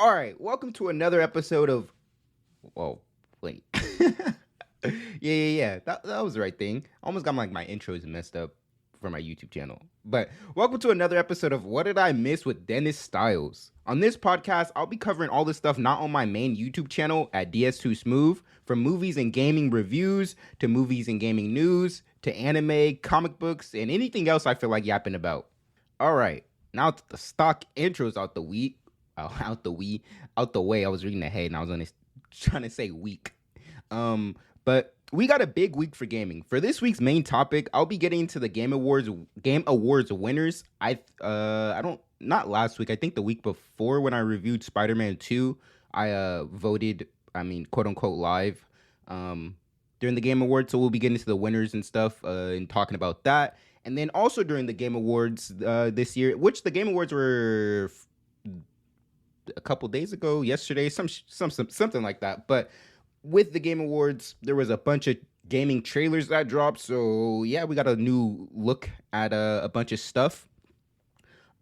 All right, welcome to another episode of. Whoa, wait. Yeah. That was the right thing. Almost got my intros messed up for my YouTube channel. But welcome to another episode of What Did I Miss with Dennis Styles. On this podcast, I'll be covering all the stuff not on my main YouTube channel at DS2 Smooth, from movies and gaming reviews to movies and gaming news to anime, comic books, and anything else I feel like yapping about. All right, now that the stock intros out the way. I was reading ahead and I was trying to say week. But we got a big week for gaming. For this week's main topic, I'll be getting into the Game Awards winners. I don't not last week. I think the week before when I reviewed Spider-Man 2, I voted, quote unquote live during the Game Awards. So we'll be getting into the winners and stuff and talking about that. And then also during the Game Awards this year, which the Game Awards were a couple days ago, yesterday, something like that. But with the Game Awards, there was a bunch of gaming trailers that dropped. So yeah, we got a new look at a bunch of stuff.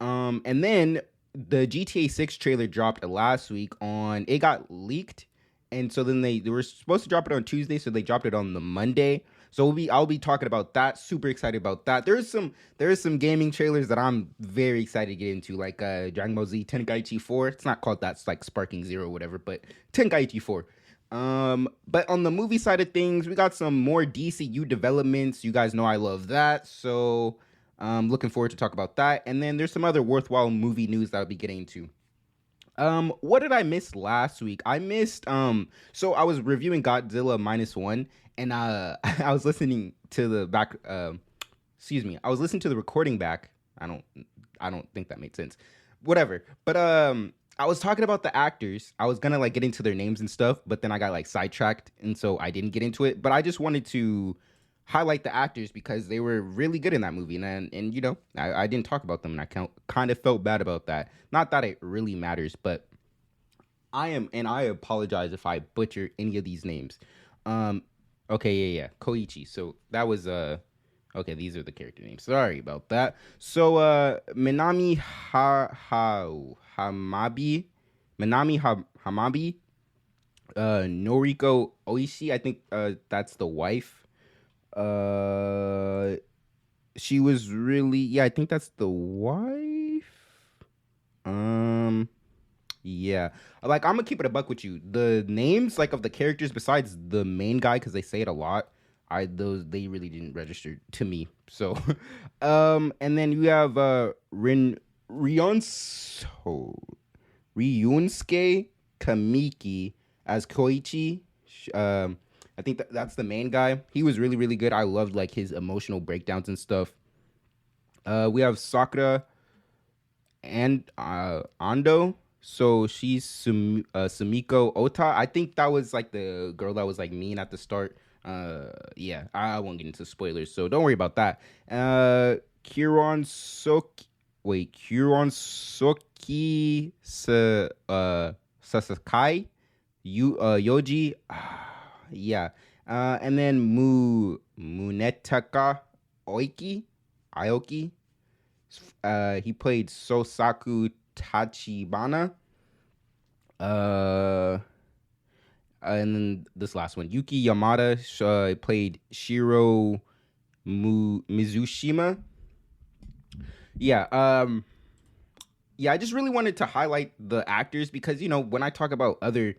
And then the GTA 6 trailer dropped last week it got leaked. And so then they were supposed to drop it on Tuesday, so they dropped it on the Monday. So I'll be talking about that. Super excited about that. There is some gaming trailers that I'm very excited to get into, like Dragon Ball Z Tenkaichi 4. It's not called that, it's like Sparking Zero or whatever, but Tenkaichi 4. But on the movie side of things, we got some more DCU developments. You guys know I love that, so I'm looking forward to talk about that. And then there's some other worthwhile movie news that I'll be getting into. What did I miss last week? I missed so I was reviewing Godzilla Minus One, and I was listening to the back I was listening to the recording back. I don't think that made sense. Whatever. But I was talking about the actors. I was gonna get into their names and stuff, but then I got sidetracked, and so I didn't get into it. But I just wanted to highlight the actors because they were really good in that movie, and I didn't talk about them, and I kind of felt bad about that. Not that it really matters, but I apologize if I butcher any of these names. Okay, yeah, Koichi. So that was okay, these are the character names. Sorry about that. So Hamabi, Hamabi, Noriko Oishi. I think that's the wife. She was really, I think that's the wife. Yeah. I'm gonna keep it a buck with you. The names of the characters besides the main guy, because they say it a lot, they really didn't register to me. So and then you have Ryunsuke Kamiki as Koichi. I think that's the main guy. He was really, really good. I loved his emotional breakdowns and stuff. We have Sakura and Ando. So she's Sumiko Ota. I think that was the girl that was mean at the start. Yeah, I won't get into spoilers, so don't worry about that. Kiron Soki Sasakai Yoji. Yeah. And then Munetaka Aoki. He played Sosaku Tachibana. And then this last one, Yuki Yamada, played Shiro Mizushima. Yeah. Yeah, I just really wanted to highlight the actors because when I talk about other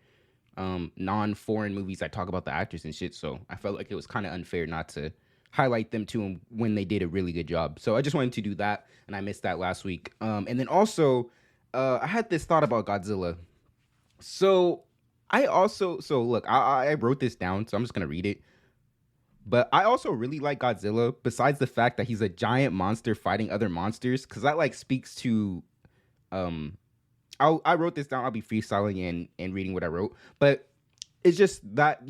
non-foreign movies, I talk about the actors and shit, so I felt like it was kind of unfair not to highlight them too when they did a really good job. So I just wanted to do that, and I missed that last week. And then also I had this thought about Godzilla. So look, I wrote this down, so I'm just gonna read it. But I also really like Godzilla, besides the fact that he's a giant monster fighting other monsters, because that speaks to I wrote this down. I'll be freestyling and reading what I wrote. But it's just that,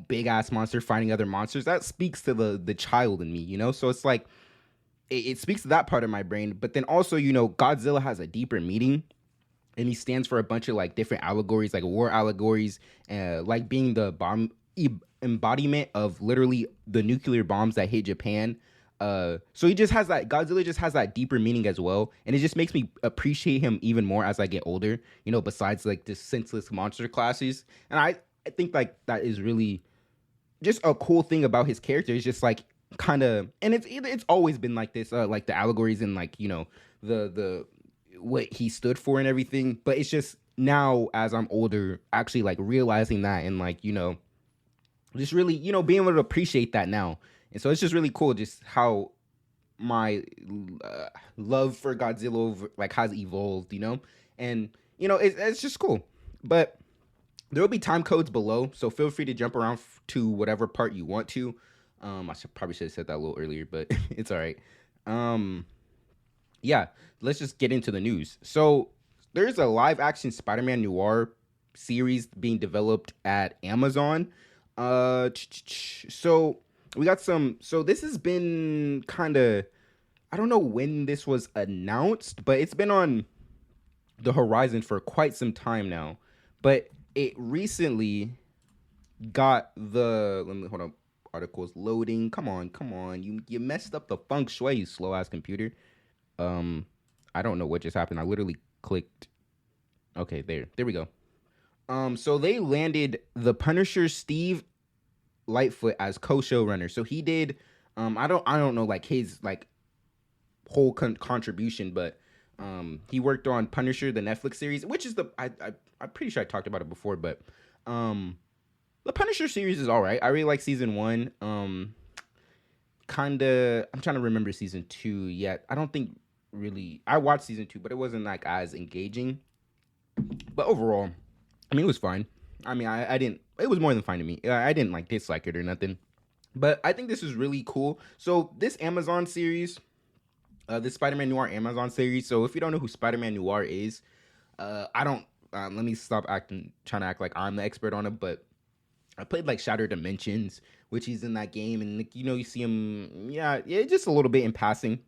big ass monster fighting other monsters. That speaks to the child in me, So it's it speaks to that part of my brain. But then also, Godzilla has a deeper meaning. And he stands for a bunch of different allegories, war allegories, being the bomb embodiment of literally the nuclear bombs that hit Japan. So he just has that Godzilla just has that deeper meaning as well, and it just makes me appreciate him even more as I get older. Besides like this senseless monster classes, and I think like that is really just a cool thing about his character. It's just like kind of, and it's always been like this, like the allegories and like the what he stood for and everything. But it's just now as I'm older, actually like realizing that and like just really being able to appreciate that now. And so it's just really cool just how my love for Godzilla like has evolved, and it's just cool. But there will be time codes below, so feel free to jump around to whatever part you want to. Probably should have said that a little earlier, but it's all right. Yeah, let's just get into the news. So there's a live action Spider-Man noir series being developed at Amazon. So we got some. So this has been kind of, I don't know when this was announced, but it's been on the horizon for quite some time now. But it recently got hold on, articles loading. Come on. You messed up the feng shui, you slow ass computer. I don't know what just happened. I literally clicked. Okay, there we go. So they landed the Punisher Steve Lightfoot as co-showrunner. So he did I don't know like his like whole contribution, but he worked on Punisher, the Netflix series, which is I'm pretty sure I talked about it before, but the Punisher series is all right. I really like season 1. I'm trying to remember season 2 yet. I don't think really I watched season 2, but it wasn't like as engaging. But overall, I mean, it was fine. I mean, I didn't. It was more than fine to me. I didn't like dislike it or nothing. But I think this is really cool. So this Amazon series, this Spider-Man Noir Amazon series. So if you don't know who Spider-Man Noir is, I don't. Let me stop trying to act like I'm the expert on it. But I played like Shattered Dimensions, which he's in that game, and like, you see him. Yeah, just a little bit in passing.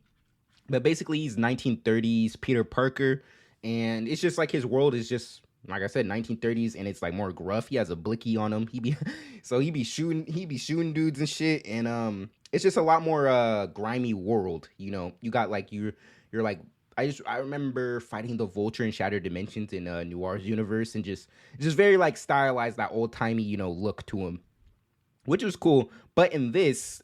But basically, he's 1930s Peter Parker, and it's just like his world is just, like I said, 1930s, and it's like more gruff. He has a blicky on him. He be shooting dudes and shit, and it's just a lot more grimy world. You got like you're like I remember fighting the Vulture in Shattered Dimensions in Noir's universe, and just very like stylized, that old timey look to him, which was cool. But in this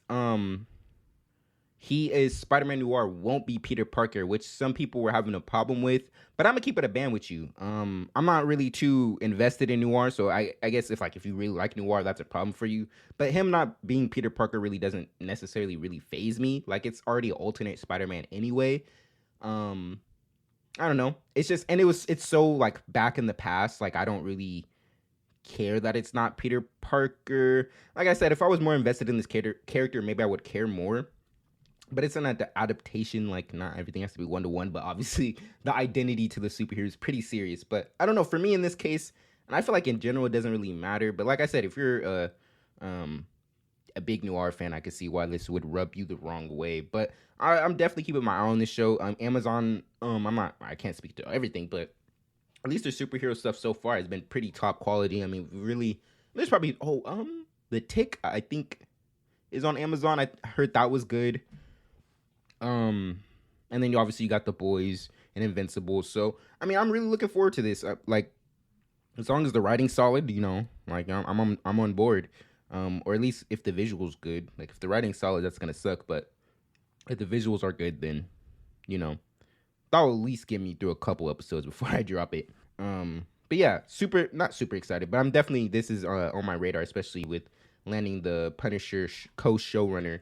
he is Spider-Man Noir won't be Peter Parker, which some people were having a problem with. But I'm gonna keep it a band with you. I'm not really too invested in Noir, so I guess if you really like Noir, that's a problem for you. But him not being Peter Parker really doesn't necessarily really faze me. Like, it's already an alternate Spider-Man anyway. I don't know. It's just, and it's so like back in the past. Like, I don't really care that it's not Peter Parker. Like I said, if I was more invested in this character, maybe I would care more. But it's an adaptation, like not everything has to be 1-to-1, but obviously the identity to the superhero is pretty serious. But I don't know, for me in this case, and I feel like in general it doesn't really matter. But like I said, if you're a big Noir fan, I could see why this would rub you the wrong way. But I'm definitely keeping my eye on this show. Amazon, I can't speak to everything, but at least their superhero stuff so far has been pretty top quality. I mean, really, there's probably The Tick, I think, is on Amazon. I heard that was good. And then you got The Boys and Invincible. So I mean, I'm really looking forward to this. Like, as long as the writing's solid, like I'm on board. Or at least if the visual's good. Like, if the writing's solid, that's gonna suck. But if the visuals are good, then that'll at least get me through a couple episodes before I drop it. But yeah, not super excited, but I'm definitely, this is on my radar, especially with landing the Punisher co-showrunner.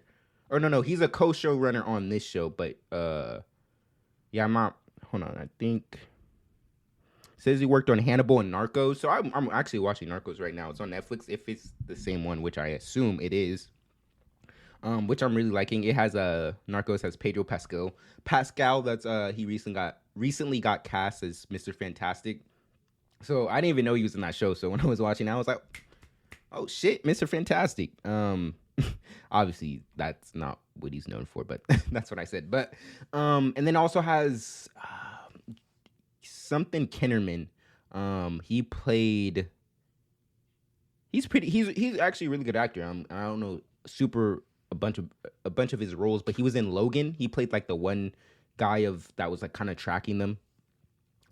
Or no, he's a co-showrunner on this show, but yeah, I'm not. Hold on, I think it says he worked on Hannibal and Narcos. So I'm actually watching Narcos right now. It's on Netflix, if it's the same one, which I assume it is. Which I'm really liking. It has Narcos has Pedro Pascal. That's he recently got cast as Mr. Fantastic. So I didn't even know he was in that show. So when I was watching, I was like, oh shit, Mr. Fantastic. Obviously that's not what he's known for, but that's what I said. But and then also has something Kinnerman. He's actually a really good actor. I don't know super a bunch of his roles, but he was in Logan. He played like the one guy of that was like kind of tracking them,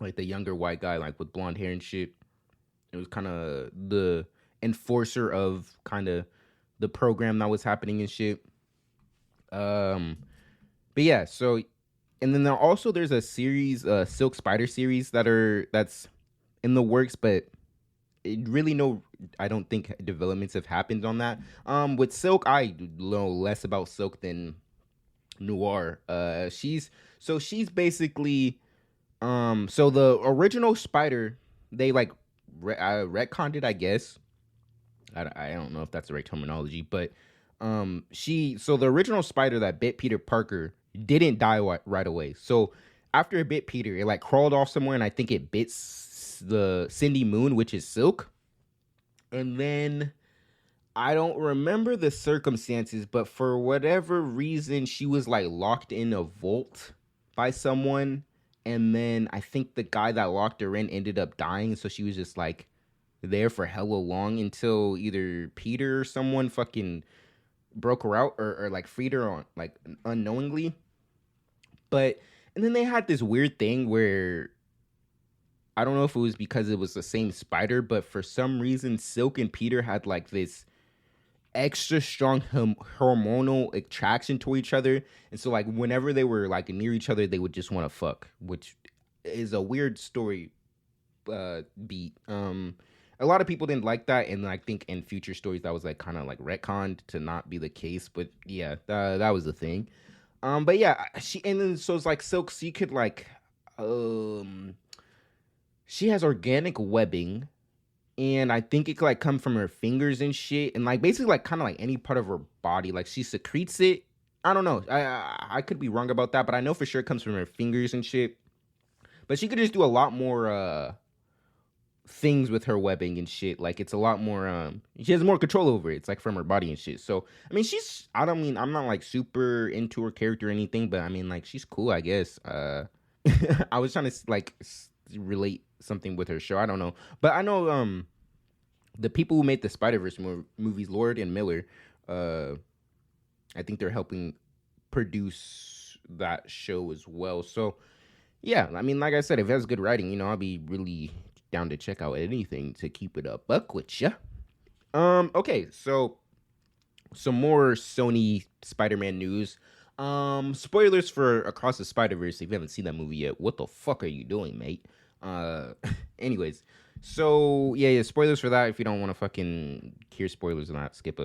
like the younger white guy, like with blonde hair and shit. It was kind of the enforcer of kind of the program that was happening and shit. Um, but yeah, so and then there's a series, Silk Spider series that's in the works, but really no, I don't think developments have happened on that. With Silk, I know less about Silk than Noir. She's basically so the original Spider, they like retconned it, I guess. I don't know if that's the right terminology, but the original Spider that bit Peter Parker didn't die right away. So after it bit Peter, it like crawled off somewhere, and I think it bit the Cindy Moon, which is Silk. And then I don't remember the circumstances, but for whatever reason, she was like locked in a vault by someone. And then I think the guy that locked her in ended up dying. So she was just like there for hella long until either Peter or someone fucking broke her out or like freed her on like unknowingly. But and then they had this weird thing where I don't know if it was because it was the same spider, but for some reason Silk and Peter had like this extra strong hormonal attraction to each other, and so like whenever they were like near each other, they would just want to fuck, which is a weird story beat. A lot of people didn't like that, and I think in future stories that was like kind of like retconned to not be the case. But yeah, that was the thing. But yeah, she and then so it's like Silk, she could like she has organic webbing, and I think it could like come from her fingers and shit, and like basically like kind of like any part of her body, like she secretes it. I don't know. I could be wrong about that, but I know for sure it comes from her fingers and shit. But she could just do a lot more things with her webbing and shit. Like it's a lot more she has more control over it. It's like from her body and shit. So I mean I don't mean I'm not like super into her character or anything, but I mean like she's cool, I guess. I was trying to like relate something with her show. I don't know. But I know the people who made the Spiderverse movies, Lord and Miller, I think they're helping produce that show as well. So yeah, I mean, like I said, if it has good writing, I'll be really down to check out anything to keep it a buck with ya. Okay, so some more Sony Spider-Man news. Spoilers for Across the Spider-Verse. If you haven't seen that movie yet, what the fuck are you doing, mate? Anyways, so yeah, spoilers for that. If you don't want to fucking hear spoilers or not, skip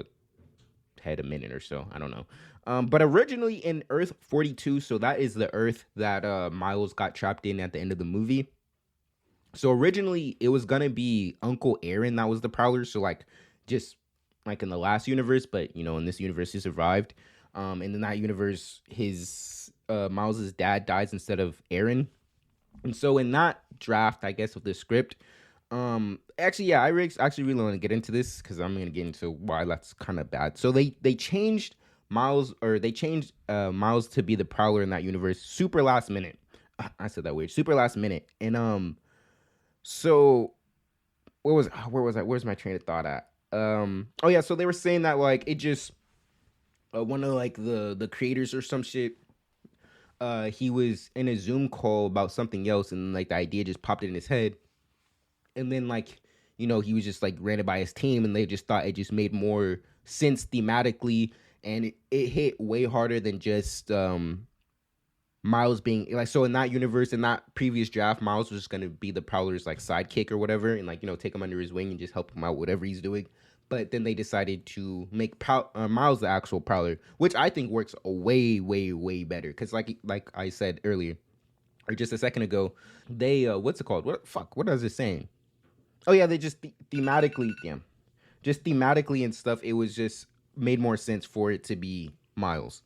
ahead a minute or so. I don't know. But originally in Earth 42, so that is the Earth that Miles got trapped in at the end of the movie. So originally it was gonna be Uncle Aaron that was the Prowler. So like just like in the last universe, but in this universe he survived. And in that universe, his Miles's dad dies instead of Aaron. And so in that draft, I guess, of the script, actually, yeah, I actually really want to get into this because I'm gonna get into why that's kind of bad. So they changed Miles, or they changed Miles to be the Prowler in that universe super last minute. I said that weird, super last minute. And so where was I? Where's my train of thought at? Oh yeah, so they were saying that like it just one of like the creators or some shit. He was in a Zoom call about something else, and like the idea just popped in his head, and then like he was just like ran it by his team, and they just thought it just made more sense thematically, and it hit way harder than just Miles being like, so in that universe, in that previous draft, Miles was just gonna be the Prowler's like sidekick or whatever, and like take him under his wing and just help him out whatever he's doing. But then they decided to make Miles the actual Prowler, which I think works way, way, way better. Because like I said earlier, or just a second ago, they what's it called? What is it saying? Oh yeah, they just thematically, just thematically and stuff. It was just made more sense for it to be Miles.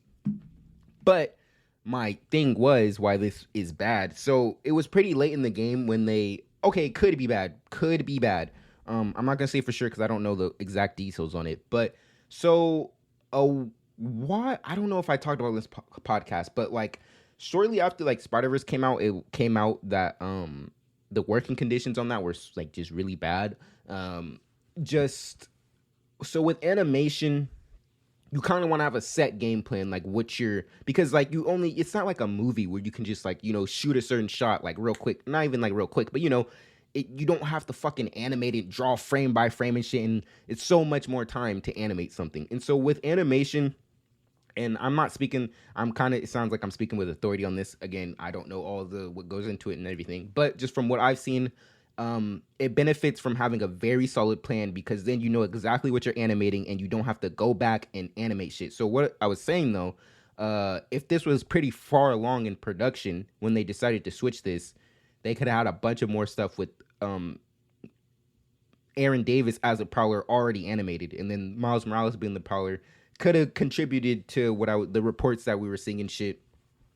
But my thing was why this is bad. So it was pretty late in the game when it could be bad. I'm not gonna say for sure because I don't know the exact details on it. But so, why? I don't know if I talked about this podcast, but like shortly after like Spider-Verse came out, it came out that the working conditions on that were like just really bad. Just so with animation, you kind of want to have a set game plan, like what you're, because like you only, it's not like a movie where you can just like, shoot a certain shot like real quick, not even like real quick, but you don't have to fucking animate it, draw frame by frame and shit, and it's so much more time to animate something. And so with animation, and I'm not speaking, I'm kind of, it sounds like I'm speaking with authority on this. Again, I don't know all the what goes into it and everything, but just from what I've seen, it benefits from having a very solid plan, because then you know exactly what you're animating and you don't have to go back and animate shit. So what I was saying though, if this was pretty far along in production when they decided to switch this, they could have had a bunch of more stuff with Aaron Davis as a Prowler already animated, and then Miles Morales being the Prowler could have contributed to the reports that we were seeing and shit,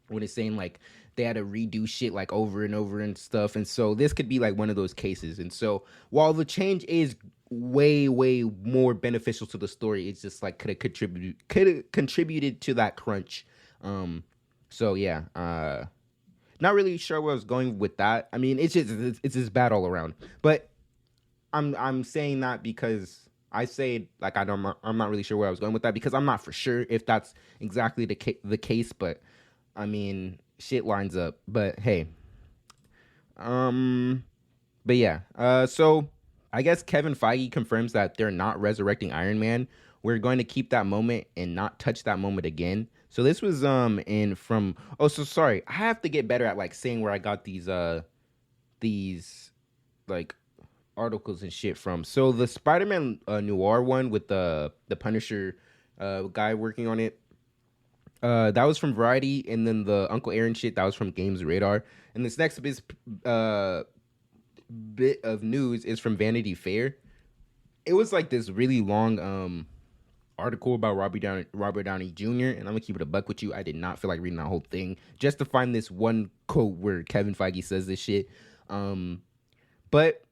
when it's saying like they had to redo shit like over and over and stuff. And so this could be like one of those cases. And so while the change is way more beneficial to the story, it's just like could have contributed to that crunch. So yeah, not really sure where I was going with that. I mean, it's just bad all around. But I'm saying that because I say like I'm not really sure where I was going with that, because I'm not for sure if that's exactly the case. But I mean, shit lines up. But hey, but yeah. So I guess Kevin Feige confirms that they're not resurrecting Iron Man. We're going to keep that moment and not touch that moment again. So this was in from, oh, so sorry, I have to get better at like saying where I got these like articles and shit from. So the Spider-Man noir one with the Punisher guy working on it, that was from Variety. And then the Uncle Aaron shit, that was from Games Radar. And this next bit of news is from Vanity Fair. It was like this really long article about Robert Downey Jr. And I'm gonna keep it a buck with you, I did not feel like reading that whole thing just to find this one quote where Kevin Feige says this shit. But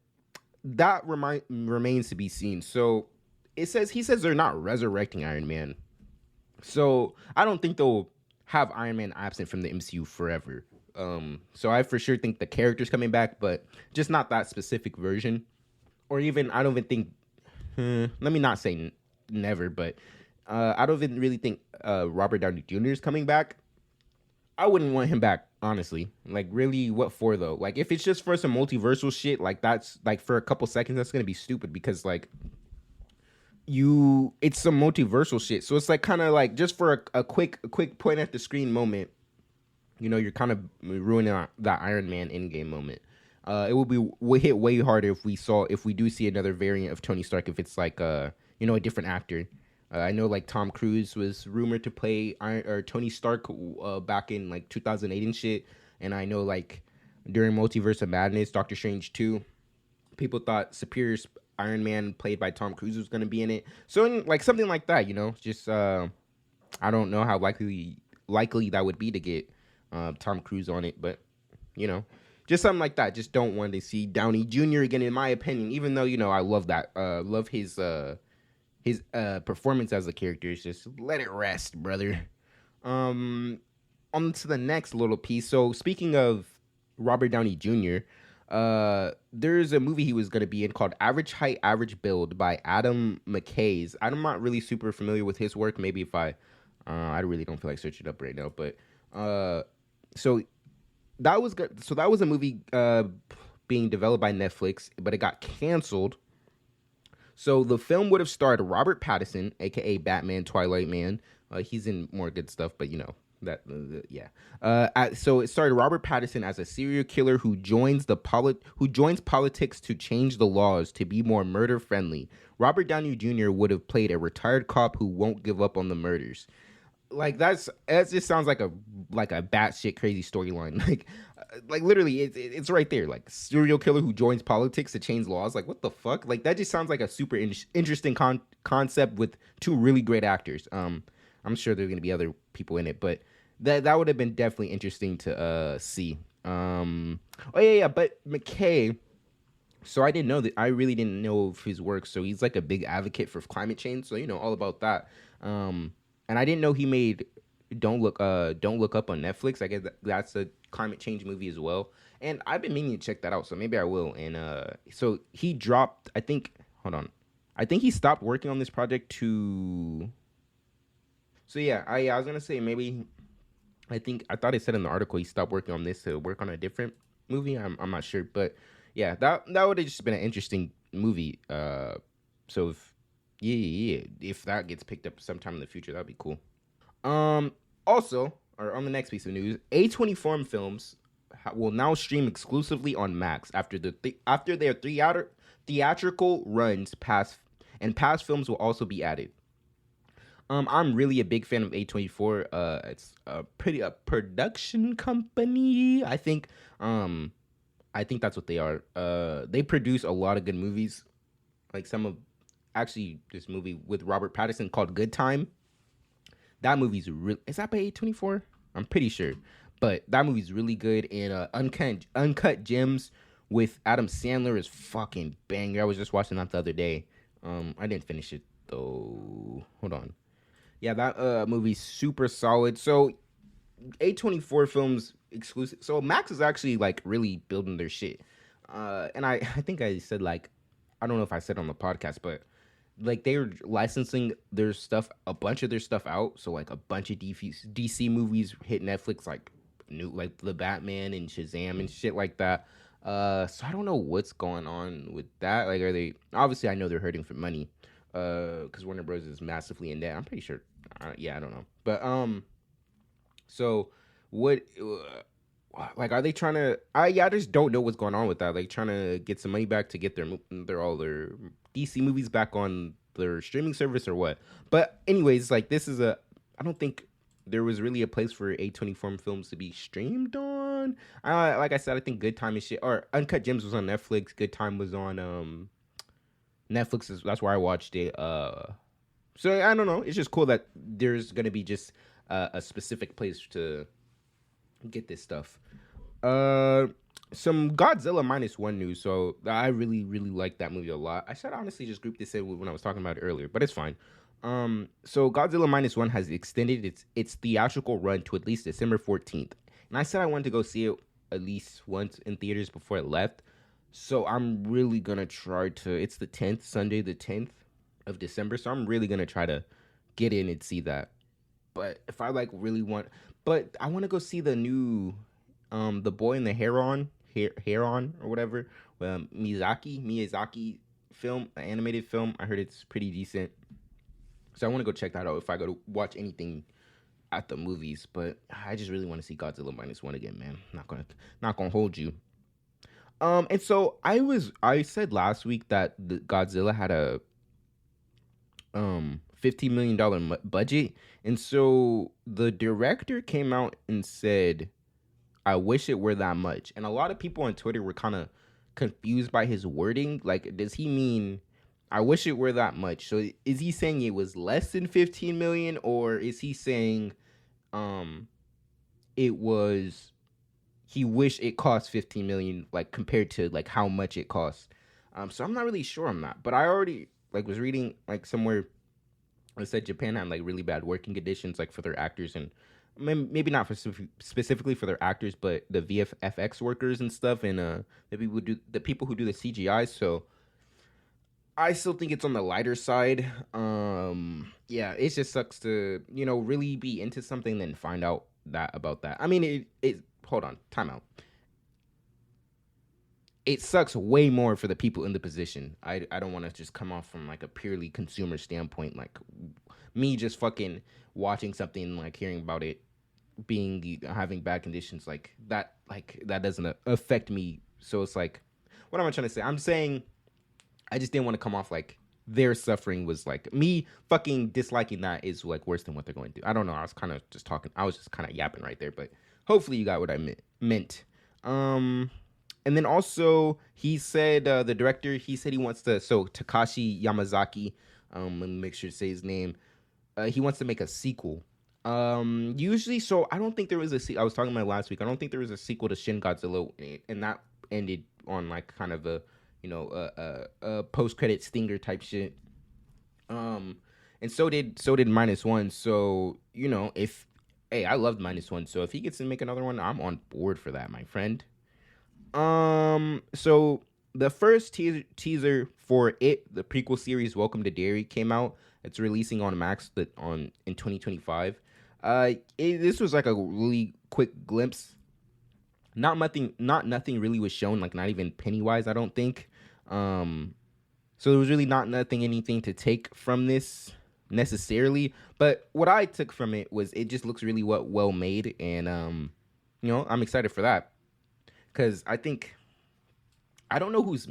that remains to be seen. So he says they're not resurrecting Iron Man. So I don't think they'll have Iron Man absent from the MCU forever. So I for sure think the character's coming back, but just not that specific version. Or even, I don't even think, let me not say never, but I don't even really think Robert Downey Jr. is coming back. I wouldn't want him back, honestly. Like, really, what for, though? Like, if it's just for some multiversal shit, like, that's, like, for a couple seconds, that's gonna be stupid, because, like, it's some multiversal shit. So it's, like, kind of, like, just for a quick point at the screen moment, you're kind of ruining that Iron Man Endgame moment. It would be hit way harder if we do see another variant of Tony Stark, if it's, like, a different actor. I know like Tom Cruise was rumored to play Tony Stark back in like 2008 and shit. And I know like during Multiverse of Madness, Doctor Strange 2, people thought Superior Iron Man played by Tom Cruise was going to be in it. So like something like that, just I don't know how likely that would be to get Tom Cruise on it, but just something like that. Just don't want to see Downey Jr. again, in my opinion, even though I love that love his performance as a character. Is just let it rest, brother. On to the next little piece. So speaking of Robert Downey Jr., there's a movie he was going to be in called Average Height, Average Build by Adam McKay. I'm not really super familiar with his work. Maybe if I really don't feel like searching it up right now. But so that was good. So that was a movie being developed by Netflix, but it got canceled. So the film would have starred Robert Pattinson, aka Batman, Twilight Man. He's in more good stuff, but that, yeah. So it started Robert Pattinson as a serial killer who joins politics to change the laws to be more murder friendly. Robert Downey Jr. would have played a retired cop who won't give up on the murders. Like that just sounds like a batshit crazy storyline. Like literally, it's right there. Like serial killer who joins politics to change laws. Like what the fuck? Like that just sounds like a super interesting concept with two really great actors. I'm sure there's gonna be other people in it, but that would have been definitely interesting to see. Oh yeah. But McKay. So I didn't know that. I really didn't know of his work. So he's like a big advocate for climate change. So all about that. And I didn't know he made Don't Look Up on Netflix. I guess that's a climate change movie as well. And I've been meaning to check that out, so maybe I will. And so he dropped, I think he stopped working on this project to So yeah, I was gonna say maybe I thought it said in the article he stopped working on this to work on a different movie. I'm not sure, but yeah, that would have just been an interesting movie. So if if that gets picked up sometime in the future, that'd be cool. Um, Also, or on the next piece of news, A24 films will now stream exclusively on Max after after their theatrical runs pass, and past films will also be added. I'm really a big fan of A24. It's a production company. I think that's what they are. They produce a lot of good movies. Like some of actually this movie with Robert Pattinson called Good Time. That movie's real. Is that by A24? I'm pretty sure, but that movie's really good. And Uncut Gems with Adam Sandler is fucking banger. I was just watching that the other day. I didn't finish it though. Hold on. Yeah, that movie's super solid. So A24 films exclusive. So Max is actually like really building their shit. And I think I said like I don't know if I said on the podcast, but like they were licensing their stuff, a bunch of their stuff out. So like a bunch of DC movies hit Netflix, like new like the Batman and Shazam and shit like that. So I don't know what's going on with that. Like, are they obviously? I know they're hurting for money, because Warner Bros is massively in debt. I'm pretty sure. Yeah, I don't know, but so what? Like, are they trying to? I just don't know what's going on with that. Like, trying to get some money back to get all their DC movies back on their streaming service or what? But anyways, like this is a. I don't think there was really a place for A24 films to be streamed on. Like I said, I think Good Time is shit. Or Uncut Gems was on Netflix. Good Time was on Netflix. That's where I watched it. So I don't know. It's just cool that there's gonna be just a specific place to get this stuff. Uh, some Godzilla Minus One news. So I really, really like that movie a lot. I should honestly just group this in when I was talking about it earlier, but it's fine. So Godzilla Minus One has extended its theatrical run to at least December 14th, and I said I wanted to go see it at least once in theaters before it left. So I'm really gonna try to. It's the 10th, Sunday the 10th of December. So I'm really gonna try to get in and see that. But if I like really want, but I want to go see the new, the Boy and the Heron or whatever, Miyazaki film, an animated film. I heard it's pretty decent, so I want to go check that out if I go to watch anything at the movies. But I just really want to see Godzilla Minus One again, man. Not gonna hold you. And so I said last week that the Godzilla had a $15 million budget, and so the director came out and said, "I wish it were that much." And a lot of people on Twitter were kind of confused by his wording. Like, does he mean I wish it were that much? So is he saying it was less than 15 million, or is he saying um it was he wished it cost 15 million, like compared to like how much it costs? So I'm not really sure on that, but I already like was reading like somewhere it said Japan had like really bad working conditions like for their actors, and maybe not for specifically for their actors, but the VFX workers and stuff, and the people who do the CGI. So I still think it's on the lighter side. Yeah, it just sucks to really be into something then find out that about that. I mean, it hold on, time out. It sucks way more for the people in the position. I don't want to just come off from like a purely consumer standpoint, like me just fucking watching something, like hearing about it being having bad conditions like that doesn't affect me. So it's like, what am I trying to say? I'm saying I just didn't want to come off like their suffering was like me fucking disliking that is like worse than what they're going through. I don't know. I was kind of just talking. I was just kind of yapping right there, but hopefully you got what I meant. And then also he said the director, he said he wants to, so Takashi Yamazaki, let me make sure to say his name. He wants to make a sequel. Usually, so I don't think there was I was talking about last week. I don't think there was a sequel to Shin Godzilla, and that ended on like kind of a post credit stinger type shit. And so did Minus One. So if hey, I loved Minus One. So if he gets to make another one, I'm on board for that, my friend. So the first teaser for it, the prequel series Welcome to Derry, came out. It's releasing on Max in 2025. This was like a really quick glimpse. Not nothing really was shown. Like not even Pennywise, I don't think. So there was really not anything to take from this necessarily. But what I took from it was it just looks really well made, and I'm excited for that because I don't know who's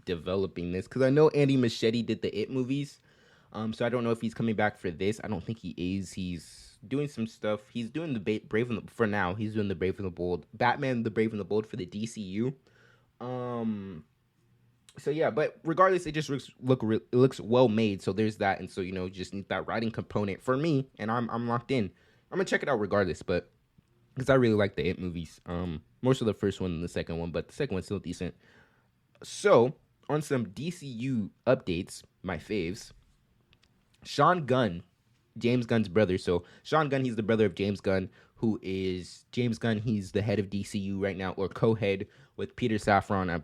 developing this because I know Andy Muschietti did the It movies. So I don't know if he's coming back for this. I don't think he is. He's doing some stuff. He's doing the Brave and for now. He's doing the Brave and the Bold, Batman, the Brave and the Bold for the DCU. So yeah, but regardless, it just it looks well made. So there's that, and so just need that writing component for me, and I'm locked in. I'm gonna check it out regardless, but because I really like the It movies. Most of the first one and the second one, but the second one's still decent. So on some DCU updates, my faves. Sean Gunn, James Gunn's brother. So Sean Gunn, he's the brother of James Gunn, who is James Gunn. He's the head of DCU right now, or co-head with Peter Safran.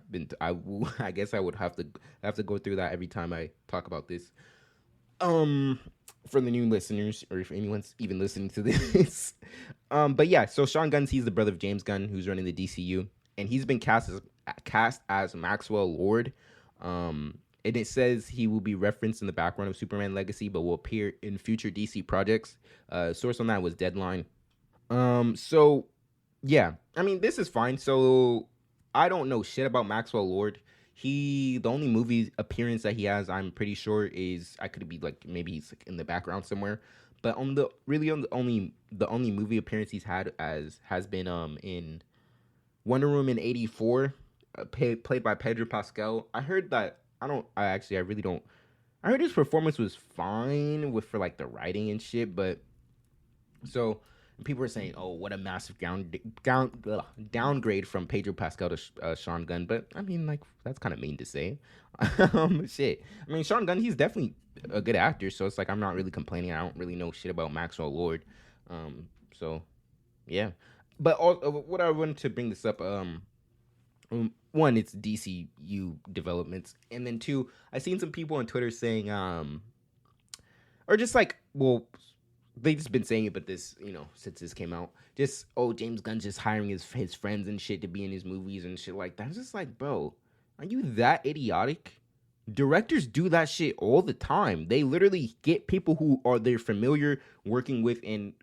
I guess I would have to go through that every time I talk about this. For the new listeners, or if anyone's even listening to this. But yeah, so Sean Gunn, he's the brother of James Gunn, who's running the DCU, and he's been cast as Maxwell Lord. And it says he will be referenced in the background of Superman Legacy, but will appear in future DC projects. Source on that was Deadline. So yeah, I mean, this is fine. So I don't know shit about Maxwell Lord. The only movie appearance that he has, I'm pretty sure, is I could be like maybe he's like in the background somewhere. But the only movie appearance he's had has been in Wonder Woman 84, played by Pedro Pascal. I heard that. I really don't. I heard his performance was fine for like the writing and shit, but so people were saying, "Oh, what a massive downgrade from Pedro Pascal to Sean Gunn." But I mean, like that's kind of mean to say. Shit. I mean, Sean Gunn, he's definitely a good actor, so it's like I'm not really complaining. I don't really know shit about Maxwell Lord. So yeah. But what I wanted to bring this up. One, it's DCU developments, and then two, I seen some people on Twitter saying, or just like, well, they just been saying it, but this, since this came out, just James Gunn's just hiring his friends and shit to be in his movies and shit like that. It's just like, bro, are you that idiotic? Directors do that shit all the time. They literally get people who they're familiar working with and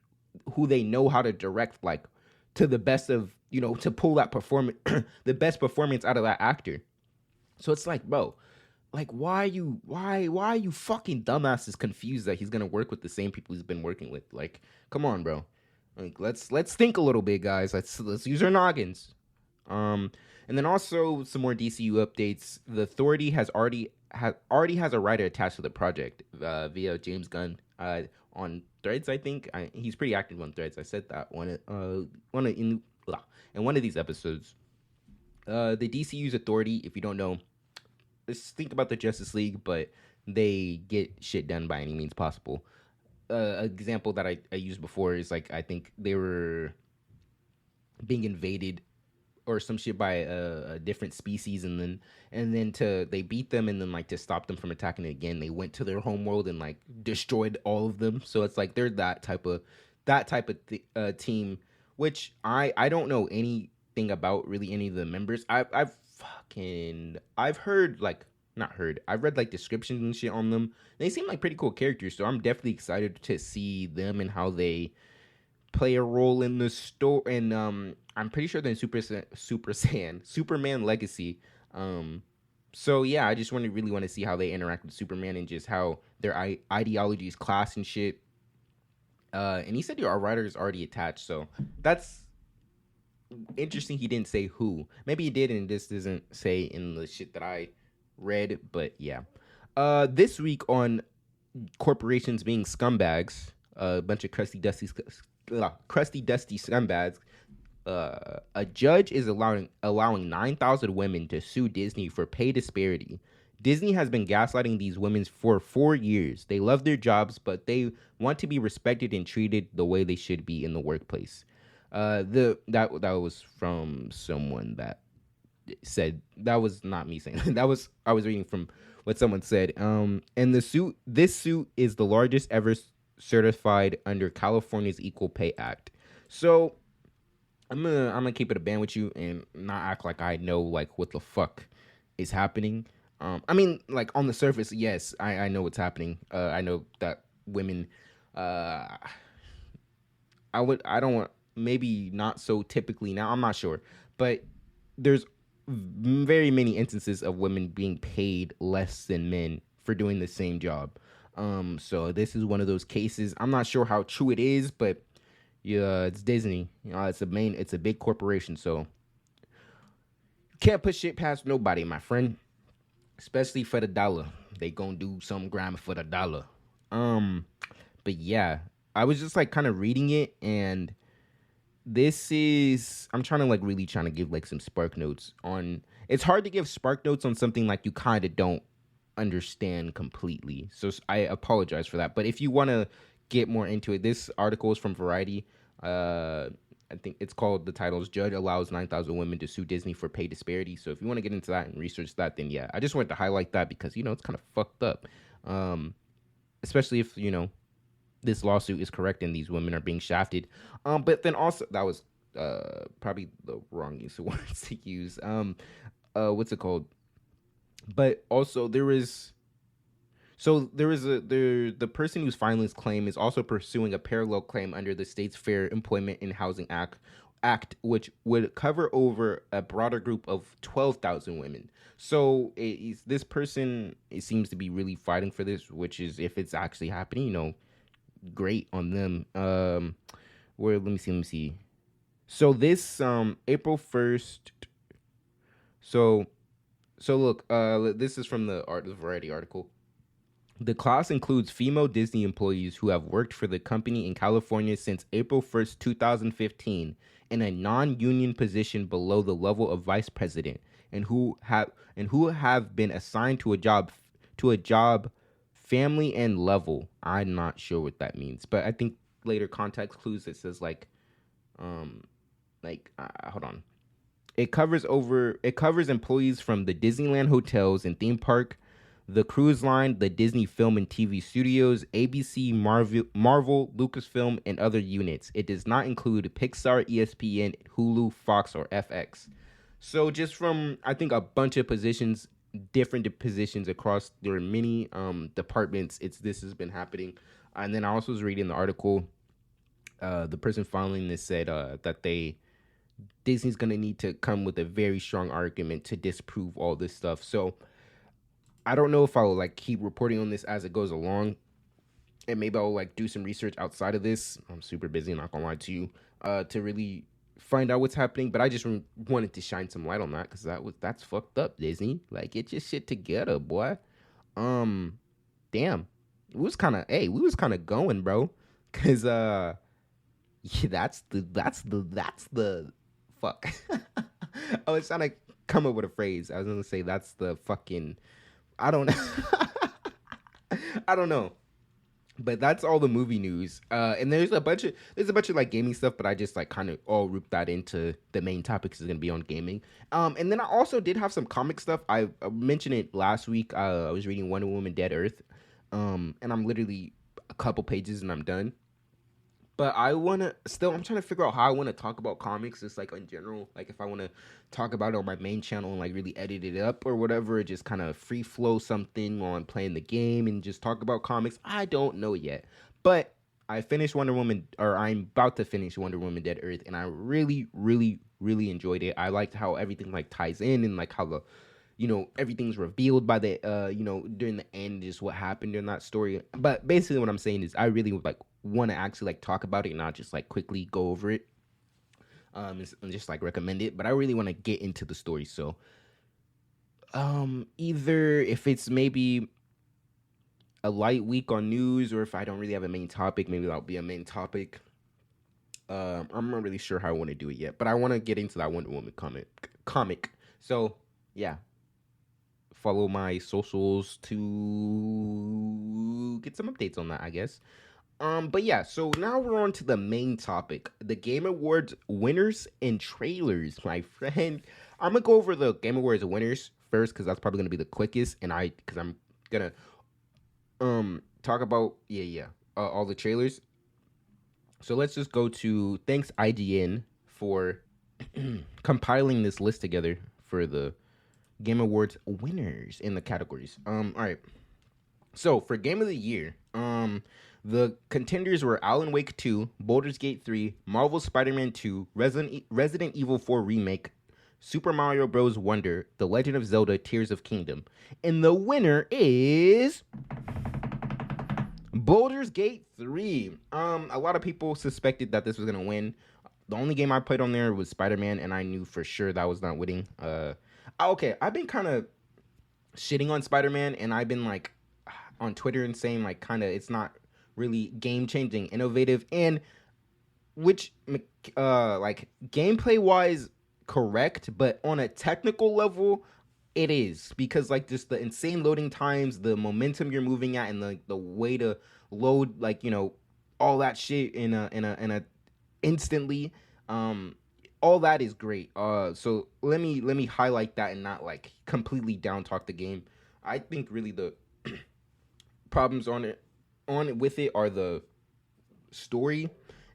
who they know how to direct, like to the best of, to pull that performance, the best performance out of that actor. So it's like, bro, like why are you fucking dumbasses confused that he's gonna work with the same people he's been working with? Like, come on, bro. Like let's think a little bit, guys. Let's use our noggins. And then also some more DCU updates. The Authority already has a writer attached to the project via James Gunn on Threads. I think he's pretty active on Threads. I said that in one of these episodes. The DCU's Authority, if you don't know, let's think about the Justice League, but they get shit done by any means possible. Example that I used before is like I think they were being invaded or some shit by a different species, and then they beat them, and then like to stop them from attacking it again, they went to their home world and like destroyed all of them. So it's like they're that type of team, which I don't know anything about really any of the members. I've heard like not heard. I've read like descriptions and shit on them. They seem like pretty cool characters, so I'm definitely excited to see them and how they play a role in the story. And I'm pretty sure they're in Superman Legacy. So yeah, I just really want to see how they interact with Superman and just how their ideology is class and shit. And he said our writer is already attached, so that's interesting. He didn't say who. Maybe he did, and this doesn't say in the shit that I read. But yeah, this week on corporations being scumbags, a bunch of crusty dusty scumbags. A judge is allowing 9,000 women to sue Disney for pay disparity. Disney has been gaslighting these women for 4 years. They love their jobs, but they want to be respected and treated the way they should be in the workplace. That was from someone that said. That was not me saying. That was I was reading from what someone said. And this suit is the largest ever certified under California's Equal Pay Act. So I'm gonna keep it a band with you and not act like I know like what the fuck is happening. I mean, like on the surface, yes, I know what's happening. I know that women, uh, I don't want, maybe not so typically now. I'm not sure, but there's very many instances of women being paid less than men for doing the same job. So this is one of those cases. I'm not sure how true it is, but yeah, it's Disney. It's a big corporation, so can't put shit past nobody, my friend. Especially for the dollar, they gonna do some grammar for the dollar. Um, but yeah, I was just like kind of reading it, and I'm trying to like really trying to give like some spark notes on. It's hard to give spark notes on something like you kind of don't understand completely. So I apologize for that. But if you want to get more into it, this article is from Variety. Uh, I think it's called, the title is Judge Allows 9,000 Women to Sue Disney for Pay Disparity. So if you want to get into that and research that, then yeah, I just wanted to highlight that because, it's kind of fucked up. Especially if, this lawsuit is correct and these women are being shafted. But then also, that was probably the wrong use of words to use. What's it called? But also the person who's filing this claim is also pursuing a parallel claim under the state's Fair Employment and Housing Act, which would cover over a broader group of 12,000 women. So this person, it seems to be really fighting for this, which is, if it's actually happening, great on them. Let me see. So this April 1st. So look, this is from the Variety article. The class includes female Disney employees who have worked for the company in California since April 1st, 2015, in a non-union position below the level of vice president, and who have been assigned to a job family and level. I'm not sure what that means, but I think later context clues, it says hold on. It covers employees from the Disneyland hotels and theme park, the cruise line, the Disney Film and TV Studios, ABC, Marvel, Lucasfilm, and other units. It does not include Pixar, ESPN, Hulu, Fox, or FX. So just from, I think, a bunch of positions, different positions across their many departments, this has been happening. And then I also was reading the article. The person filing this said that Disney's gonna need to come with a very strong argument to disprove all this stuff. So I don't know if I will like keep reporting on this as it goes along, and maybe I'll like do some research outside of this. I'm super busy, not gonna lie to you, to really find out what's happening. But I just wanted to shine some light on that because that's fucked up, Disney. Like, get your shit together, boy. Damn, we was kind of going, bro, because yeah, that's the fuck. I was trying to come up with a phrase. I was gonna say that's the fucking. I don't know. I don't know. But that's all the movie news. And there's a bunch of like gaming stuff, but I just like kind of all grouped that into the main topics is gonna be on gaming. And then I also did have some comic stuff. I mentioned it last week. I was reading Wonder Woman Dead Earth. And I'm literally a couple pages and I'm done. But I'm trying to figure out how I want to talk about comics, just like in general. Like if I want to talk about it on my main channel and like really edit it up or whatever, or just kind of free flow something while I'm playing the game and just talk about comics. I don't know yet. But I'm about to finish Wonder Woman Dead Earth, and I really, really, really enjoyed it. I liked how everything like ties in, and like how the everything's revealed by the during the end, just what happened in that story. But basically what I'm saying is I really would like want to actually like talk about it and not just like quickly go over it and just like recommend it. But I really want to get into the story. So either if it's maybe a light week on news, or if I don't really have a main topic, maybe that'll be a main topic. I'm not really sure how I want to do it yet, but I want to get into that Wonder Woman comic. So yeah, follow my socials to get some updates on that, I guess. But yeah, so now we're on to the main topic, the Game Awards winners and trailers, my friend. I'm gonna go over the Game Awards winners first because that's probably gonna be the quickest, and because I'm gonna talk about all the trailers. So let's just go to thanks IGN for compiling this list together for the Game Awards winners in the categories. All right. So for Game of the Year, the contenders were Alan Wake 2, Baldur's Gate 3, Marvel Spider-Man 2, Resident Evil 4 Remake, Super Mario Bros. Wonder, The Legend of Zelda: Tears of Kingdom. And the winner is Baldur's Gate 3. A lot of people suspected that this was gonna win. The only game I played on there was Spider-Man, and I knew for sure that was not winning. Okay, I've been kind of shitting on Spider-Man, and I've been like on Twitter and saying like kind of it's not really game-changing, innovative, and which like gameplay-wise correct, but on a technical level it is, because like just the insane loading times, the momentum you're moving at, and the way to load, like, you know, all that shit in a instantly, all that is great. So let me highlight that and not like completely down talk the game. I think really the problems on it with it are the story,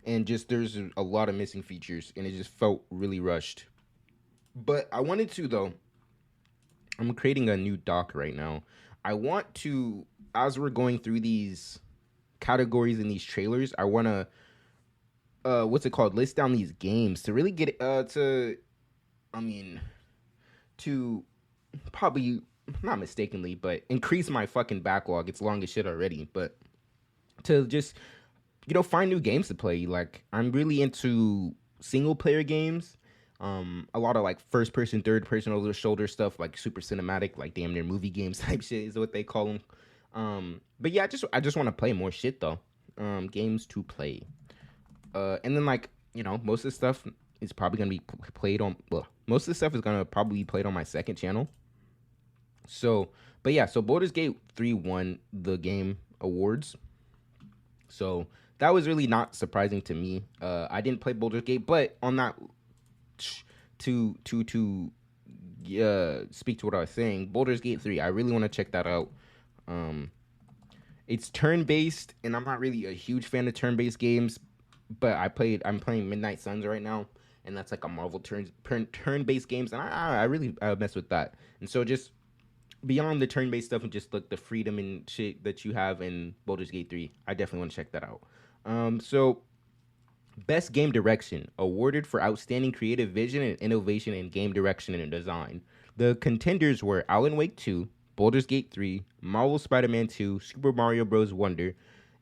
and just there's a lot of missing features, and it just felt really rushed. But I wanted to, though, I'm creating a new doc right now. I want to, as we're going through these categories and these trailers, I want to, what's it called? List down these games to really get, to probably, not mistakenly, but increase my fucking backlog. It's long as shit already, but to just, you know, find new games to play. Like, I'm really into single player games. A lot of like first person, third person, over the shoulder stuff, like super cinematic, like damn near movie games type shit is what they call them. But yeah, I just want to play more shit though. Games to play. And then, like, you know, most of the stuff is probably gonna be played on. Well, most of the stuff is gonna probably be played on my second channel. So, but yeah, so Baldur's Gate 3 won the Game Awards. So that was really not surprising to me. I didn't play Baldur's Gate, but on that, to speak to what I was saying, Baldur's Gate 3, I really want to check that out. It's turn-based, and I'm not really a huge fan of turn-based games, but I'm playing Midnight Suns right now, and that's like a Marvel turn-based games, and I really mess with that. And so just beyond the turn-based stuff and just like the freedom and shit that you have in Baldur's Gate 3, I definitely want to check that out. So Best Game Direction, awarded for outstanding creative vision and innovation in game direction and design. The contenders were Alan Wake 2, Baldur's Gate 3, Marvel Spider-Man 2, Super Mario Bros. Wonder,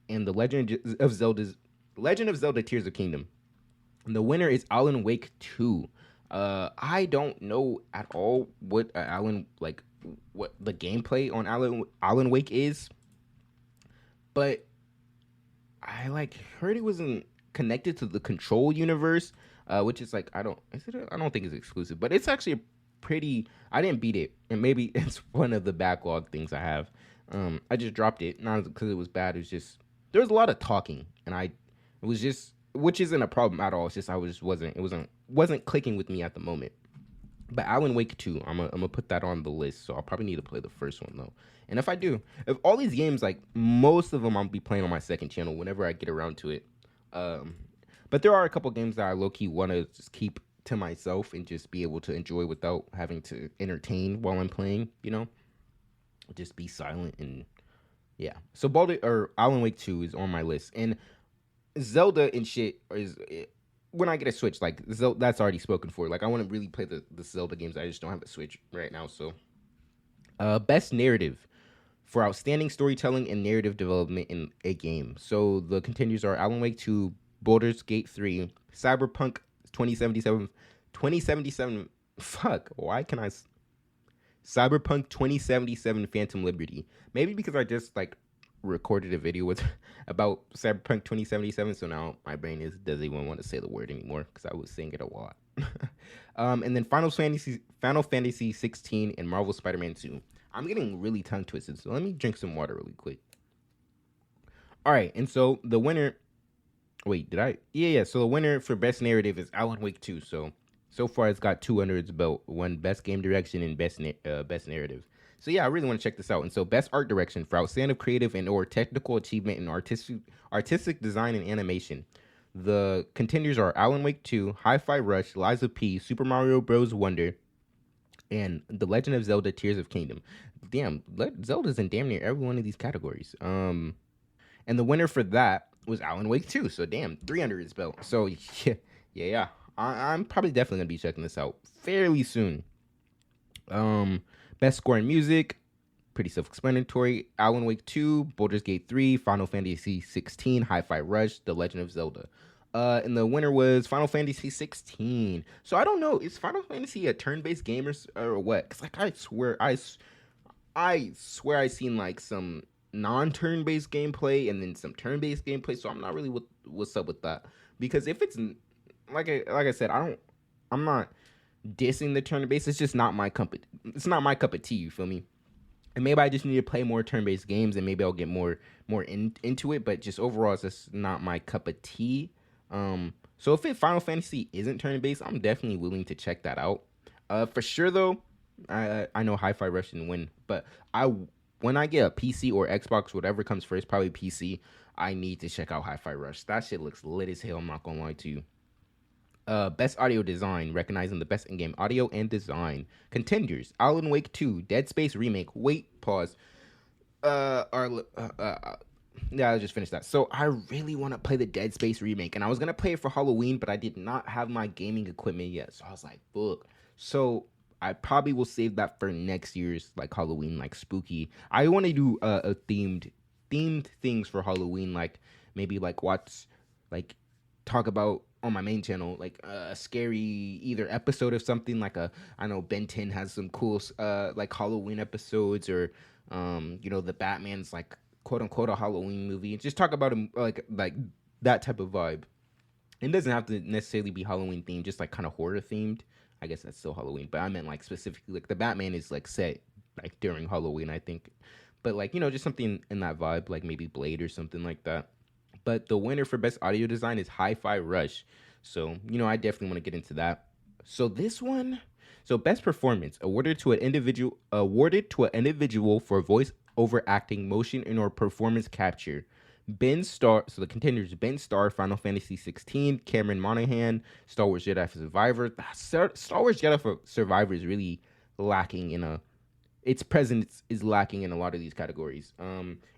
and The Legend of Zelda: Tears of Kingdom. And the winner is Alan Wake 2. I don't know at all what what the gameplay on Alan Wake is, but I like heard it wasn't connected to the Control universe, which is like I don't think it's exclusive, but it's actually I didn't beat it, and maybe it's one of the backlog things I have. I just dropped it, not because it was bad. It was just there was a lot of talking, and it was just, which isn't a problem at all. It's just it wasn't clicking with me at the moment. But Alan Wake 2, I'm gonna put that on the list, so I'll probably need to play the first one though. And if all these games, like most of them, I'll be playing on my second channel whenever I get around to it. But there are a couple games that I low-key want to just keep to myself and just be able to enjoy without having to entertain while I'm playing, you know? Just be silent and yeah. So Alan Wake 2 is on my list. And Zelda and shit is when I get a Switch, like Zelda, that's already spoken for. Like I want to really play the Zelda games. I just don't have the Switch right now, so Best Narrative, for outstanding storytelling and narrative development in a game. So the contenders are Alan Wake 2, Baldur's Gate 3, Cyberpunk 2077. Fuck, why can I? Cyberpunk 2077 Phantom Liberty. Maybe because I just like recorded a video about Cyberpunk 2077, so now my brain doesn't even want to say the word anymore because I was saying it a lot. And then Final Fantasy 16 and Marvel Spider-Man 2. I'm getting really tongue twisted, so let me drink some water really quick. All right, and so the winner. Wait, did I? Yeah. So the winner for Best Narrative is Alan Wake 2. So So far, it's got two under its belt: one best game direction and best narrative. So yeah, I really want to check this out. And so, best art direction for outstanding creative and or technical achievement in artistic design and animation. The contenders are Alan Wake 2, Hi-Fi Rush, Lies of P, Super Mario Bros. Wonder, and The Legend of Zelda: Tears of Kingdom. Damn, Zelda's in damn near every one of these categories. And the winner for that was Alan Wake 2. So damn, 3 under his belt. So yeah. I'm probably definitely gonna be checking this out fairly soon. Best score in music, pretty self-explanatory. Alan Wake 2, Baldur's Gate 3, Final Fantasy 16, Hi-Fi Rush, The Legend of Zelda. And the winner was Final Fantasy 16. So I don't know, is Final Fantasy a turn-based game or what? Because like I swear I seen like some non-turn-based gameplay and then some turn-based gameplay. So I'm not really what's up with that, because if it's like I said, I'm not dissing the turn-based. It's just not my cup. It's not my cup of tea. You feel me? And maybe I just need to play more turn-based games, and maybe I'll get more into it. But just overall, it's just not my cup of tea. So if Final Fantasy isn't turn-based, I'm definitely willing to check that out. For sure though, I know Hi-Fi Rush didn't win, but when I get a PC or Xbox, whatever comes first, probably PC, I need to check out Hi-Fi Rush. That shit looks lit as hell. I'm not gonna lie to you. Best audio design, recognizing the best in-game audio and design. Contenders: Alan Wake 2, Dead Space remake. Wait, pause. Yeah, I'll just finish that. So I really want to play the Dead Space remake, and I was gonna play it for Halloween, but I did not have my gaming equipment yet, so I was like, "Fuck." So I probably will save that for next year's like Halloween, like spooky. I want to do a themed things for Halloween, like maybe like watch like talk about on my main channel like a scary either episode of something like I know Ben 10 has some cool like Halloween episodes, or the Batman's like quote unquote a Halloween movie. Just talk about him like that type of vibe. It doesn't have to necessarily be Halloween themed, just like kind of horror themed. I guess that's still Halloween, but I meant like specifically like the Batman is like set like during Halloween, I think. But like, just something in that vibe, like maybe Blade or something like that. But the winner for best audio design is Hi-Fi Rush. So, I definitely want to get into that. So this one, best performance awarded to an individual for voice over acting, motion, and or performance capture. Ben Starr, so the contenders: Ben Starr, Final Fantasy 16, Cameron Monaghan, Star Wars Jedi Survivor. Star Wars Jedi Survivor is really lacking its presence is lacking in a lot of these categories.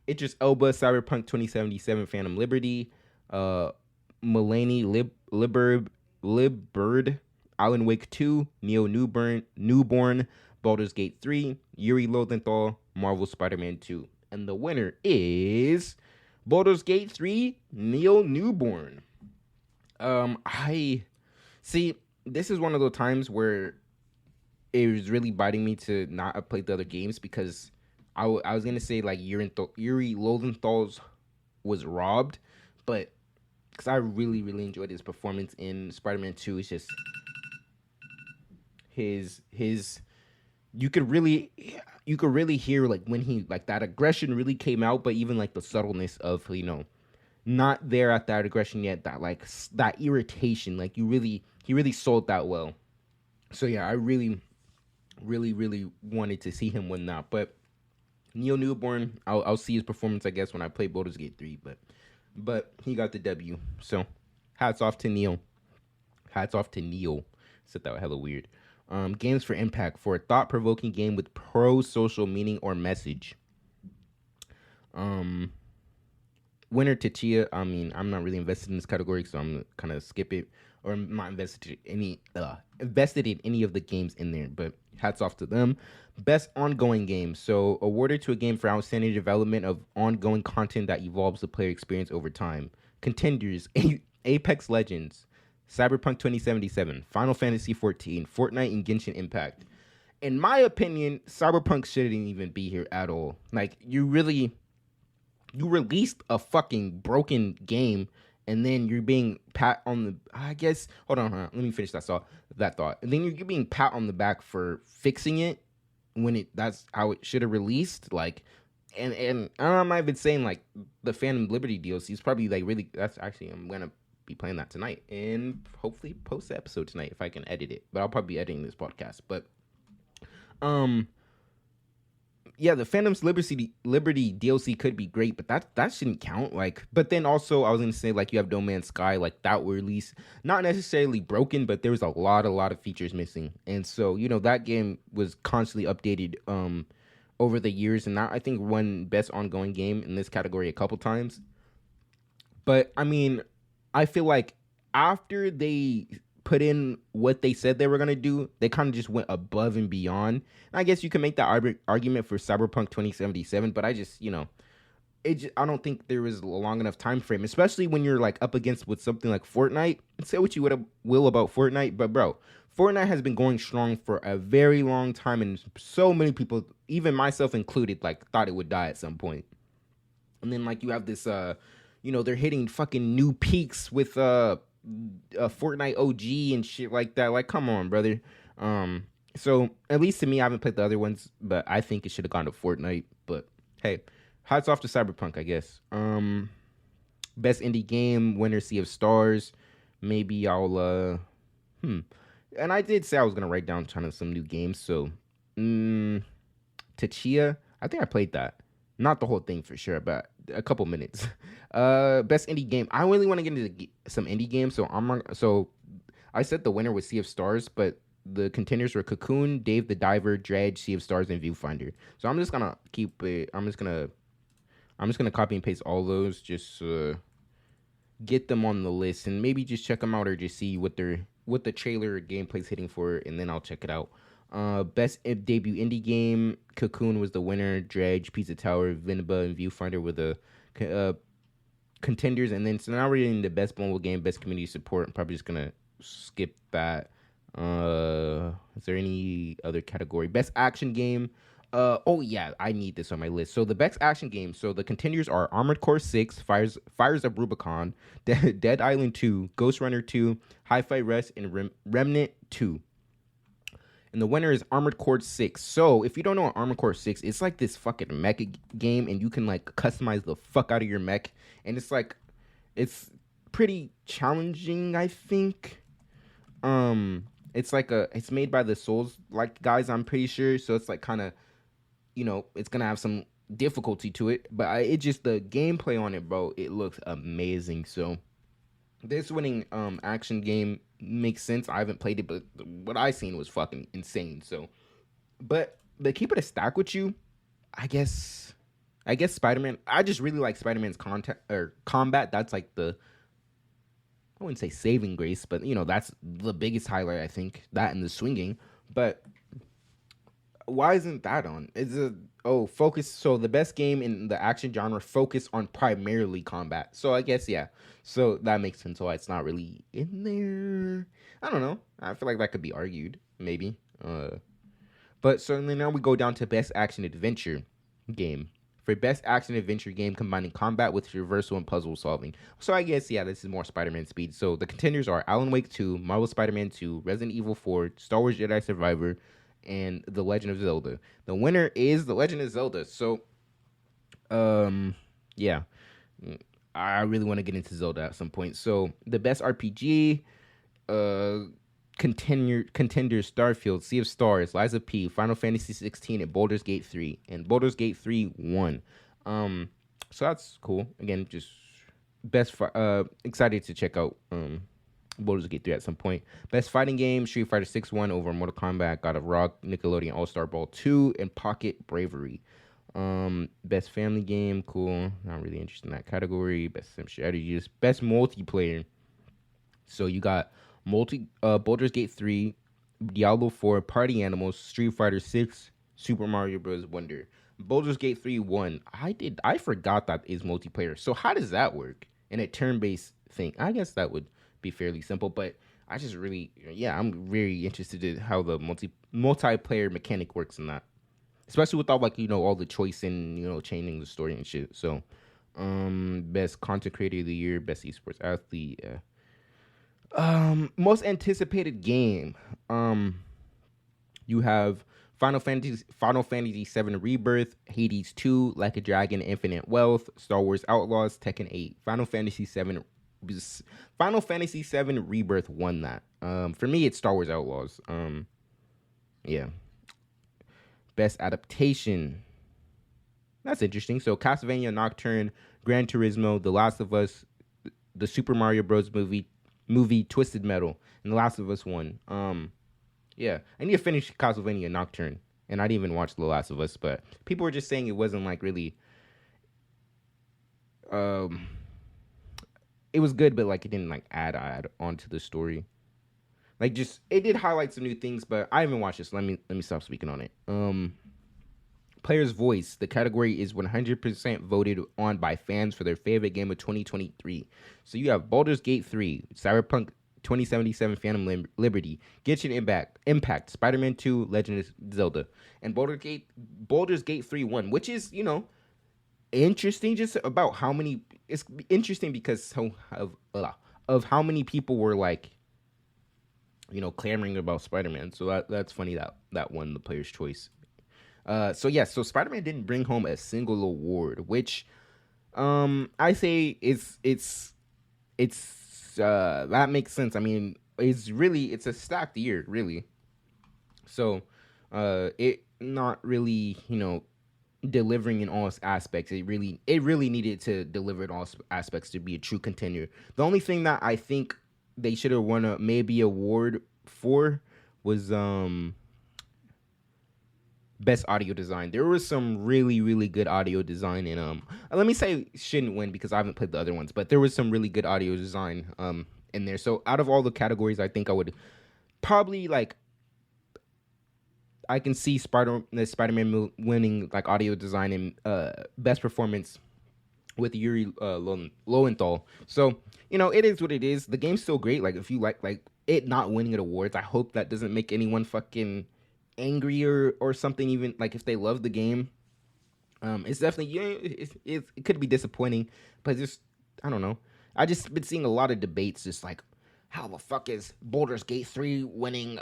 Idris Elba, Cyberpunk 2077, Phantom Liberty, Mulaney, Libbird, Alan Wake 2, Neo Newborn, Baldur's Gate 3, Yuri Lowenthal, Marvel Spider-Man 2. And the winner is Baldur's Gate 3, Neo Newborn. I see, this is one of those times where it was really biting me to not have played the other games, because I was going to say like Yuri Lowenthal's was robbed, but because I really, really enjoyed his performance in Spider-Man 2. It's just his you could really hear like when he like that aggression really came out, but even like the subtleness of not there at that aggression yet, that like that irritation, like he really sold that well. So yeah, I really wanted to see him win that. But Neo Newborn, I'll see his performance, I guess, when I play Baldur's Gate 3. But he got the W. So hats off to Neo. Said that was hella weird. Games for Impact, for a thought-provoking game with pro-social meaning or message. Winner Tachia. I mean, I'm not really invested in this category, so I'm gonna kind of skip it. Or I'm not invested in any of the games in there, but hats off to them. Best ongoing game. So awarded to a game for outstanding development of ongoing content that evolves the player experience over time. Contenders: Apex Legends, Cyberpunk 2077, Final Fantasy 14, Fortnite, and Genshin Impact. In my opinion, Cyberpunk shouldn't even be here at all. Like, you released a fucking broken game, and then you're being pat on the, I guess, hold on, let me finish that thought. And then you're being pat on the back for fixing it when that's how it should have released. Like, and I'm not even saying like the Phantom Liberty DLC is probably like really, that's actually, I'm gonna be playing that tonight and hopefully post the episode tonight if I can edit it. But I'll probably be editing this podcast. But yeah, the Phantom's Liberty DLC could be great, but that shouldn't count. Like, but then also I was gonna say like you have No Man's Sky, like that were released not necessarily broken, but there was a lot of features missing, and so that game was constantly updated over the years, and that I think won best ongoing game in this category a couple times. But I mean, I feel like after they put in what they said they were going to do, they kind of just went above and beyond. And I guess you can make that argument for Cyberpunk 2077, but I just, I don't think there was a long enough time frame, especially when you're like up against with something like Fortnite. Say what you will about Fortnite, but bro, Fortnite has been going strong for a very long time, and so many people, even myself included, like thought it would die at some point. And then like you have this, they're hitting fucking new peaks with Fortnite OG and shit like that. Like, come on, brother. So at least to me, I haven't played the other ones, but I think it should have gone to Fortnite. But hey, hats off to Cyberpunk, I guess. Best indie game winner, Sea of Stars. Maybe I'll And I did say I was gonna write down kind of some new games. So, Tachia, I think I played that. Not the whole thing for sure, but a couple minutes. Best indie game. I really want to get into some indie games, so I said the winner was Sea of Stars, but the contenders were Cocoon, Dave the Diver, Dredge, Sea of Stars, and Viewfinder. So I'm just gonna keep it. I'm just gonna copy and paste all those. Just get them on the list and maybe just check them out or just see what the trailer or gameplay's hitting for, and then I'll check it out. Best debut indie game, Cocoon was the winner. Dredge, Pizza Tower, Viniba, and Viewfinder were the contenders. And then so now we're getting the best mobile game, best community support. I'm probably just gonna skip that. Is there any other category? Best action game. Oh yeah, I need this on my list. So the best action game. So the contenders are Armored Core 6, Fires of Rubicon, Dead Island 2, Ghost Runner 2, Hi-Fi Rush, and Remnant 2. And the winner is Armored Core 6. So, if you don't know what Armored Core 6, it's like this fucking mecha game, and you can, like, customize the fuck out of your mech. And it's, like, it's pretty challenging, I think. It's made by the Souls, like, guys, I'm pretty sure. So, it's, like, kind of, it's going to have some difficulty to it. But the gameplay on it, bro, it looks amazing. So, this winning action game makes sense. I haven't played it, but what I seen was fucking insane. So, but keep it a stack with you. I guess Spider-Man. I just really like Spider-Man's combat. That's like I wouldn't say saving grace, but that's the biggest highlight. I think that and the swinging. But why isn't that on? Focus. So the best game in the action genre focus on primarily combat. So I guess, yeah. So that makes sense why it's not really in there. I don't know. I feel like that could be argued, maybe. But certainly now we go down to best action adventure game. For best action adventure game combining combat with traversal and puzzle solving. So I guess, yeah, this is more Spider-Man speed. So the contenders are Alan Wake 2, Marvel Spider-Man 2, Resident Evil 4, Star Wars Jedi Survivor, and The Legend of Zelda. The winner is The Legend of Zelda. So, yeah. I really want to get into Zelda at some point. So, the best RPG, contenders Starfield, Sea of Stars, Lies of P, Final Fantasy 16, and Baldur's Gate 3. And Baldur's Gate 3 won. So that's cool. Again, just excited to check out Baldur's Gate 3 at some point. Best fighting game, Street Fighter 6 won over Mortal Kombat, God of Rock, Nickelodeon All-Star Brawl 2, and Pocket Bravery. Best family game, cool. Not really interested in that category. Best sim strategies, best multiplayer. So you got Baldur's Gate 3, Diablo 4, Party Animals, Street Fighter 6, Super Mario Bros. Wonder. Baldur's Gate 3 won. I forgot that is multiplayer. So how does that work in a turn-based thing? I guess that would be fairly simple, but I just really, I'm very interested in how the multiplayer mechanic works in that. Especially with all all the choice and changing the story and shit. So, best content creator of the year, best esports athlete, most anticipated game. You have Final Fantasy 7 Rebirth, Hades 2, Like a Dragon, Infinite Wealth, Star Wars Outlaws, Tekken 8, Final Fantasy 7 Final Fantasy VII Rebirth won that. For me, it's Star Wars Outlaws. Yeah. Best adaptation. That's interesting. So Castlevania Nocturne, Gran Turismo, The Last of Us, the Super Mario Bros. movie Twisted Metal, and The Last of Us won. Yeah, I need to finish Castlevania Nocturne, and I didn't even watch The Last of Us, but people were just saying it wasn't like really. It was good, but like it didn't like add on to the story. Like just it did highlight some new things, but I haven't watched this. Let me stop speaking on it. Player's Voice. The category is 100% voted on by fans for their favorite game of 2023. So you have Baldur's Gate 3, Cyberpunk 2077, Phantom Liberty, Genshin Impact, Spider-Man 2, Legend of Zelda, and Baldur's Gate 3 won, which is, interesting just about how many. It's interesting because of how many people were like, clamoring about Spider-Man. So that's funny that won the Player's Choice. So Spider-Man didn't bring home a single award, which I say it's that makes sense. I mean, it's a stacked year, really. So it not really, delivering in all aspects. It really needed to deliver in all aspects to be a true contender. The only thing that I think they should have won a maybe award for was best audio design. There was some really, really good audio design in let me say shouldn't win because I haven't played the other ones, but there was some really good audio design in there. So out of all the categories, I think I would probably I can see Spider-Man winning like audio design and best performance with Yuri Lowenthal. So, it is what it is. The game's still great. Like if you like it not winning at awards, I hope that doesn't make anyone fucking angry or something. Even like if they love the game, it's definitely it could be disappointing, but just I don't know. I just been seeing a lot of debates just like how the fuck is Baldur's Gate 3 winning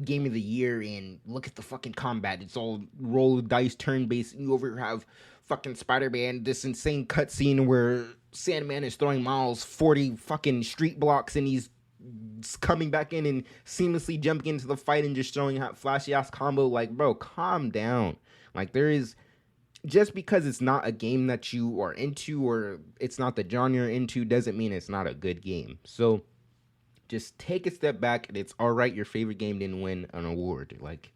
game of the year, and look at the fucking combat, it's all roll dice turn based. You over here have fucking Spider-Man, this insane cutscene where Sandman is throwing Miles 40 fucking street blocks and he's coming back in and seamlessly jumping into the fight and just showing how flashy ass combo. Like, bro, calm down. Like, there is, just because it's not a game that you are into or it's not the genre you're into doesn't mean it's not a good game. So just take a step back, and it's all right. Your favorite game didn't win an award. Like,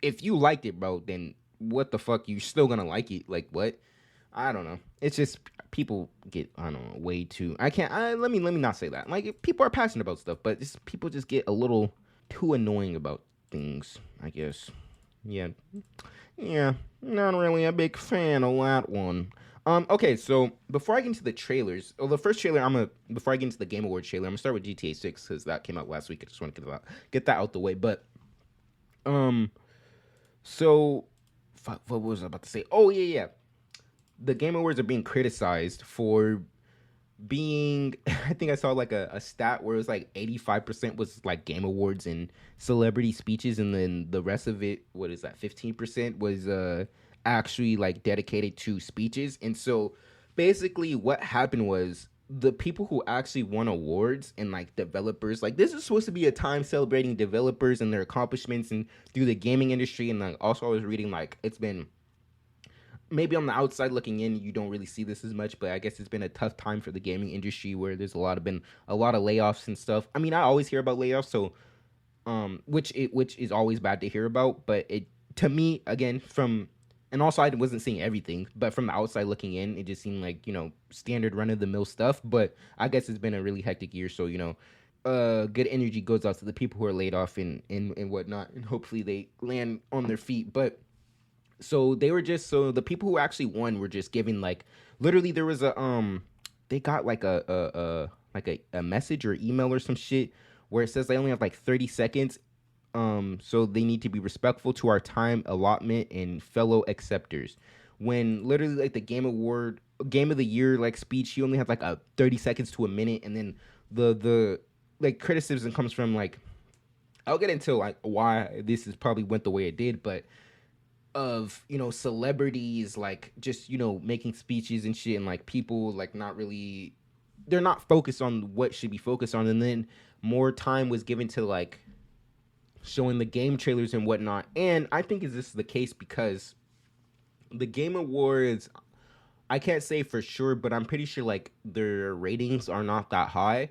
if you liked it, bro, then what the fuck? You still gonna like it? Like, what? I don't know. It's just people get, I don't know, way too. Let me not say that. Like, people are passionate about stuff, but people just get a little too annoying about things, I guess. Yeah, not really a big fan of that one. Okay, so before I get into the trailers, the first trailer before I get into the Game Awards trailer, I'm gonna start with GTA 6 because that came out last week. I just want to get that out the way. But, so, what was I about to say? Oh yeah. The Game Awards are being criticized for being, I think I saw like a stat where it was like 85% was like Game Awards and celebrity speeches, and then the rest of it, what is that, 15% was actually like dedicated to speeches. And so basically what happened was the people who actually won awards and like developers, like this is supposed to be a time celebrating developers and their accomplishments and through the gaming industry. And like also I was reading like it's been, maybe on the outside looking in, you don't really see this as much, but I guess it's been a tough time for the gaming industry where there's been a lot of layoffs and stuff. I mean, I always hear about layoffs, so which is always bad to hear about, but it, to me, again, and also I wasn't seeing everything, but from the outside looking in, it just seemed like, standard run of the mill stuff. But I guess it's been a really hectic year, so good energy goes out to the people who are laid off and whatnot, and hopefully they land on their feet. But so the people who actually won were just giving like, literally there was they got like a message or email or some shit where it says they only have like 30 seconds. So they need to be respectful to our time allotment and fellow acceptors. When literally like the Game of the Year like speech, you only have like a 30 seconds to a minute, and then the like criticism comes from like, I'll get into like why this is probably went the way it did, but of celebrities like just making speeches and shit, and like people like not really they're not focused on what should be focused on, and then more time was given to like showing the game trailers and whatnot. And I think is this the case because the Game Awards, I can't say for sure, but I'm pretty sure like their ratings are not that high.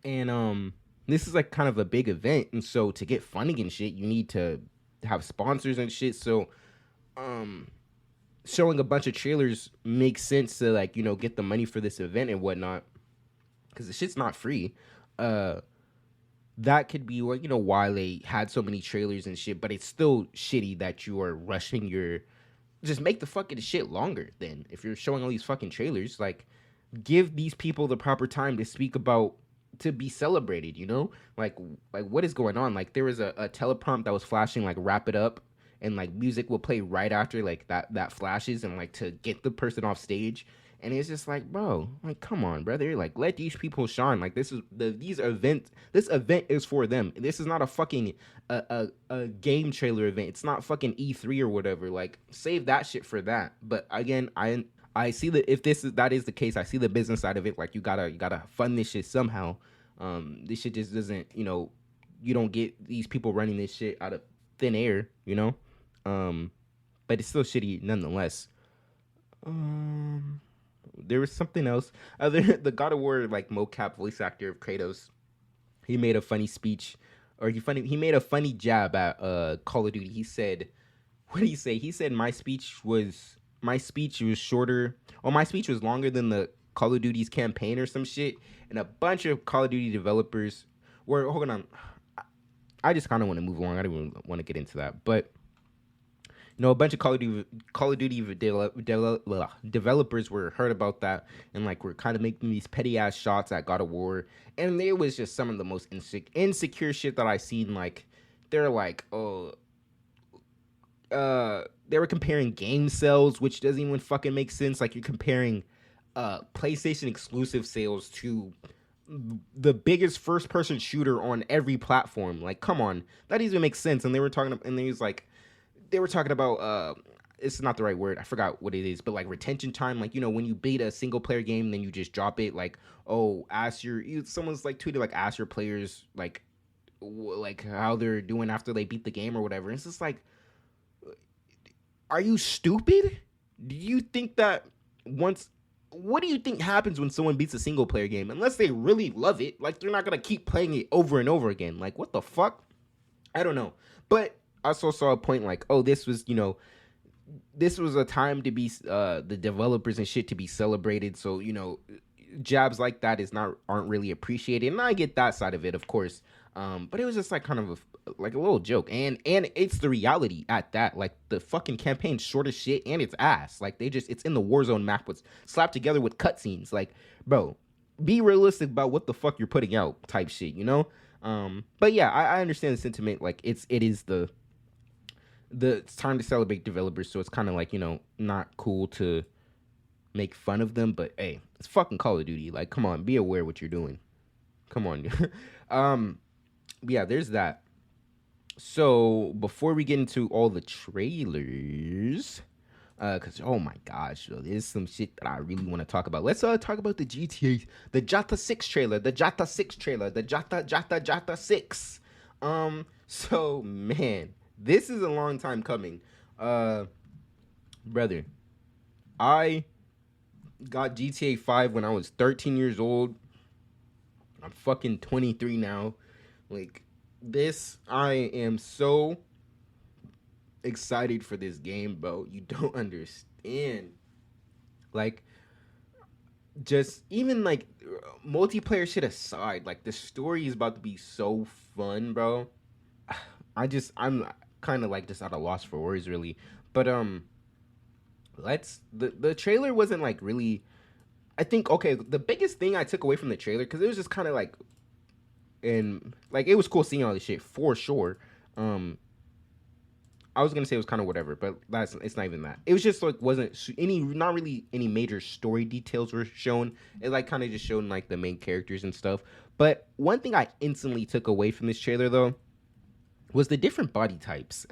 And this is like kind of a big event, and so to get funding and shit, you need to have sponsors and shit. So showing a bunch of trailers makes sense to like, you know, get the money for this event and whatnot, because the shit's not free. That could be what, you know, why they had so many trailers and shit, but it's still shitty that you are rushing your, just make the fucking shit longer. Then if you're showing all these fucking trailers, like give these people the proper time to speak about, to be celebrated, you know? Like what is going on? Like there was a teleprompt that was flashing like wrap it up, and like music will play right after like that flashes, and like to get the person off stage. And it's just like, bro, like come on, brother, like let these people shine. Like this event is for them. This is not a fucking a game trailer event. It's not fucking E3 or whatever. Like save that shit for that. But again, I see that if that is the case, I see the business side of it. Like you gotta fund this shit somehow. This shit just doesn't, you know, you don't get these people running this shit out of thin air, you know. But it's still shitty nonetheless. There was something else. The God of War like mocap voice actor of Kratos, he made a funny speech, or he made a funny jab at Call of Duty. He said, what did he say? He said my speech was shorter, or my speech was longer than the Call of Duty's campaign or some shit. And a bunch of Call of Duty developers were, hold on, I just kind of want to move along. I don't even want to get into that, but you know, a bunch of Call of Duty developers were heard about that, and like were kind of making these petty ass shots at God of War, and it was just some of the most insecure shit that I seen. Like they're like, oh, they were comparing game sales, which doesn't even fucking make sense. Like you're comparing PlayStation exclusive sales to the biggest first person shooter on every platform. Like, come on, that doesn't even make sense. And they were talking about it's not the right word, I forgot what it is, but like retention time. Like, you know, when you beat a single player game, then you just drop it. Like, oh, someone's like tweeted like ask your players like how they're doing after they beat the game or whatever. It's just like, are you stupid? Do you think that what do you think happens when someone beats a single player game? Unless they really love it, like they're not gonna keep playing it over and over again. Like, what the fuck? I don't know. But I also saw a point like, oh, this was a time to be the developers and shit to be celebrated. So, you know, jabs like that aren't really appreciated, and I get that side of it, of course. But it was just like kind of a little joke, and it's the reality at that. Like the fucking campaign's short as shit, and it's ass. Like it's in the Warzone map, was slapped together with cutscenes. Like, bro, be realistic about what the fuck you're putting out, type shit, you know. But yeah, I understand the sentiment. Like it is it's time to celebrate developers, so it's kind of like, you know, not cool to make fun of them. But hey, it's fucking Call of Duty. Like, come on, be aware what you're doing. Come on. Yeah, there's that. So before we get into all the trailers, because oh my gosh, there's some shit that I really want to talk about. Let's talk about the GTA, the Jata 6 trailer, the Jata 6. So man, this is a long time coming. Brother, I got GTA 5 when I was 13 years old. I'm fucking 23 now. Like, I am so excited for this game, bro. You don't understand. Like, just even like multiplayer shit aside, like the story is about to be so fun, bro. I'm kind of like just at a loss for words, really. But the trailer wasn't like really. I think, okay, the biggest thing I took away from the trailer, because it was just kind of like, and like it was cool seeing all this shit for sure. I was gonna say it was kind of whatever, but it's not even that. It was just like not really any major story details were shown. It like kind of just showed like the main characters and stuff. But one thing I instantly took away from this trailer though was the different body types.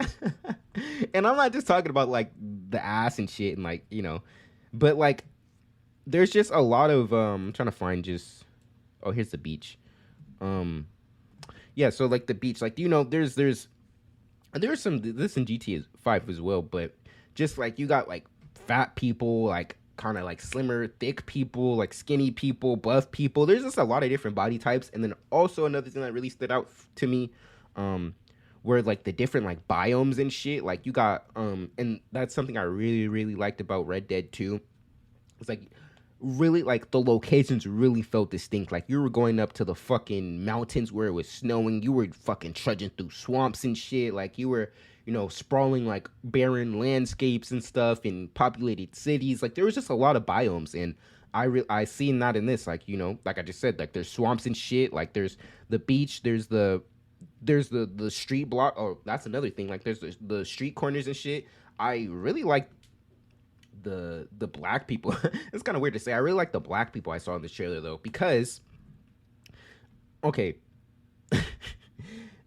And I'm not just talking about like the ass and shit and like, you know, but like there's just a lot of I'm trying to find just oh here's the beach. Um yeah, so like the beach, like there's some this in GTA 5 as well, but just like you got like fat people, like kind of like slimmer, thick people, like skinny people, buff people. There's just a lot of different body types, and then also another thing that really stood out to me, um, were like the different like biomes and shit. Like you got and that's something I really really liked about Red Dead 2. It's like really like the locations really felt distinct. Like you were going up to the fucking mountains where it was snowing. You were fucking trudging through swamps and shit. Like you were, sprawling like barren landscapes and stuff in populated cities. Like there was just a lot of biomes, and I seen that in this. Like like I just said, like there's swamps and shit. Like there's the beach. There's the street block. Oh, that's another thing. Like there's the street corners and shit. I really like the black people. It's kind of weird to say. I really like the black people I saw in this trailer though, because okay,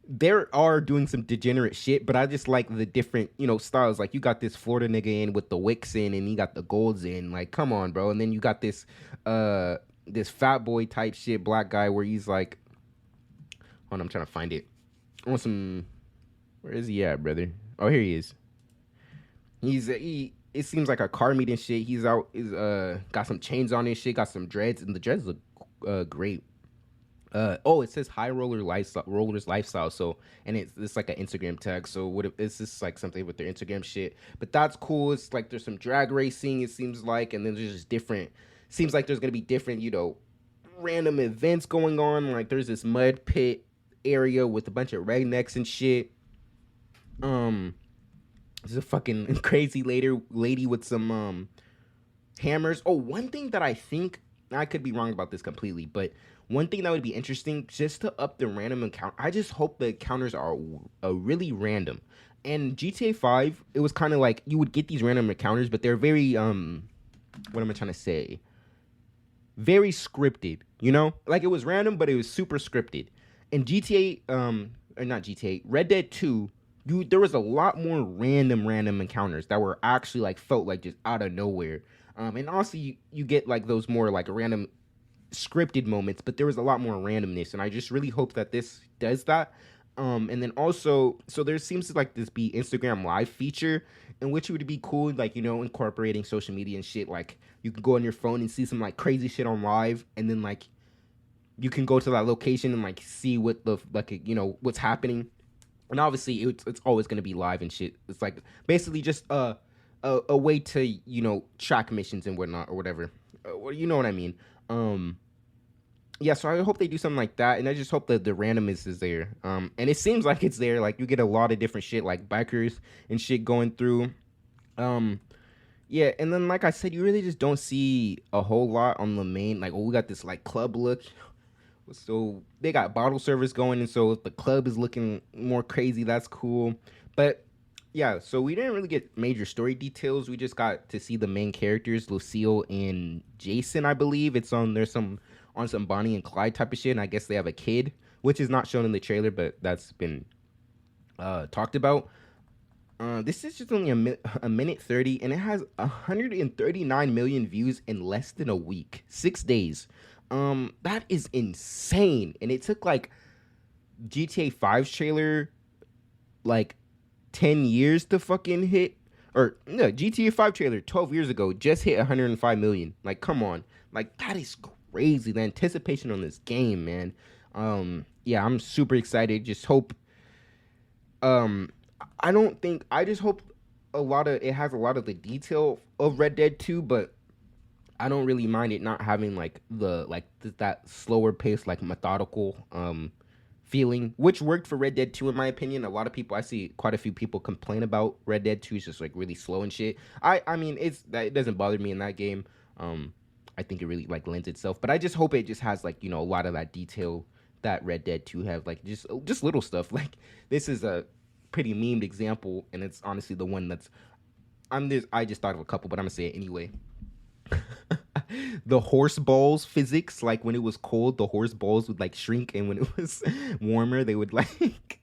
there are doing some degenerate shit, but I just like the different, styles. Like you got this Florida nigga in with the wicks in, and you got the golds in. Like, come on, bro. And then you got this fat boy type shit black guy where he's like, hold on, I'm trying to find it. I want some. Where is he at, brother? Oh, here he is. He. It seems like a car meet and shit. He's out. Is got some chains on his shit. Got some dreads, and the dreads look great. Oh, it says high rollers lifestyle. So, and it's like an Instagram tag. So what if it's just like something with their Instagram shit? But that's cool. It's like there's some drag racing. It seems like, and then there's just different. Seems like there's gonna be different, random events going on. Like there's this mud pit area with a bunch of rednecks and shit. There's a fucking crazy lady with some hammers. Oh, one thing that I think I could be wrong about this completely, but one thing that would be interesting just to up the random encounter. I just hope the encounters are really random. And GTA 5, it was kind of like you would get these random encounters, but they're very what am I trying to say? Very scripted, Like it was random, but it was super scripted. And GTA or not GTA, Red Dead 2, there was a lot more random encounters that were actually like felt like just out of nowhere. And also you get like those more like random scripted moments, but there was a lot more randomness, and I just really hope that this does that. And then also, so there seems to like this be Instagram live feature, in which it would be cool, like incorporating social media and shit. Like you can go on your phone and see some like crazy shit on live, and then like you can go to that location and like see what the like what's happening. And obviously it's always gonna be live and shit. It's like basically just a way to track missions and whatnot or whatever. You know what I mean? Yeah, so I hope they do something like that, and I just hope that the randomness is there. And it seems like it's there. Like you get a lot of different shit, like bikers and shit going through. Yeah, and then like I said, you really just don't see a whole lot on the main. Like, we got this like club look. So they got bottle service going, and so if the club is looking more crazy, that's cool. But yeah, so we didn't really get major story details. We just got to see the main characters, Lucille and Jason, I believe. It's on some Bonnie and Clyde type of shit, and I guess they have a kid, which is not shown in the trailer, but that's been talked about. This is just only a minute 30, and it has 139 million views in less than a week, 6 days. That is insane, and it took like GTA 5's trailer like 10 years to fucking hit, or no, GTA 5 trailer 12 years ago just hit 105 million. Like, come on, like that is crazy. The anticipation on this game, man. Yeah, I'm super excited. Just hope. I just hope it has a lot of the detail of Red Dead 2, but I don't really mind it not having like that slower pace, like methodical feeling, which worked for Red Dead 2 in my opinion. A lot of people, I see quite a few people complain about Red Dead 2 is just like really slow and shit. I mean it doesn't bother me in that game. I think it really like lends itself, but I just hope it just has like a lot of that detail that Red Dead 2 have, like just little stuff. Like this is a pretty memed example, and it's honestly the one that's I just thought of a couple, but I'm gonna say it anyway. The horse balls physics, like when it was cold, the horse balls would like shrink, and when it was warmer, they would like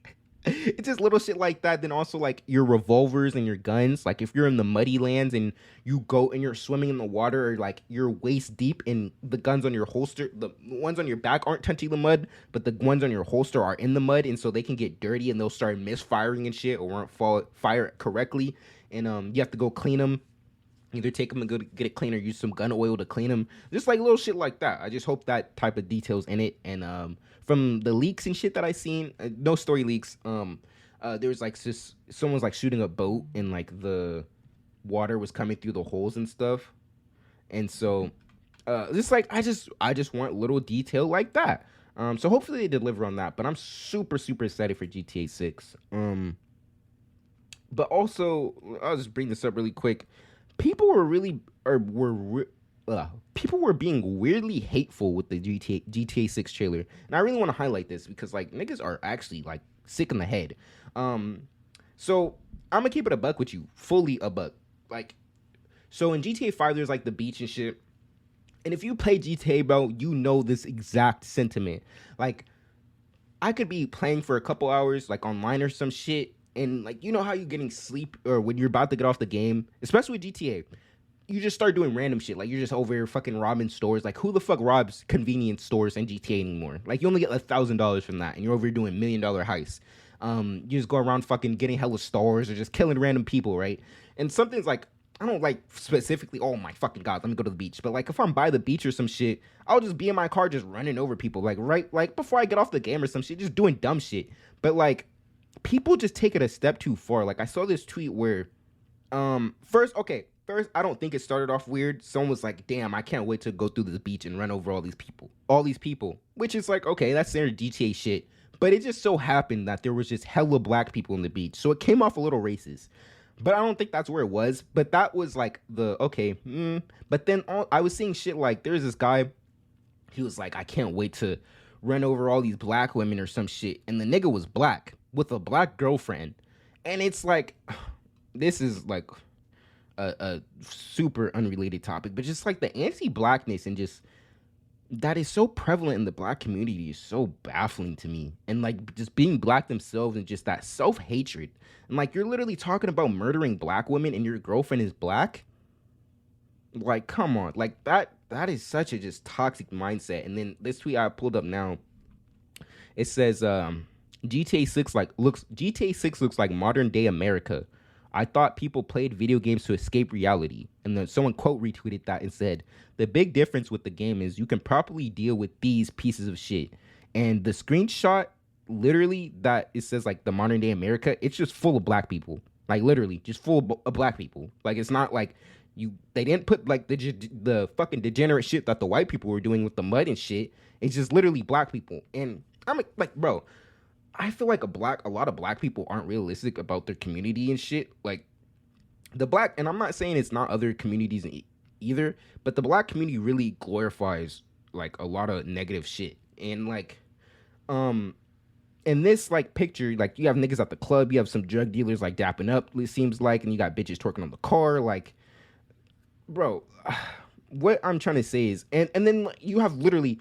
it's just little shit like that. Then also like your revolvers and your guns. Like if you're in the muddy lands and you go and you're swimming in the water, or like you're waist deep and the guns on your holster, the ones on your back aren't touching the mud, but the ones on your holster are in the mud, and so they can get dirty and they'll start misfiring and shit, or won't fire correctly, and you have to go clean them. Either take them and go to get it clean or use some gun oil to clean them. Just like little shit like that. I just hope that type of details in it. And from the leaks and shit that I seen, no story leaks. There was like just someone's like shooting a boat and like the water was coming through the holes and stuff. And so, just like I just want little detail like that. So hopefully they deliver on that. But I'm super excited for GTA 6. But also I'll just bring this up really quick. People people were being weirdly hateful with the GTA 6 trailer, and I really want to highlight this because like niggas are actually like sick in the head. So I'm gonna keep it a buck with you, fully a buck. Like, so in GTA 5 there's like the beach and shit, and if you play GTA, bro, you know this exact sentiment. Like, I could be playing for a couple hours like online or some shit. And, like, you know how you're getting sleep or when you're about to get off the game, especially with GTA, you just start doing random shit. Like, you're just over here fucking robbing stores. Like, who the fuck robs convenience stores in GTA anymore? Like, you only get $1,000 from that, and you're over here doing $1 million heists. You just go around fucking getting hella stars or just killing random people, right? And something's like, I don't like specifically, oh my fucking god, let me go to the beach. But, like, if I'm by the beach or some shit, I'll just be in my car just running over people. Like, right, like, before I get off the game or some shit, just doing dumb shit. But, like, people just take it a step too far. Like, I saw this tweet where, first, I don't think it started off weird. Someone was like, damn, I can't wait to go through this beach and run over all these people, which is like, okay, that's their GTA shit. But it just so happened that there was just hella black people on the beach. So it came off a little racist, but I don't think that's where it was. But that was like but then I was seeing shit like, there's this guy, he was like, I can't wait to run over all these black women or some shit. And the nigga was black with a black girlfriend. And it's like, this is like a super unrelated topic, but just like the anti-blackness and just that is so prevalent in the black community is so baffling to me. And like just being black themselves and just that self-hatred. And like you're literally talking about murdering black women and your girlfriend is black. Like, come on. Like that is such a just toxic mindset. And then this tweet I pulled up now, it says GTA 6 looks like modern day America. I thought people played video games to escape reality. And then someone quote retweeted that and said, the big difference with the game is you can properly deal with these pieces of shit. And the screenshot, literally, that it says like the modern day America, it's just full of black people. Like literally, just full of black people. Like it's not like they didn't put like the fucking degenerate shit that the white people were doing with the mud and shit. It's just literally black people. And I'm like, bro, I feel like a lot of black people aren't realistic about their community and shit. Like and I'm not saying it's not other communities either, but the black community really glorifies like a lot of negative shit. And like, in this like picture, like you have niggas at the club, you have some drug dealers like dapping up, it seems like, and you got bitches twerking on the car. Like, bro, what I'm trying to say is, and then you have literally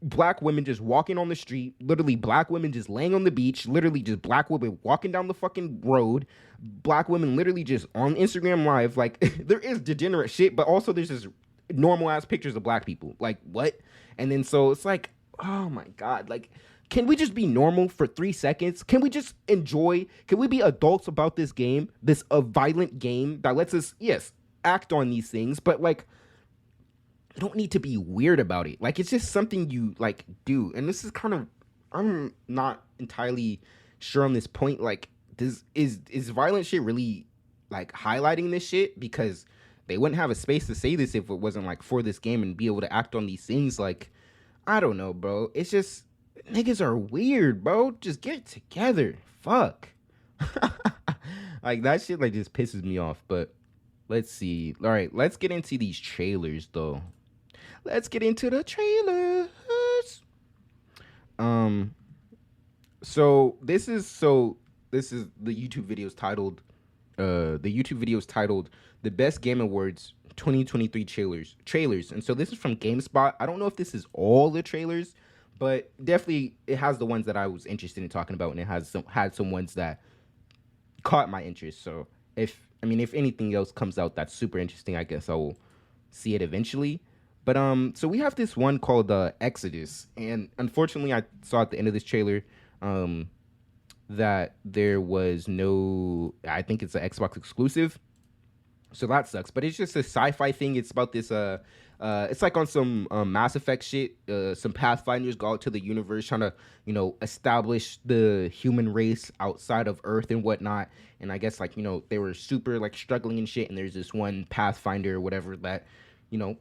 black women just walking on the street, literally black women just laying on the beach, literally just black women walking down the fucking road, black women literally just on Instagram Live. Like, there is degenerate shit, but also there's just normal ass pictures of black people. Like, what? And then so it's like, oh my god, like, can we just be normal for 3 seconds? Can we just enjoy? Can we be adults about this game, this violent game that lets us, yes, act on these things, but like, you don't need to be weird about it. Like, it's just something you like do. And this is kind of, I'm not entirely sure on this point. Like, is violent shit really like highlighting this shit? Because they wouldn't have a space to say this if it wasn't like for this game and be able to act on these things. Like, I don't know, bro. It's just niggas are weird, bro. Just get it together. Fuck. Like, that shit like just pisses me off. But let's see. All right, let's get into these trailers though. Let's get into the trailers. So this is the YouTube videos titled The Best Game Awards 2023 trailers. And so this is from GameSpot. I don't know if this is all the trailers, but definitely it has the ones that I was interested in talking about, and it has some ones that caught my interest. So if anything else comes out that's super interesting, I guess I will see it eventually. But so we have this one called Exodus, and unfortunately, I saw at the end of this trailer that there was no. I think it's an Xbox exclusive, so that sucks. But it's just a sci-fi thing. It's about this it's like on some Mass Effect shit. Some Pathfinders go out to the universe trying to, establish the human race outside of Earth and whatnot. And I guess like they were super like struggling and shit. And there's this one Pathfinder or whatever that, you know,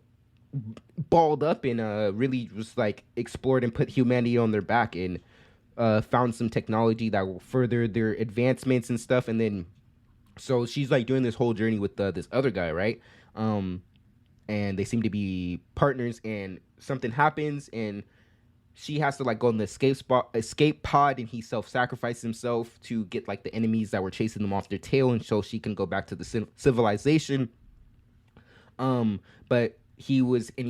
balled up and really was like explored and put humanity on their back and found some technology that will further their advancements and stuff. And then so she's like doing this whole journey with this other guy, right? And they seem to be partners, and something happens, and she has to like go in the escape pod, and he self-sacrificed himself to get like the enemies that were chasing them off their tail, and so she can go back to the civilization. But he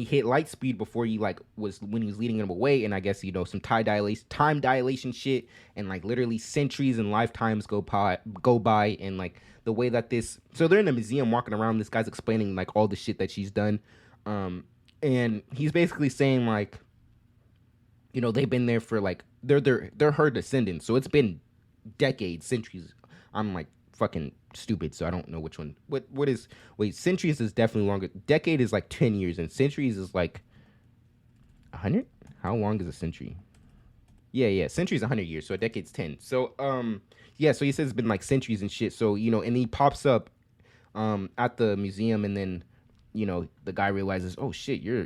hit light speed before he like was when he was leading him away, and I guess some time dilation shit, and like literally centuries and lifetimes go by, and like the way that so they're in a museum walking around, this guy's explaining like all the shit that she's done, and he's basically saying like they've been there for like they're her descendants, so it's been decades, centuries. I'm like fucking stupid, so I don't know which one. Centuries is definitely longer. Decade is like 10 years, and centuries is like 100. How long is a century? Yeah, centuries 100 years, so a decade's 10. So yeah, so he says it's been like centuries and shit. So and he pops up at the museum, and then the guy realizes, oh shit, you're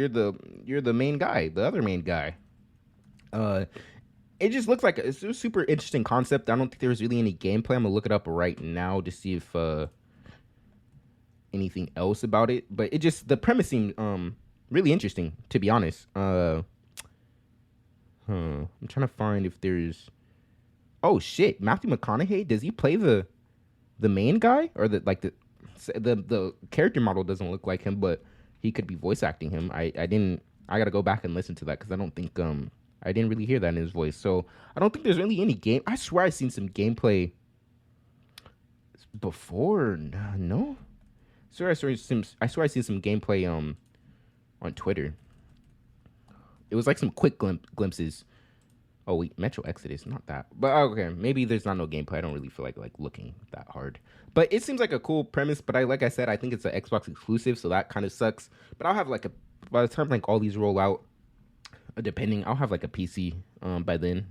the main guy, the other main guy. It just looks like it's a super interesting concept. I don't think there's really any gameplay. I'm gonna look it up right now to see if anything else about it. But the premise seemed really interesting, to be honest. I'm trying to find if there's. Oh shit, Matthew McConaughey, does he play the main guy, or the character model doesn't look like him, but he could be voice acting him. I gotta go back and listen to that because I don't think I didn't really hear that in his voice. So I don't think there's really any game. I swear I've seen some gameplay before. No, I swear I've seen some gameplay on Twitter. It was like some quick glimpses. Oh wait, Metro Exodus, not that. But okay, maybe there's not no gameplay. I don't really feel like looking that hard. But it seems like a cool premise. But like I said, I think it's an Xbox exclusive, so that kind of sucks. But I'll have by the time like all these roll out, depending, I'll have like a PC by then.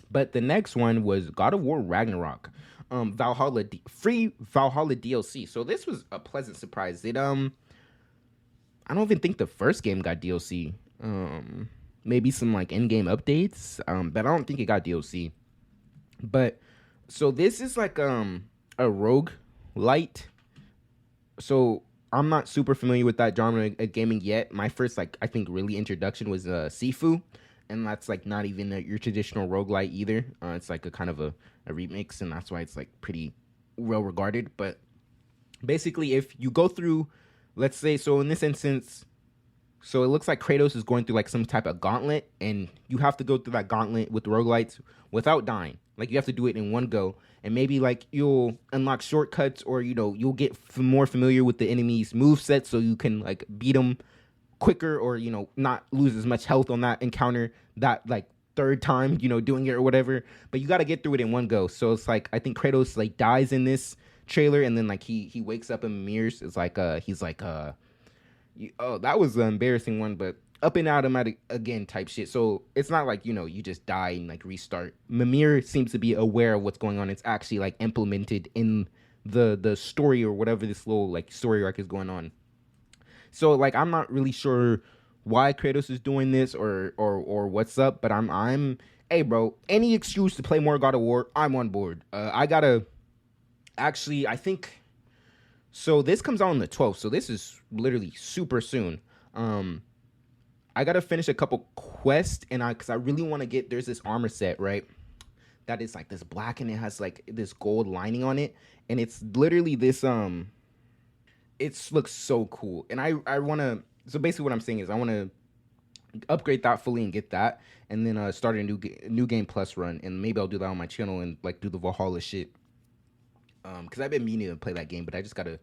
But the next one was God of War Ragnarok, free Valhalla DLC. So this was a pleasant surprise. I don't even think the first game got DLC. Maybe some like in-game updates, but I don't think it got DLC. But so this is like a rogue light. So I'm not super familiar with that genre of gaming yet. My first I think really introduction was Sifu, and that's like not even your traditional roguelite either. It's like a kind of a remix, and that's why it's like pretty well regarded. But basically, if you go through, let's say, so in this instance, so it looks like Kratos is going through like some type of gauntlet, and you have to go through that gauntlet with roguelites without dying. Like you have to do it in one go, and maybe like you'll unlock shortcuts, or you'll get more familiar with the enemy's moveset, so you can like beat them quicker, or not lose as much health on that encounter that like third time doing it or whatever. But you got to get through it in one go. So it's like I think Kratos like dies in this trailer, and then like he wakes up in mirrors. It's like he's like oh, that was an embarrassing one, but up and automatic again type shit. So it's not like you just die and like restart. Mimir seems to be aware of what's going on. It's actually like implemented in the story or whatever this little like story arc is going on. So like I'm not really sure why Kratos is doing this or what's up, but I'm hey bro, any excuse to play more God of War, I'm on board. I think. So this comes out on the 12th, so this is literally super soon. I gotta finish a couple quests, and because I really want to get, there's this armor set, right? That is like this black, and it has like this gold lining on it, and it's literally this it looks so cool, and I want to. So basically, what I'm saying is I want to upgrade that fully and get that, and then start a new game plus run, and maybe I'll do that on my channel and like do the Valhalla shit. Because I've been meaning to play that game, but I just gotta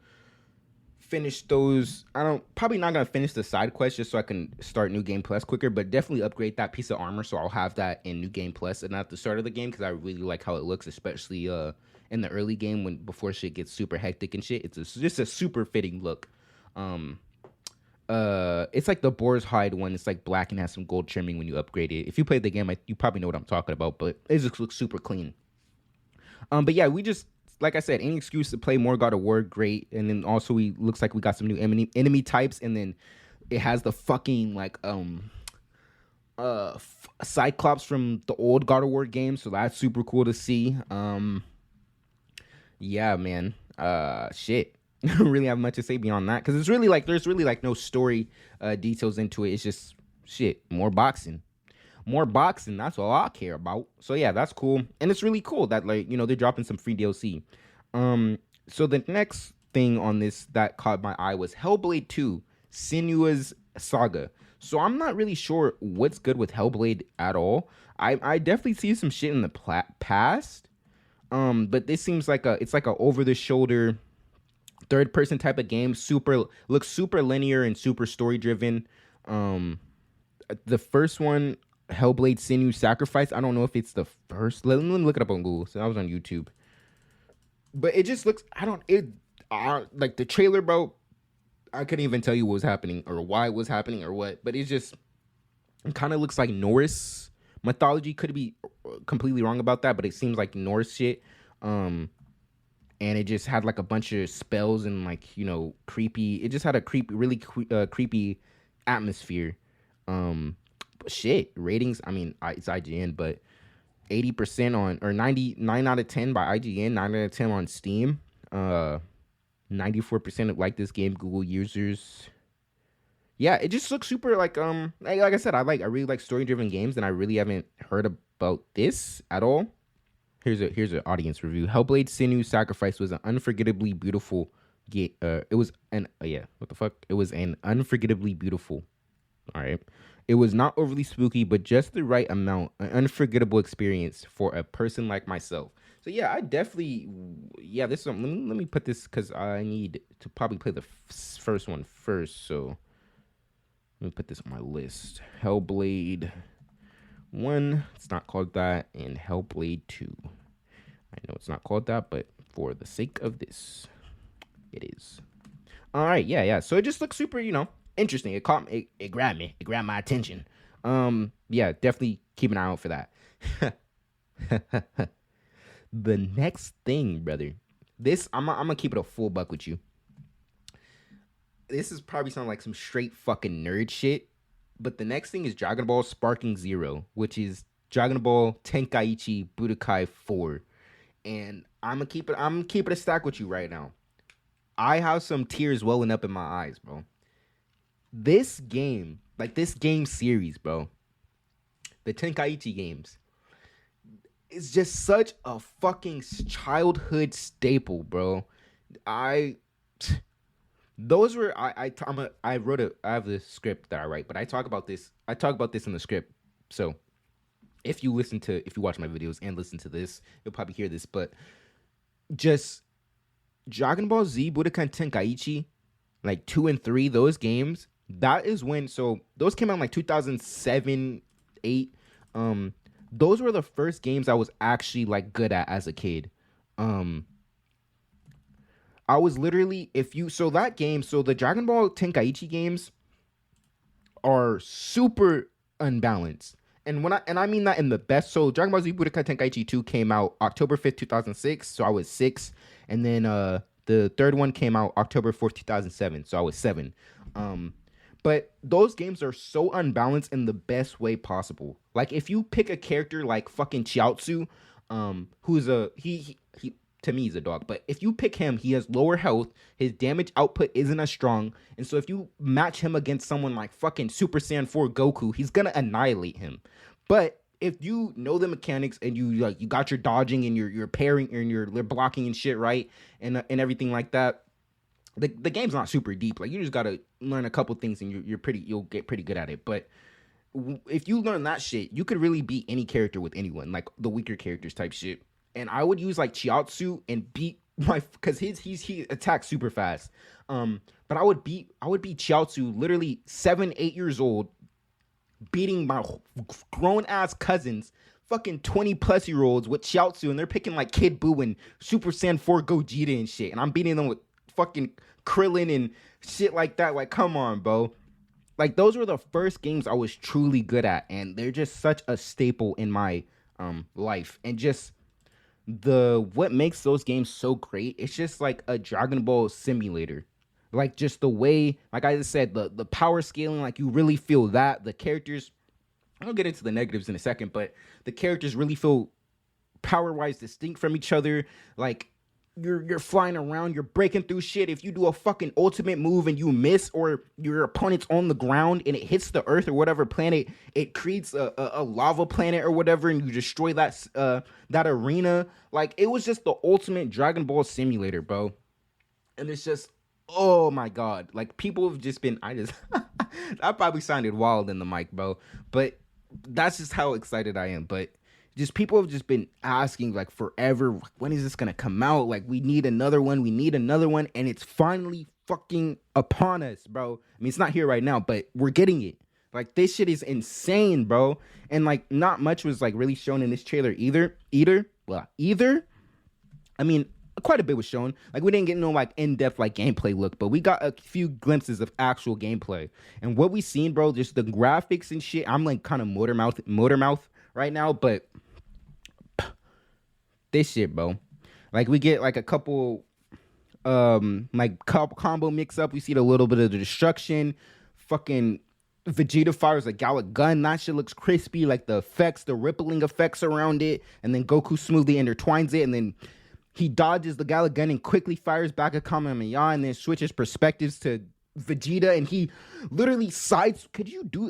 finish those. I don't probably not gonna finish the side quest just so I can start New Game Plus quicker, but definitely upgrade that piece of armor so I'll have that in New Game Plus and not at the start of the game because I really like how it looks, especially in the early game when before shit gets super hectic and shit. Just a super fitting look. Um, it's like the boar's hide one. It's like black and has some gold trimming when you upgrade it. If you played the game, you probably know what I'm talking about, but it just looks super clean. But yeah, we just like I said, any excuse to play more God of War, great. And then also we looks like we got some new enemy types, and then it has the fucking like Cyclops from the old God of War game, so that's super cool to see. Yeah, man. Shit. I don't really have much to say beyond that because it's really like there's really like no story details into it. It's just shit, more boxing. More boxing, that's all I care about. So yeah, that's cool. And it's really cool that like, you know, they're dropping some free DLC. So the next thing on this that caught my eye was Hellblade 2, Senua's Saga. So I'm not really sure what's good with Hellblade at all. I definitely see some shit in the past. But this seems like it's like a over the shoulder third person type of game. Looks super linear and super story driven. The first one, Hellblade Senua's Sacrifice. I don't know if it's the first. Let me look it up on Google. So I was on YouTube, but it just looks. Like the trailer, bro. I couldn't even tell you what was happening or why it was happening or what. But it kind of looks like Norse mythology. Could be completely wrong about that, but it seems like Norse shit. And it just had like a bunch of spells and like, you know, creepy. It just had a really creepy atmosphere. Shit, ratings. I mean, it's IGN, but 80% on or 99 out of 10 by IGN, 9 out of 10 on Steam. 94% like this game, Google users. Yeah, it just looks super like I said, I really like story driven games, and I really haven't heard about this at all. Here's an audience review. Hellblade: Senua's Sacrifice was an unforgettably beautiful game. It was an what the fuck? It was an unforgettably beautiful. All right. It was not overly spooky, but just the right amount. An unforgettable experience for a person like myself. So yeah, I definitely this one. Let me put this because I need to probably play the first one first. So let me put this on my list. Hellblade 1. It's not called that, and Hellblade 2. I know it's not called that, but for the sake of this, it is. All right, yeah. So it just looks super, you know, interesting. It caught me. It grabbed me. It grabbed my attention. Yeah, definitely keep an eye out for that. The next thing, brother. This I'm gonna keep it a full buck with you. This is probably sound like some straight fucking nerd shit. But the next thing is Dragon Ball Sparking Zero, which is Dragon Ball Tenkaichi Budokai 4. And I'm gonna keep it a stack with you right now. I have some tears welling up in my eyes, bro. This game, like this game series, bro, the Tenkaichi games, is just such a fucking childhood staple, bro. I have this script that I write, but I talk about this in the script. So if you watch my videos and listen to this, you'll probably hear this, but just Dragon Ball Z Budokai Tenkaichi, like 2 and 3, those games, that is when, so those came out in like 2007, 8. Those were the first games I was actually like good at as a kid. I was literally, the Dragon Ball Tenkaichi games are super unbalanced. And I mean that in the best. So Dragon Ball Z Budokai Tenkaichi 2 came out October 5th, 2006. So I was 6. And then the third one came out October 4th, 2007. So I was 7. But those games are so unbalanced in the best way possible. Like if you pick a character like fucking Chiaotzu, who's he to me he's a dog, but if you pick him, he has lower health, his damage output isn't as strong, and so if you match him against someone like fucking Super Saiyan 4 Goku, he's gonna annihilate him. But if you know the mechanics and you got your dodging and your parrying and your blocking and shit right, and everything like that, the game's not super deep. Like you just gotta learn a couple things and you'll get pretty good at it. But if you learn that shit, you could really beat any character with anyone, like the weaker characters type shit. And I would use like Chiaotzu and beat my because he attacks super fast. But I would beat Chiaotzu literally 7, 8 years old, beating my grown ass cousins, fucking 20+ year olds with Chiaotzu, and they're picking like Kid Buu and Super Saiyan 4 Gogeta and shit, and I'm beating them with fucking Krillin and shit like that. Like, come on, bro. Like, those were the first games I was truly good at, and they're just such a staple in my life. And just what makes those games so great, it's just like a Dragon Ball simulator. Like, just the way, like I just said, the power scaling, like, you really feel that. The characters, I'll get into the negatives in a second, but the characters really feel power-wise distinct from each other. Like, you're flying around, you're breaking through shit. If you do a fucking ultimate move and you miss, or your opponent's on the ground and it hits the earth or whatever planet, it creates a lava planet or whatever, and you destroy that arena. Like, it was just the ultimate Dragon Ball simulator, bro. And it's just, oh my god. Like, people have just been, that probably sounded wild in the mic, bro. But that's just how excited I am. But just people have just been asking like forever, when is this gonna come out? Like, we need another one, and it's finally fucking upon us, bro. I mean, it's not here right now, but we're getting it. Like, this shit is insane, bro. And like, not much was like really shown in this trailer either. I mean, quite a bit was shown. Like, we didn't get no like in-depth like gameplay look, but we got a few glimpses of actual gameplay. And what we seen, bro, just the graphics and shit. I'm like kind of motor mouth right now, but this shit, bro. Like, we get like a couple combo mix up. We see a little bit of the destruction. Fucking Vegeta fires a Gallic gun. That shit looks crispy. Like, the effects, the rippling effects around it, and then Goku smoothly intertwines it, and then he dodges the Gallic gun and quickly fires back a Kamehameha, and then switches perspectives to Vegeta, and he literally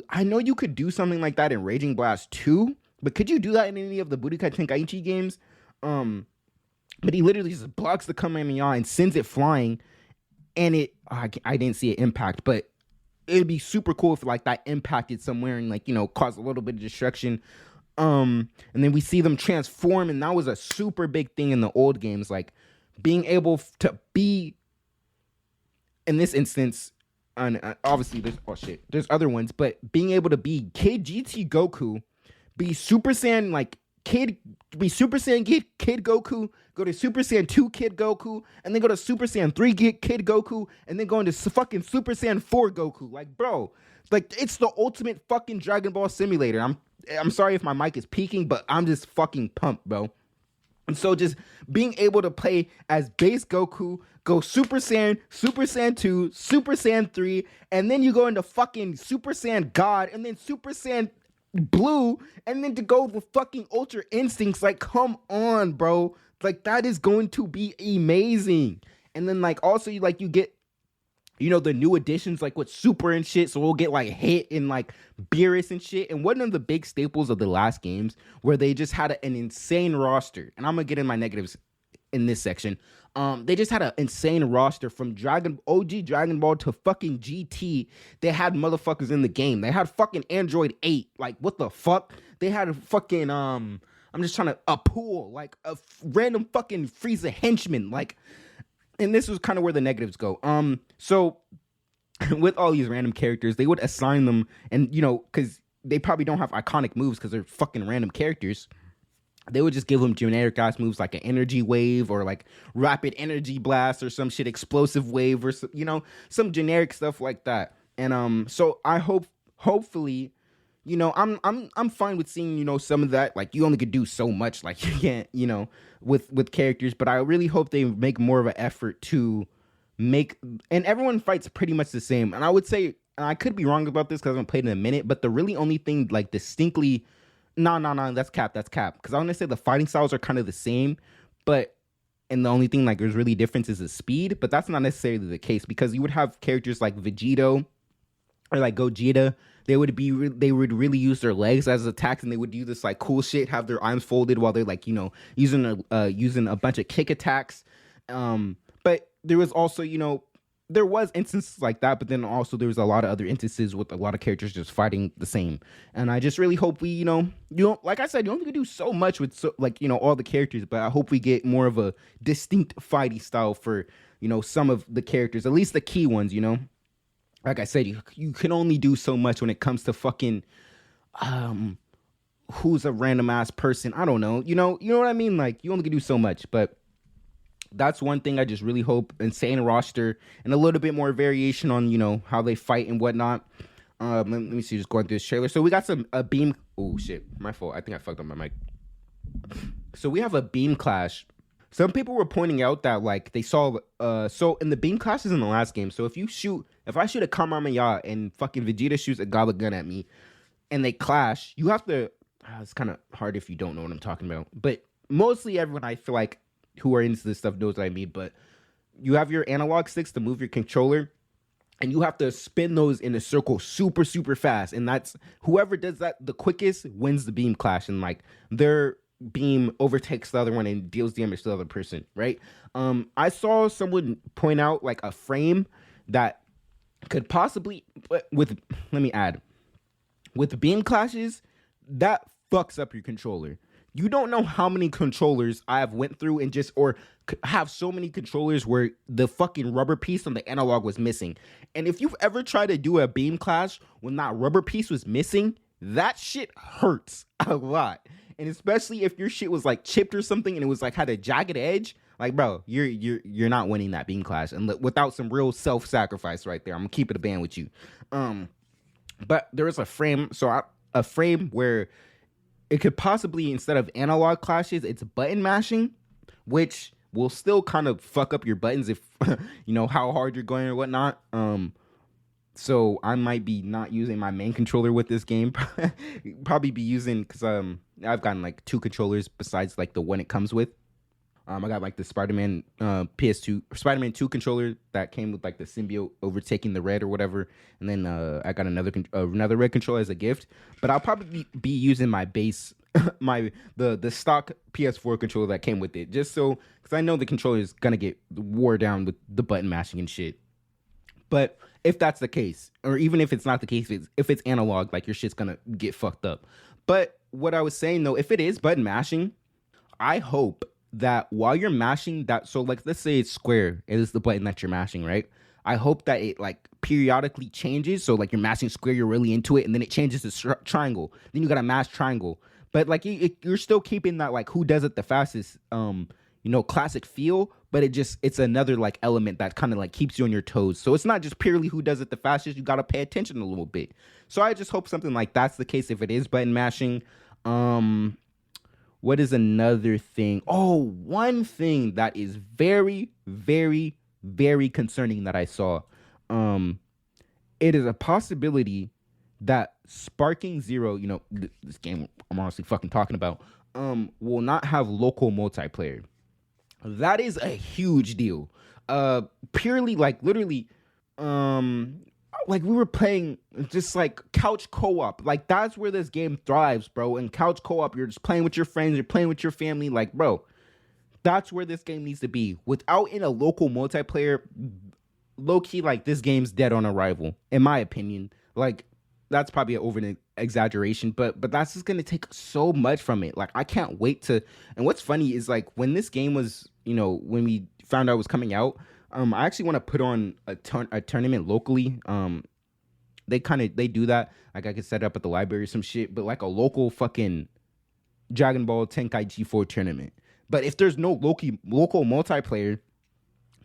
I know you could do something like that in Raging Blast 2, but could you do that in any of the Budokai Tenkaichi games? But he literally just blocks the Kamehameha and sends it flying, and I didn't see it impact, but it'd be super cool if like that impacted somewhere and like, you know, caused a little bit of destruction. And then we see them transform, and that was a super big thing in the old games, like being able to be, in this instance, obviously there's other ones, but being able to be Kid GT Goku, be Super Saiyan like Kid Goku, go to Super Saiyan 2 Kid Goku, and then go to Super Saiyan 3 Kid Goku, and then go into fucking Super Saiyan 4 Goku. Like, bro, like, it's the ultimate fucking Dragon Ball simulator. I'm sorry if my mic is peaking, but I'm just fucking pumped, bro. And so just being able to play as base Goku, go Super Saiyan 2, Super Saiyan 3, and then you go into fucking Super Saiyan God, and then Super Saiyan Blue, and then to go with fucking Ultra Instincts. Like, come on, bro. Like, that is going to be amazing. And then like, also you get, you know, the new additions like with Super and shit, so we'll get like Hit and like Beerus and shit. And one of the big staples of the last games where they just had an insane roster, and I'm gonna get in my negatives in this section. They just had an insane roster from OG Dragon Ball to fucking GT. They had motherfuckers in the game. They had fucking Android 8. Like, what the fuck? They had a fucking I'm just trying to a pool, like a random fucking Frieza henchman, like. And this was kind of where the negatives go. So with all these random characters, they would assign them, and you know, because they probably don't have iconic moves because they're fucking random characters. They would just give them generic ass moves like an energy wave or like rapid energy blast or some shit, explosive wave, or you know, some generic stuff like that. And so I hopefully, you know, I'm fine with seeing, you know, some of that. Like, you only could do so much, like you can't, you know, with characters, but I really hope they make more of an effort to make, and everyone fights pretty much the same. And I would say, and I could be wrong about this because I haven't played in a minute, but the really only thing like distinctly, no, that's cap. Because I want to say the fighting styles are kind of the same, but, and the only thing like there's really difference is the speed, but that's not necessarily the case, because you would have characters like Vegito or like Gogeta. They would really use their legs as attacks, and they would do this like cool shit, have their arms folded while they're like, you know, using a bunch of kick attacks. But there was also, you know, there was instances like that, but then also there was a lot of other instances with a lot of characters just fighting the same. And I just really hope we, you don't, like I said, you only can do so much with all the characters, but I hope we get more of a distinct fighting style for, some of the characters, at least the key ones. Like I said, you can only do so much when it comes to fucking who's a random ass person. I don't know. You know what I mean? Like, you only can do so much, but that's one thing I just really hope. Insane roster and a little bit more variation on, how they fight and whatnot. Let me see, just going through this trailer. So we got a beam. Oh shit, my fault. I think I fucked up my mic. So we have a beam clash. Some people were pointing out that like they saw so in the beam clashes in the last game. So if I shoot a Kamehameha and fucking Vegeta shoots a Gala gun at me and they clash, you have to it's kind of hard if you don't know what I'm talking about. But mostly everyone, I feel like, who are into this stuff knows what I mean. But you have your analog sticks to move your controller, and you have to spin those in a circle super, super fast. And that's whoever does that the quickest wins the beam clash. And like their beam overtakes the other one and deals damage to the other person, right? I saw someone point out like a frame that could possibly, let me add, with beam clashes, that fucks up your controller. You don't know how many controllers I have went through and have so many controllers where the fucking rubber piece on the analog was missing. And if you've ever tried to do a beam clash when that rubber piece was missing, that shit hurts a lot. And especially if your shit was like chipped or something and it was like had a jagged edge, like bro, you're not winning that beam clash and without some real self-sacrifice right there. I'm gonna keep it a band with you. But there is a frame, a frame where it could possibly, instead of analog clashes, it's button mashing, which will still kind of fuck up your buttons if how hard you're going or whatnot. So I might be not using my main controller with this game. Probably be using, because I've gotten like 2 controllers besides like the one it comes with. I got like the Spider-Man Spider-Man 2 controller that came with like the symbiote overtaking the red or whatever, and then I got another red controller as a gift. But I'll probably be using my base, the stock PS4 controller that came with it, just so, because I know the controller is gonna get wore down with the button mashing and shit. But if that's the case, or even if it's not the case, if it's analog, like your shit's gonna get fucked up. But what I was saying though, if it is button mashing, I hope that while you're mashing that, so like let's say it's square, it is the button that you're mashing, right? I hope that it like periodically changes. So like you're mashing square, you're really into it, and then it changes to triangle. Then you gotta mash triangle, but like you're still keeping that like who does it the fastest, classic feel. But it's another like element that kind of like keeps you on your toes. So it's not just purely who does it the fastest. You gotta pay attention a little bit. So I just hope something like that's the case if it is button mashing. What is another thing? Oh, one thing that is very, very, very concerning that I saw. It is a possibility that Sparking Zero, this game I'm honestly fucking talking about, will not have local multiplayer. That is a huge deal. Purely like literally, like we were playing just like couch co-op. Like that's where this game thrives, bro. And couch co-op, you're just playing with your friends, you're playing with your family. Like, bro, that's where this game needs to be. Without in a local multiplayer, low-key, like this game's dead on arrival, in my opinion. Like, that's probably an over exaggeration, but that's just gonna take so much from it. Like, I can't wait to. And what's funny is like when this game was, when we found out it was coming out, I actually want to put on a tournament locally. They do that. Like I could set it up at the library or some shit, but like a local fucking Dragon Ball Tenkai G4 tournament. But if there's no local multiplayer,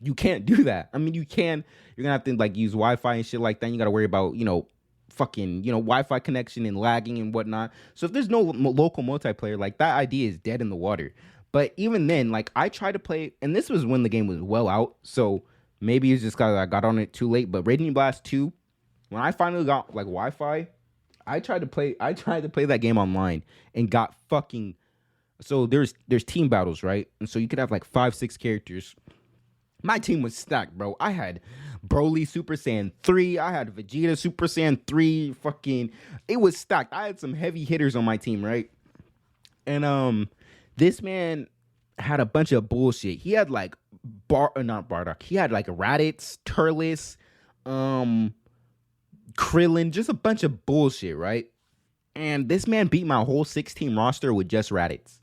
you can't do that. I mean, you can. You're gonna have to like use Wi-Fi and shit like that. You gotta worry about fucking Wi-Fi connection and lagging and whatnot. So if there's no local multiplayer, like that idea is dead in the water. But even then, like I tried to play, and this was when the game was well out, so maybe it's just because I got on it too late. But Raging Blast 2, when I finally got like Wi-Fi, I tried to play that game online and got fucking. So there's team battles, right? And so you could have like 5-6 characters. My team was stacked, bro. I had Broly Super Saiyan 3. I had Vegeta Super Saiyan 3. Fucking, it was stacked. I had some heavy hitters on my team, right? And this man had a bunch of bullshit. He had like not Bardock. He had like Raditz, Turles, um, Krillin, just a bunch of bullshit, right? And this man beat my whole 6-team roster with just Raditz.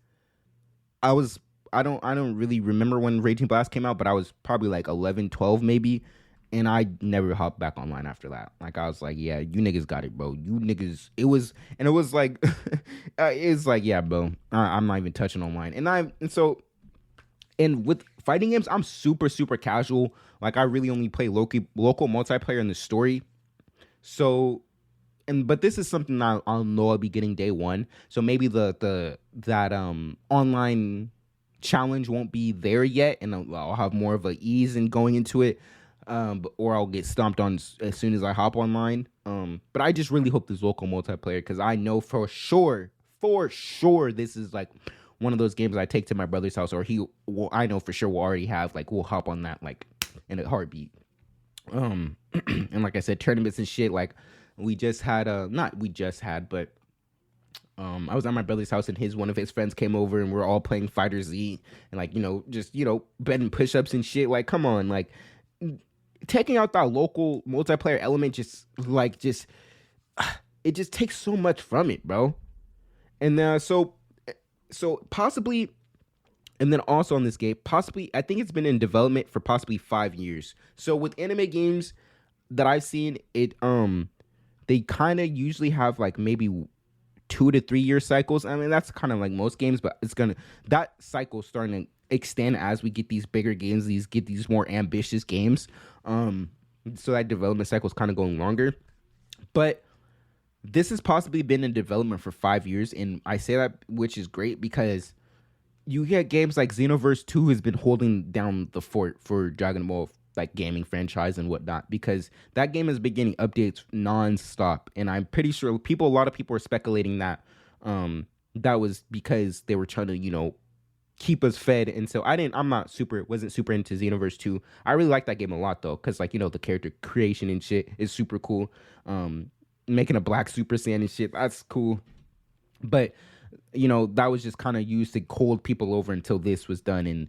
I was I don't really remember when Raging Blast came out, but I was probably like 11, 12 maybe. And I never hopped back online after that. Like I was like, yeah, you niggas got it, bro. You niggas, it was like, it's like, yeah, bro. I'm not even touching online. And with fighting games, I'm super, super casual. Like I really only play local multiplayer in the story. So, but this is something I'll know I'll be getting day one. So maybe that online challenge won't be there yet, and I'll have more of a ease in going into it. Or I'll get stomped on as soon as I hop online. But I just really hope this local multiplayer, because I know for sure, this is like one of those games I take to my brother's house, or I know for sure we'll already have, like, we'll hop on that like in a heartbeat. And like I said, tournaments and shit, like we just had but I was at my brother's house and one of his friends came over and we're all playing Fighter Z and like, just, betting push-ups and shit. Like, come on, like taking out that local multiplayer element it just takes so much from it, bro. And so possibly, and then also on this game, possibly, I think it's been in development for possibly 5 years. So with anime games that I've seen, they kind of usually have like maybe 2 to 3 year cycles. I mean, that's kind of like most games, but that cycle's starting to extend as we get these bigger games, get these more ambitious games. So that development cycle is kind of going longer. But this has possibly been in development for 5 years, and I say that, which is great, because you get games like Xenoverse 2 has been holding down the fort for Dragon Ball like gaming franchise and whatnot, because that game has been getting updates nonstop, and I'm pretty sure a lot of people are speculating that that was because they were trying to keep us fed. And so wasn't super into Xenoverse 2. I really like that game a lot though, because like the character creation and shit is super cool. Making a black Super Saiyan and shit, that's cool. But that was just kind of used to hold people over until this was done. And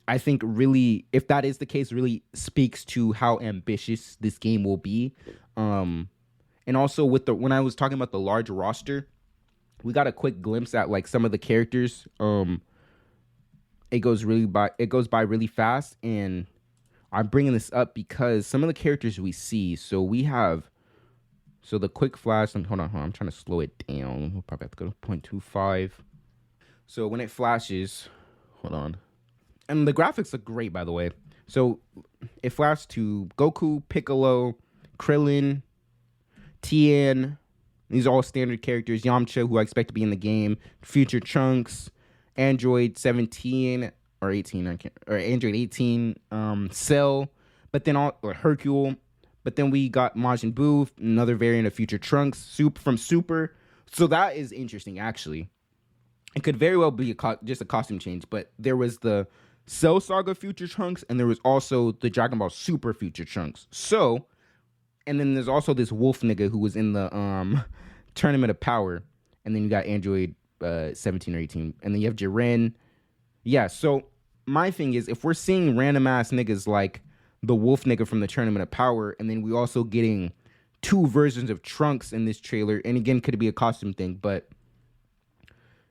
I think really, if that is the case, really speaks to how ambitious this game will be. And also when I was talking about the large roster, we got a quick glimpse at like some of the characters. It goes by really fast, and I'm bringing this up because some of the characters we see. So we have, the quick flash. And hold on, I'm trying to slow it down. We'll probably have to go to 0.25. So when it flashes, hold on, and the graphics look great, by the way. So it flashed to Goku, Piccolo, Krillin, Tien. These are all standard characters. Yamcha, who I expect to be in the game. Future Trunks, Android 17 or 18, or Android 18. Cell, but then Hercule. But then we got Majin Buu, another variant of Future Trunks, from Super. So that is interesting, actually. It could very well be just a costume change, but there was the Cell Saga Future Trunks, and there was also the Dragon Ball Super Future Trunks. So, and then there's also this wolf nigga who was in the Tournament of Power, and then you got Android 17 or 18, and then you have Jiren. Yeah, so my thing is, if we're seeing random ass niggas like the wolf nigga from the Tournament of Power, and then we also getting 2 versions of Trunks in this trailer, and again, could it be a costume thing, but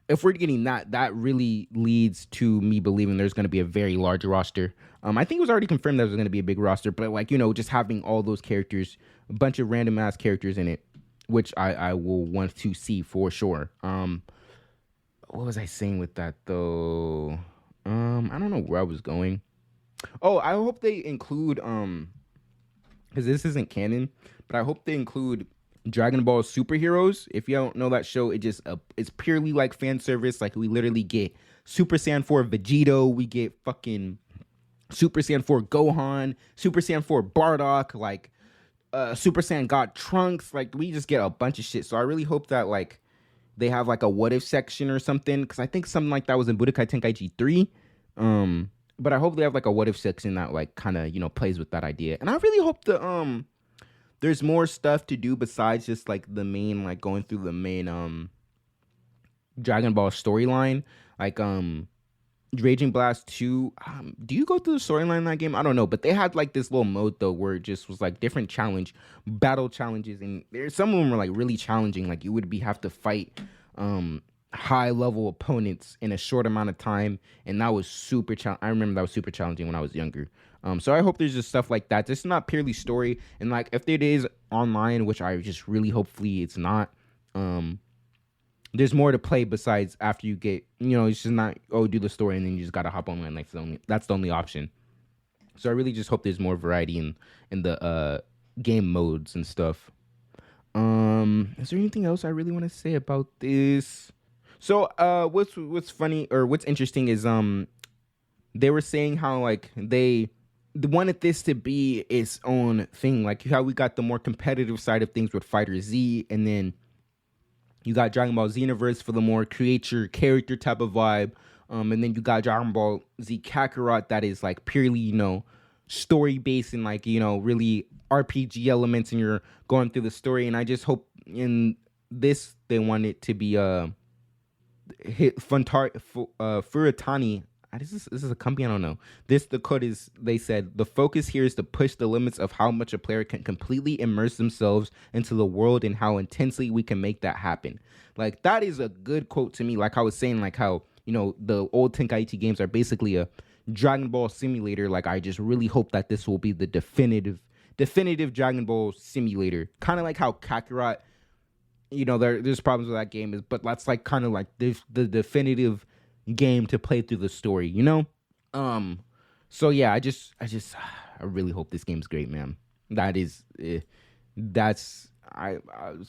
if we're getting that really leads to me believing there's going to be a very large roster. I think it was already confirmed that there's going to be a big roster, but like, just having all those characters, a bunch of random ass characters in it, which I will want to see for sure. What was I saying with that though? I don't know where I was going. Oh, I hope they include, because this isn't canon, but I hope they include Dragon Ball Superheroes. If you don't know that show, it's purely like fan service. Like, we literally get Super Saiyan 4 Vegito, we get fucking Super Saiyan 4 Gohan, Super Saiyan 4 Bardock, like Super Saiyan God Trunks. Like, we just get a bunch of shit. So I really hope that like they have like a what if section or something, because I think something like that was in Budokai Tenkaichi 3. But I hope they have like a what if section that like kind of plays with that idea. And I really hope there's more stuff to do besides just like the main, like going through the main Dragon Ball storyline. Like Raging Blast 2. Do you go through the storyline in that game? I don't know, but they had like this little mode though where it just was like different battle challenges, and there's some of them were like really challenging. Like you would have to fight high level opponents in a short amount of time, and that was I remember that was super challenging when I was younger. So I hope there's just stuff like that. Just not purely story, and like if it is online, which I just really hopefully it's not. There's more to play besides after you get, it's just not, do the story and then you just gotta hop online. Like that's the only option. So I really just hope there's more variety in the game modes and stuff. Is there anything else I really want to say about this? So what's funny or what's interesting is they were saying how like they wanted this to be its own thing, like how we got the more competitive side of things with Fighter Z, and then you got Dragon Ball Xenoverse for the more create your character type of vibe. And then you got Dragon Ball Z Kakarot that is like purely, story based and like, really RPG elements, and you're going through the story. And I just hope in this they want it to be Furatani. This is a company, I don't know. The code is, they said, the focus here is to push the limits of how much a player can completely immerse themselves into the world and how intensely we can make that happen. Like, that is a good quote to me. Like I was saying, like how, the old Tenkaichi games are basically a Dragon Ball simulator. Like, I just really hope that this will be the definitive Dragon Ball simulator. Kind of like how Kakarot, there's problems with that game, but that's like kind of like the definitive game to play through the story, so yeah, I really hope this game's great, man. It's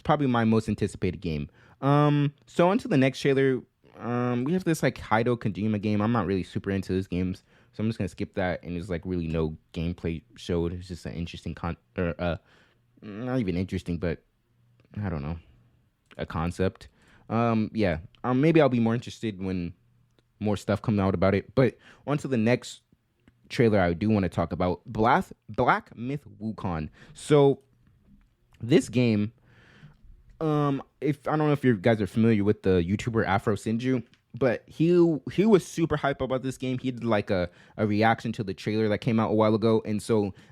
probably my most anticipated game. So on to the next trailer. We have this like Hideo Kojima game. I'm not really super into those games, so I'm just gonna skip that, and there's like really no gameplay showed. It's just an interesting not even interesting, but I don't know, a concept. Maybe I'll be more interested when more stuff comes out about it. But on to the next trailer I do want to talk about, Black Myth Wukong. So this game, if I don't know if you guys are familiar with the YouTuber Afro Sinju, but he was super hyped about this game. He did like a reaction to the trailer that came out a while ago, and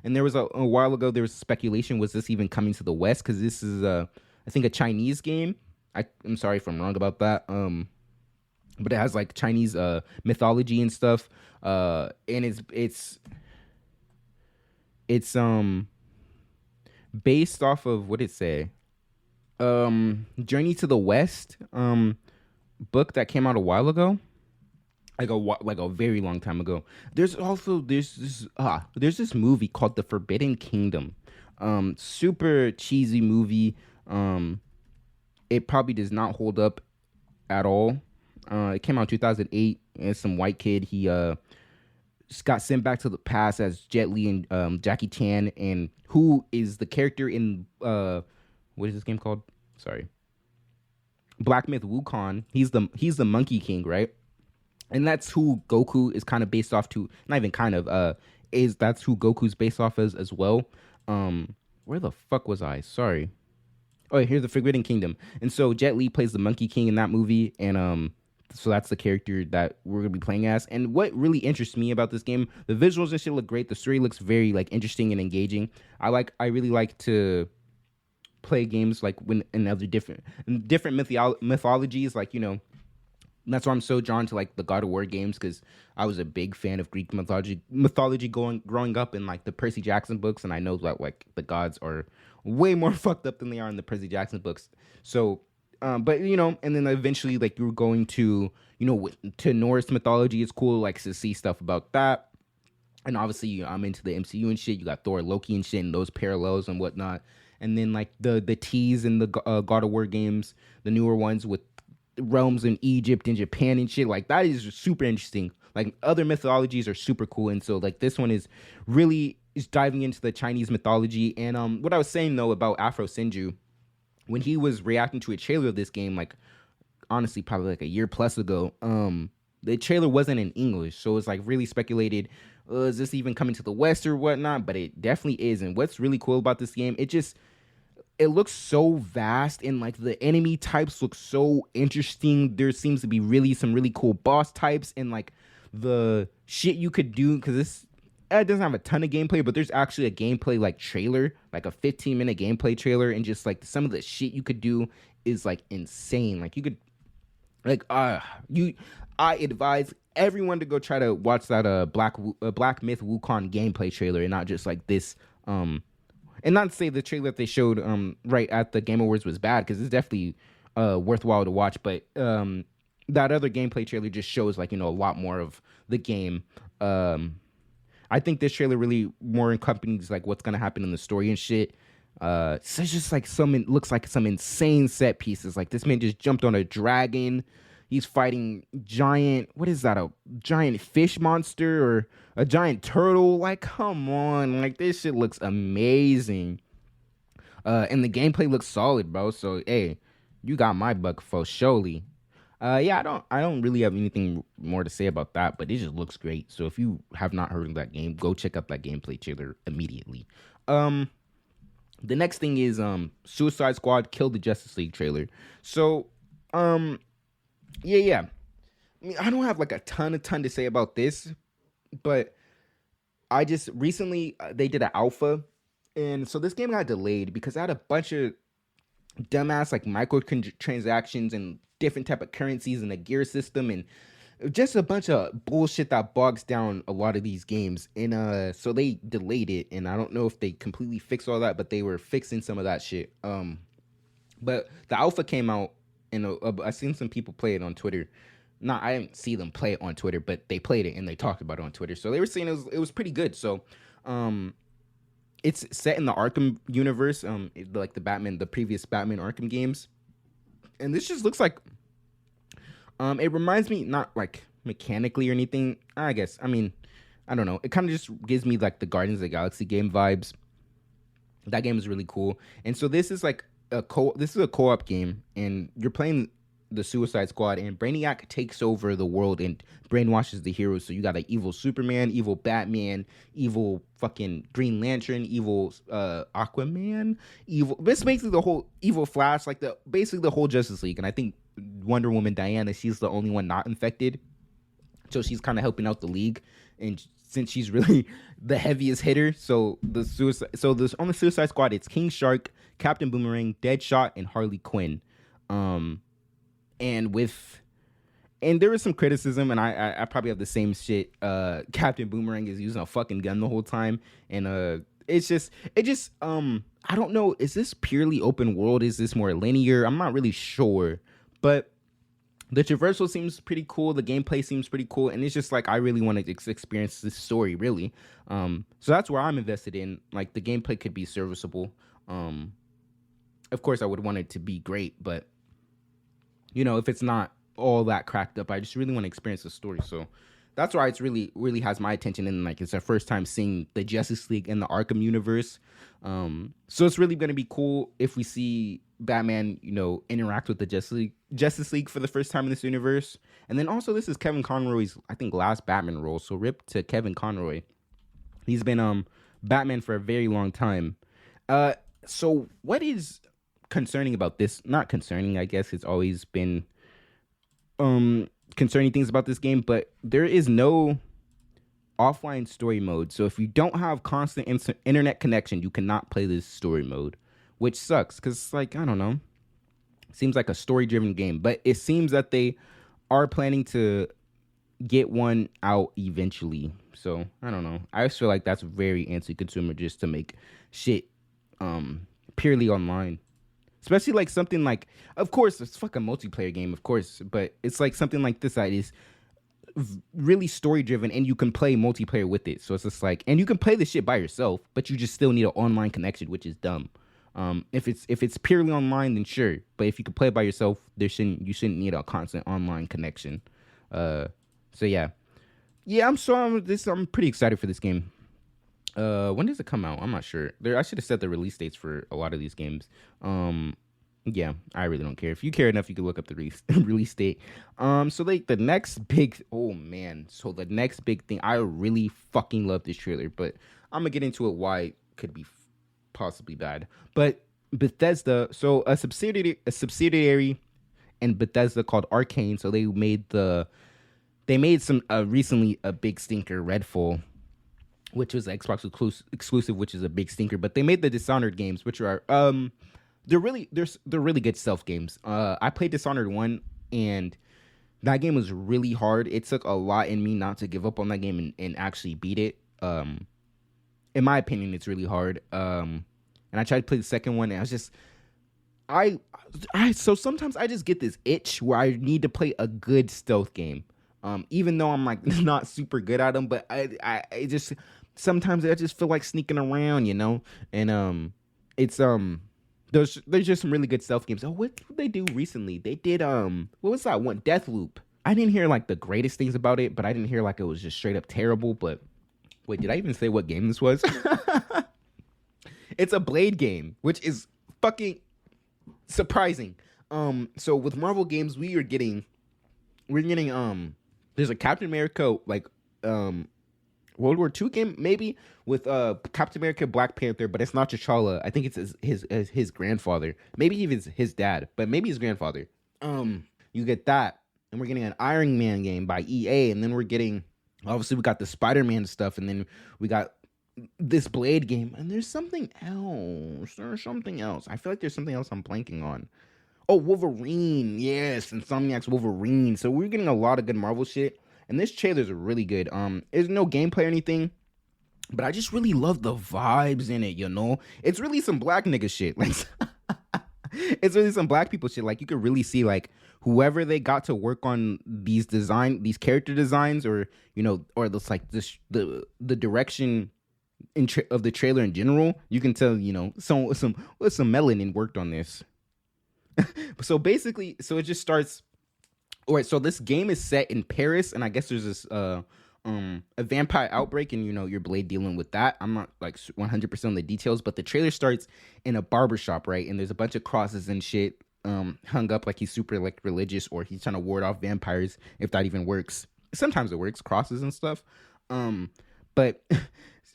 there was a while ago there was speculation, was this even coming to the West, because this is I think a Chinese game. I'm sorry if I'm wrong about that. But it has like Chinese mythology and stuff, and it's based off of, what did it say, Journey to the West book that came out a while ago, like a very long time ago. There's this movie called The Forbidden Kingdom, super cheesy movie. It probably does not hold up at all. It came out in 2008, and it's some white kid. He just got sent back to the past as Jet Li and Jackie Chan, and who is the character in what is this game called? Sorry, Black Myth Wukong. He's the Monkey King, right? And that's who Goku is kind of based off to. Not even kind of. That's who Goku's based off as well. Where the fuck was I? Sorry. Oh, here's the Forbidden Kingdom, and so Jet Li plays the Monkey King in that movie, and so that's the character that we're gonna be playing as. And what really interests me about this game, the visuals and shit look great. The story looks very like interesting and engaging. I really like to play games like when in other different mythologies, like that's why I'm so drawn to like the God of War games, because I was a big fan of Greek mythology growing up in like the Percy Jackson books, and I know that like the gods are way more fucked up than they are in the Percy Jackson books. So but and then eventually like you're going to to Norse mythology. It's cool like to see stuff about that. And obviously I'm into the MCU and shit. You got Thor, Loki and shit, and those parallels and whatnot. And then like the teas in the God of War games, the newer ones with realms in Egypt and Japan and shit, like that is super interesting. Like other mythologies are super cool, and so like this one is diving into the Chinese mythology. And what I was saying though about Afro Sinju, when he was reacting to a trailer of this game, like honestly probably like a year plus ago, the trailer wasn't in English, so it's like really speculated, is this even coming to the West or whatnot? But it definitely is. And what's really cool about this game, it looks so vast, and like the enemy types look so interesting. There seems to be some really cool boss types, and like the shit you could do, because this it doesn't have a ton of gameplay, but there's actually a gameplay like trailer, like a 15-minute gameplay trailer, and just like some of the shit you could do is like insane. Like you could like I advise everyone to go try to watch that Black Myth Wukong gameplay trailer, and not just like this and not to say the trailer that they showed right at the Game Awards was bad, because it's definitely worthwhile to watch, but that other gameplay trailer just shows like, you know, a lot more of the game. I think this trailer really more accompanies like what's gonna happen in the story and shit. So it's just like looks like some insane set pieces. Like this man just jumped on a dragon. He's fighting what is that? A giant fish monster or a giant turtle? Like, come on. Like, this shit looks amazing. And the gameplay looks solid, bro. So, hey, you got my buck for surely. Yeah, I don't really have anything more to say about that, but it just looks great. So if you have not heard of that game, go check out that gameplay trailer immediately. The next thing is Suicide Squad Kill the Justice League trailer. So, yeah. I mean, I don't have like a ton to say about this, but I just recently they did an alpha, and so this game got delayed because I had a bunch of dumbass like microtransactions and different type of currencies in the gear system, and just a bunch of bullshit that bogs down a lot of these games. And so they delayed it, and I don't know if they completely fixed all that, but they were fixing some of that shit. But the alpha came out, and I've seen some people play it on Twitter. I didn't see them play it on Twitter, but they played it and they talked about it on Twitter. So they were saying it was pretty good. So it's set in the Arkham universe, like the previous Batman Arkham games. And this just looks like it reminds me, not like mechanically or anything, I guess. I mean, I don't know. It kind of just gives me like the Guardians of the Galaxy game vibes. That game is really cool. And so this is like a co-op game, and you're playing the Suicide Squad, and Brainiac takes over the world and brainwashes the heroes. So you got an evil Superman, evil Batman, evil fucking Green Lantern, evil Aquaman, evil. This basically the whole evil Flash, like basically the whole Justice League. And I think Wonder Woman Diana, she's the only one not infected, so she's kind of helping out the league. And since she's really the heaviest hitter, on the Suicide Squad, it's King Shark, Captain Boomerang, Deadshot, and Harley Quinn. And there was some criticism, and I probably have the same shit. Captain Boomerang is using a fucking gun the whole time, and it just I don't know. Is this purely open world? Is this more linear? I'm not really sure, but the traversal seems pretty cool. The gameplay seems pretty cool, and it's just like I really want to experience this story, really. So that's where I'm invested in. Like the gameplay could be serviceable. Of course, I would want it to be great, but you know, if it's not all that cracked up, I just really want to experience the story. So that's why it's really has my attention. And like, it's our first time seeing the Justice League in the Arkham universe. So it's really going to be cool if we see Batman, you know, interact with the Justice League for the first time in this universe. And then also, this is Kevin Conroy's, I think, last Batman role. So rip to Kevin Conroy. He's been Batman for a very long time. So what is concerning about this? Not concerning, I guess. It's always been concerning things about this game, but there is no offline story mode. So if you don't have constant internet connection, you cannot play this story mode, which sucks because, like, I don't know, seems like a story driven game, but it seems that they are planning to get one out eventually. So I don't know. I just feel like that's very anti-consumer just to make shit purely online. Especially like something like, of course, it's fucking multiplayer game, of course, but it's like something like this that is really story driven, and you can play multiplayer with it. So it's just like, and you can play this shit by yourself, but you just still need an online connection, which is dumb. If it's purely online, then sure, but if you can play it by yourself, you shouldn't need a constant online connection. So yeah, I'm pretty excited for this game. When does it come out? I'm not sure. I should have set the release dates for a lot of these games. Yeah, I really don't care. If you care enough, you can look up the release date. So like the next big thing, I really fucking love this trailer, but I'm gonna get into it why it could be possibly bad. But Bethesda, so a subsidiary in Bethesda called Arcane, so they made the They made some recently a big stinker, Redfall, which was Xbox exclusive, which is a big stinker. But they made the Dishonored games, which are they're really good stealth games. I played Dishonored 1, and that game was really hard. It took a lot in me not to give up on that game and actually beat it. In my opinion, it's really hard. And I tried to play the second one, and I was just so sometimes I just get this itch where I need to play a good stealth game. Even though I'm like not super good at them, but I just sometimes I just feel like sneaking around, you know. And it's there's just some really good stealth games. Oh, what did they do recently? They did what was that one? Deathloop. I didn't hear like the greatest things about it, but I didn't hear like it was just straight up terrible. But wait, did I even say what game this was? It's a Blade game, which is fucking surprising. So with Marvel games, we're getting there's a Captain America like World War II game maybe with Captain America, Black Panther, but it's not T'Challa. I think it's his grandfather, maybe even his dad, but maybe his grandfather. You get that, and we're getting an Iron Man game by EA, and then we're getting obviously we got the Spider-Man stuff, and then we got this Blade game, and there's something else. I feel like there's something else I'm blanking on. Oh, Wolverine. Yes, Insomniac's Wolverine. So we're getting a lot of good Marvel shit. And this trailer's really good. There's no gameplay or anything, but I just really love the vibes in it, you know? It's really some black nigga shit. Like it's really some black people shit. Like you could really see like whoever they got to work on these character designs, or you know, or this like this the direction of the trailer in general. You can tell, you know, some melanin worked on this. So basically, so it just starts. All right, so this game is set in Paris, and I guess there's this a vampire outbreak, and you know your Blade dealing with that. I'm not like 100% on the details, but the trailer starts in a barbershop, right? And there's a bunch of crosses and shit hung up, like he's super like religious, or he's trying to ward off vampires, if that even works. Sometimes it works, crosses and stuff. But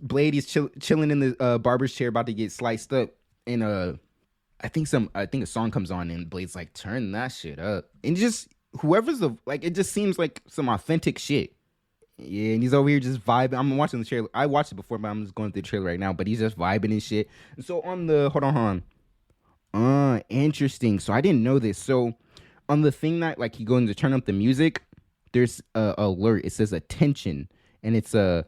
Blade is chilling in the barber's chair, about to get sliced up, and I think a song comes on, and Blade's like, turn that shit up, and just whoever's it just seems like some authentic shit. Yeah, and he's over here just vibing. I'm watching the trailer. I watched it before, but I'm just going through the trailer right now. But he's just vibing and shit. And so hold on. Interesting. So I didn't know this. So on the thing that like he going to turn up the music, there's a alert. It says attention, and it's a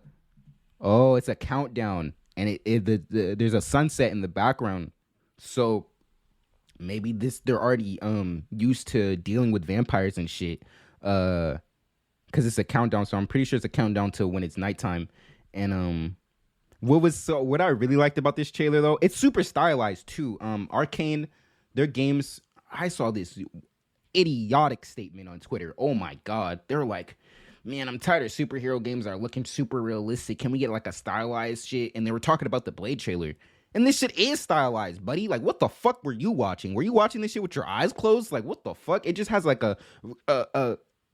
countdown, and there's a sunset in the background. So maybe they're already used to dealing with vampires and shit, because it's a countdown. So I'm pretty sure it's a countdown to when it's nighttime. And what I really liked about this trailer though, it's super stylized too. Arcane, their games. I saw this idiotic statement on Twitter. Oh my god, they're like, man, I'm tired of superhero games that are looking super realistic. Can we get like a stylized shit? And they were talking about the Blade trailer. And this shit is stylized, buddy. Like, what the fuck were you watching? Were you watching this shit with your eyes closed? Like, what the fuck? It just has like a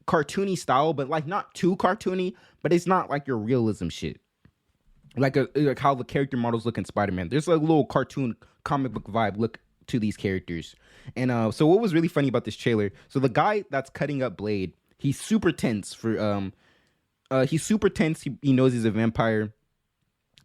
cartoony style, but like not too cartoony. But it's not like your realism shit. Like how the character models look in Spider-Man. There's like a little cartoon comic book vibe look to these characters. And so what was really funny about this trailer? So the guy that's cutting up Blade, he's super tense for he's super tense. He knows he's a vampire.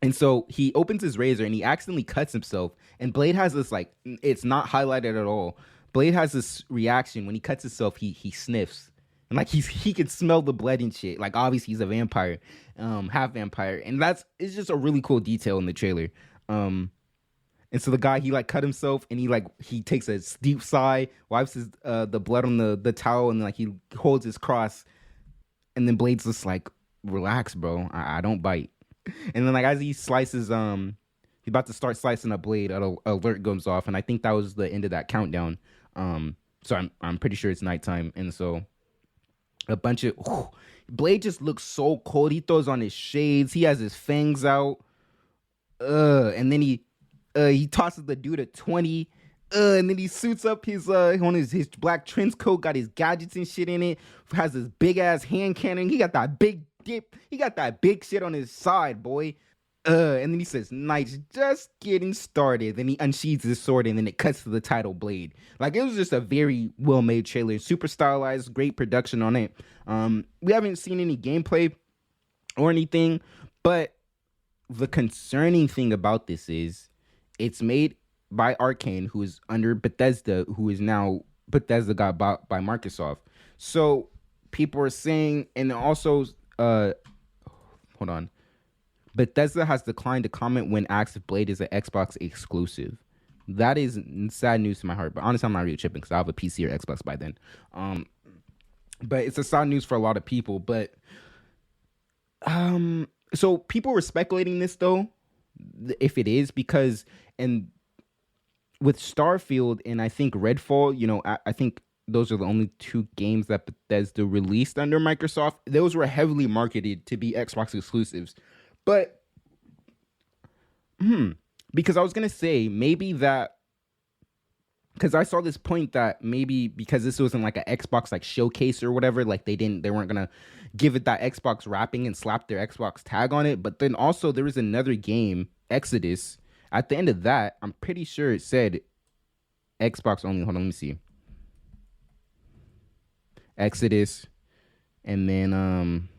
And so he opens his razor and he accidentally cuts himself. And Blade has this like, it's not highlighted at all. Blade has this reaction when he cuts himself. He sniffs, and like he can smell the blood and shit. Like obviously he's a vampire, half vampire, and it's just a really cool detail in the trailer. And so the guy, he like cut himself, and he takes a deep sigh, wipes his the blood on the towel, and like he holds his cross. And then Blade's just like, relax, bro. I don't bite. And then like as he slices, he's about to start slicing a Blade, an alert goes off, and I think that was the end of that countdown. So I'm pretty sure it's nighttime, and so a bunch of Blade just looks so cold. He throws on his shades. He has his fangs out. And then he tosses the dude a 20. And then he suits up his black trench coat, got his gadgets and shit in it, has this big ass hand cannon. He got that big dip. He got that big shit on his side, boy. And then he says, "Knight's just getting started." Then he unsheathes his sword, and then it cuts to the title blade. Like it was just a very well made trailer, super stylized, great production on it. We haven't seen any gameplay or anything, but the concerning thing about this is it's made by Arcane, who is under Bethesda, who is now Bethesda got bought by Microsoft. So people are saying, and also, hold on. Bethesda has declined to comment when asked if Blade is an Xbox exclusive. That is sad news to my heart. But honestly, I'm not really tripping because I have a PC or Xbox by then. But it's a sad news for a lot of people. But so people were speculating this though, if it is, because and with Starfield and I think Redfall, I think those are the only two games that Bethesda released under Microsoft. Those were heavily marketed to be Xbox exclusives. But because I was gonna say maybe that because I saw this point that maybe because this wasn't like an Xbox like showcase or whatever, like they weren't gonna give it that Xbox wrapping and slap their Xbox tag on it. But then also there was another game, Exodus. At the end of that, I'm pretty sure it said Xbox only. Hold on, let me see. Exodus, and then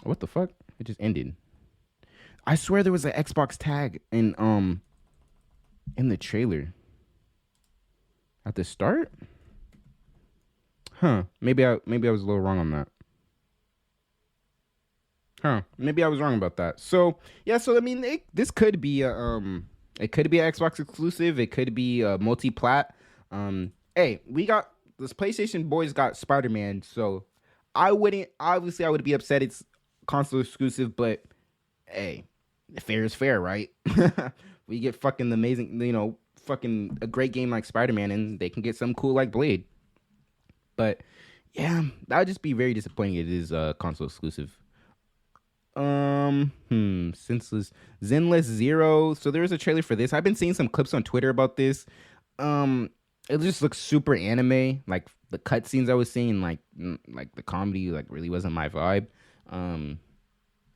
what the fuck? It just ended. I swear there was an Xbox tag in the trailer at the start. Maybe I was a little wrong on that. Maybe I was wrong about that. So yeah, so I mean, this could be it could be an Xbox exclusive. It could be a multi-plat. Hey, we got this PlayStation boys got Spider-Man, so I would be upset it's console exclusive, but hey, fair is fair, right? We get fucking amazing, fucking a great game like Spider-Man, and they can get something cool like Blade. But yeah, that would just be very disappointing. It is console exclusive. Senseless Zenless Zero. So there was a trailer for this. I've been seeing some clips on Twitter about this. It just looks super anime. Like the cutscenes I was seeing, like the comedy, like really wasn't my vibe.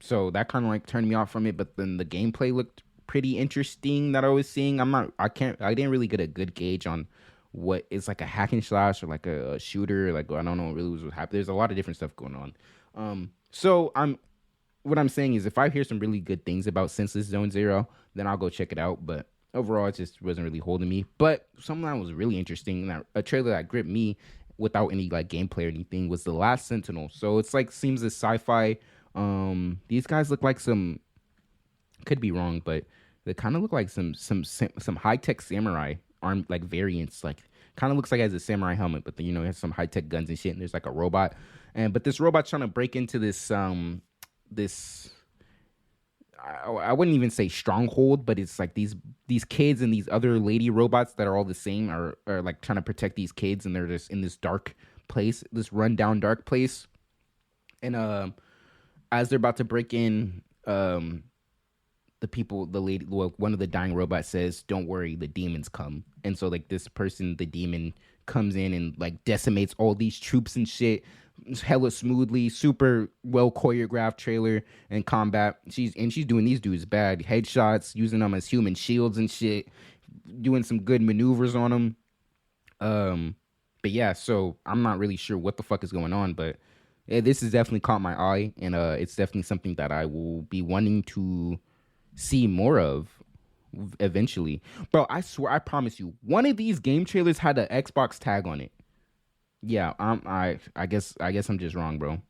So that kind of like turned me off from it. But then the gameplay looked pretty interesting that I was seeing. I didn't really get a good gauge on what it's like a hack and slash or like a shooter. Like I don't know really what happening. There's a lot of different stuff going on. So what I'm saying is if I hear some really good things about Senseless Zone Zero, then I'll go check it out. But overall, it just wasn't really holding me. But something that was really interesting, a trailer that gripped me without any like gameplay or anything, was The Last Sentinel. So it's like seems a sci-fi. These guys look like some. Could be wrong, but they kind of look like some high-tech samurai arm like variants. Like kind of looks like it has a samurai helmet, but then it has some high-tech guns and shit. And there's like a robot, but this robot's trying to break into this I wouldn't even say stronghold, but it's like these kids and these other lady robots that are all the same are like trying to protect these kids, and they're just in this dark place, this rundown dark place. And as they're about to break in, the lady, well, one of the dying robots says, "Don't worry, the demons come." And so like this person, the demon, comes in and like decimates all these troops and shit. Hella smoothly, super well choreographed trailer and combat. She's doing these dudes bad headshots, using them as human shields and shit, doing some good maneuvers on them. But yeah, so I'm not really sure what the fuck is going on, but yeah, this has definitely caught my eye, and it's definitely something that I will be wanting to see more of eventually. Bro, I swear, I promise you, one of these game trailers had an Xbox tag on it. Yeah, I guess I'm just wrong, bro.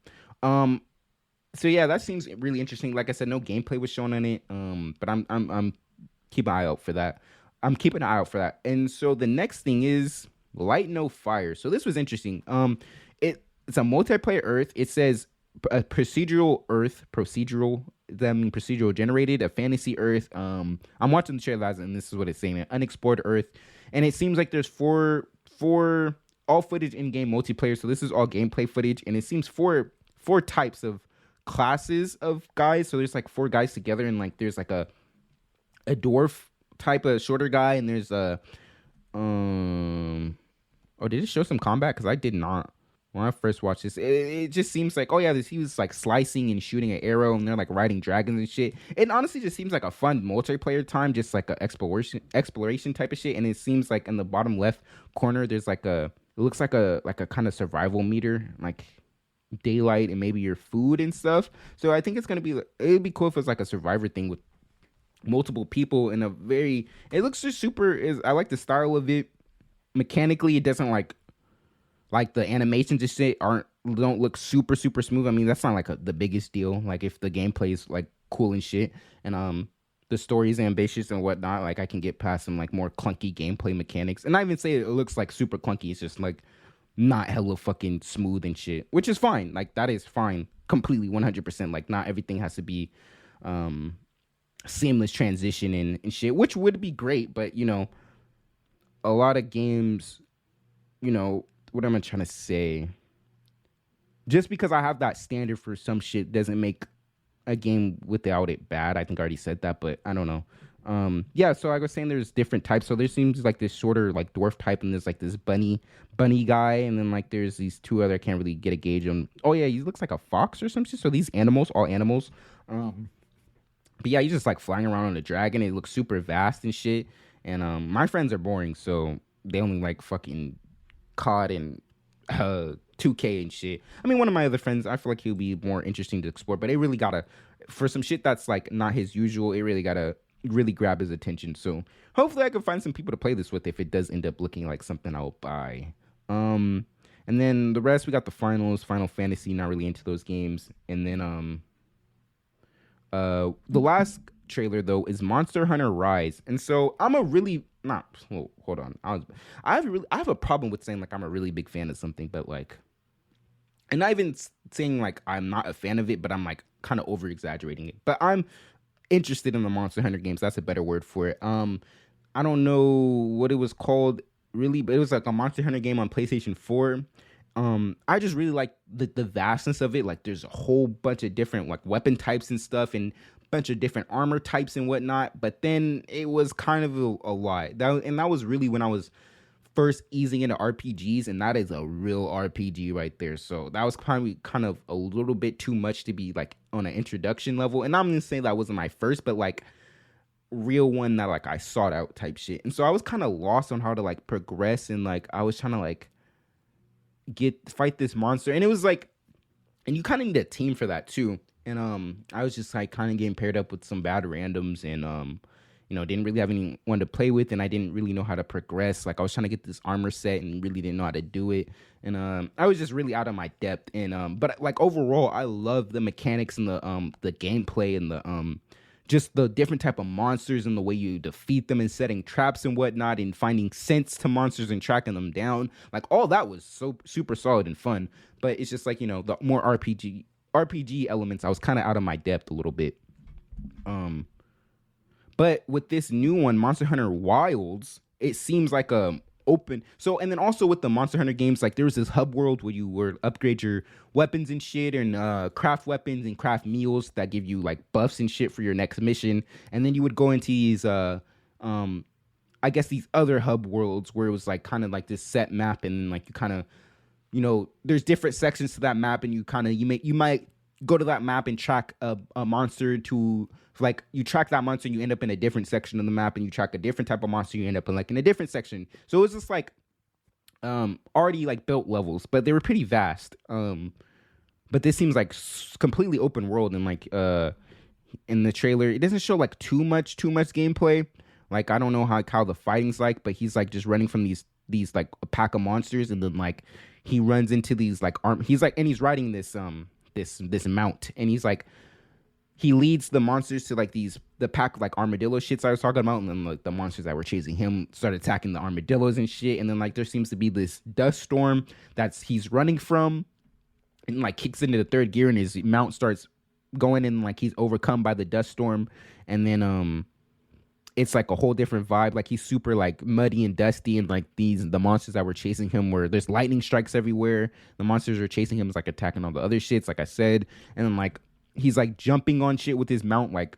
So yeah, that seems really interesting. Like I said, no gameplay was shown on it. But I'm keeping an eye out for that. I'm keeping an eye out for that. And so the next thing is Light No Fire. So this was interesting. It's a multiplayer Earth. It says a procedural Earth, that means procedural generated, a fantasy Earth. I'm watching the trailer and this is what it's saying: an unexplored Earth. And it seems like there's four all footage in-game multiplayer. So this is all gameplay footage, and it seems four types of classes of guys. So there's like four guys together, and like there's like a dwarf type of shorter guy, and there's a oh, did it show some combat? Because I did not. When I first watched this, it just seems like, oh yeah, he was like slicing and shooting an arrow, and they're like riding dragons and shit. It honestly just seems like a fun multiplayer time, just like a exploration type of shit. And it seems like in the bottom left corner, there's like it looks like a kind of survival meter, like daylight and maybe your food and stuff. So I think it's gonna be, it'd be cool if it's like a survivor thing with multiple people in a very. It looks just super. Is I like the style of it. Mechanically, it doesn't like the animations and shit don't look super smooth. I mean, that's not like the biggest deal. Like if the gameplay is like cool and shit, and the story is ambitious and whatnot, like I can get past some like more clunky gameplay mechanics. And I even say it looks like super clunky. It's just like not hella fucking smooth and shit, which is fine. Like that is fine, completely 100%. Like not everything has to be seamless transition and shit, which would be great. But you know, a lot of games, you know, what am I trying to say? Just because I have that standard for some shit doesn't make a game without it bad. I think I already said that, but I don't know. Yeah, so I was saying there's different types. So there seems like this shorter like dwarf type, and there's like this bunny guy, and then like there's these two other, I can't really get a gauge on. Oh yeah, he looks like a fox or some shit. So these animals, all animals. But yeah, he's just like flying around on a dragon. It looks super vast and shit. And my friends are boring, so they only like fucking COD and 2K and shit. I mean, one of my other friends, I feel like he'll be more interesting to explore, but it really gotta, for some shit that's like not his usual, it really gotta really grab his attention. So hopefully I can find some people to play this with if it does end up looking like something I'll buy. And then the rest, we got the finals, Final Fantasy, not really into those games. And then the last trailer though is Monster Hunter Rise. And so I'm a really not well, hold on. I have a problem with saying like I'm a really big fan of something, but like, and not even saying like I'm not a fan of it, but I'm like kind of over exaggerating it. But I'm interested in the Monster Hunter games. That's a better word for it. I don't know what it was called really, but it was like a Monster Hunter game on PlayStation 4. I just really like the vastness of it. Like there's a whole bunch of different like weapon types and stuff, and bunch of different armor types and whatnot. But then it was kind of a lot. That was really when I was first easing into RPGs, and that is a real RPG right there. So that was probably kind of a little bit too much to be like on an introduction level. And I'm gonna say that wasn't my first, but like real one that like I sought out type shit. And so I was kind of lost on how to like progress, and like I was trying to like fight this monster, and it was like, and you kind of need a team for that too. And I was just like kind of getting paired up with some bad randoms, and you know, didn't really have anyone to play with, and I didn't really know how to progress. Like I was trying to get this armor set and really didn't know how to do it. And I was just really out of my depth. And but like overall, I love the mechanics and the gameplay and the just the different type of monsters and the way you defeat them and setting traps and whatnot and finding scents to monsters and tracking them down. Like all that was so super solid and fun. But it's just like, you know, the more RPG elements, I was kind of out of my depth a little bit. But with this new one, Monster Hunter Wilds, it seems like a open. So, and then also with the Monster Hunter games, like there was this hub world where you would upgrade your weapons and shit, and craft weapons and craft meals that give you like buffs and shit for your next mission. And then you would go into these I guess these other hub worlds where it was like kind of like this set map, and like you kind of, you know, there's different sections to that map, and you might go to that map and track a monster to, like, you track that monster and you end up in a different section of the map, and you track a different type of monster, you end up in like in a different section. So it was just like already like built levels, but they were pretty vast. But this seems like completely open world, and like in the trailer it doesn't show like too much gameplay. Like I don't know how the fighting's like, but he's like just running from these like a pack of monsters, and then like he runs into these like he's like riding this this mount, and he's like, he leads the monsters to like the pack of like armadillo shits I was talking about, and then like the monsters that were chasing him start attacking the armadillos and shit. And then like there seems to be this dust storm he's running from, and like kicks into the third gear, and his mount starts going, and like he's overcome by the dust storm. And then it's like a whole different vibe. Like he's super like muddy and dusty, and like the monsters that were chasing him, where there's lightning strikes everywhere. The monsters are chasing him, is like attacking all the other shits, like I said. And then like he's like jumping on shit with his mount, like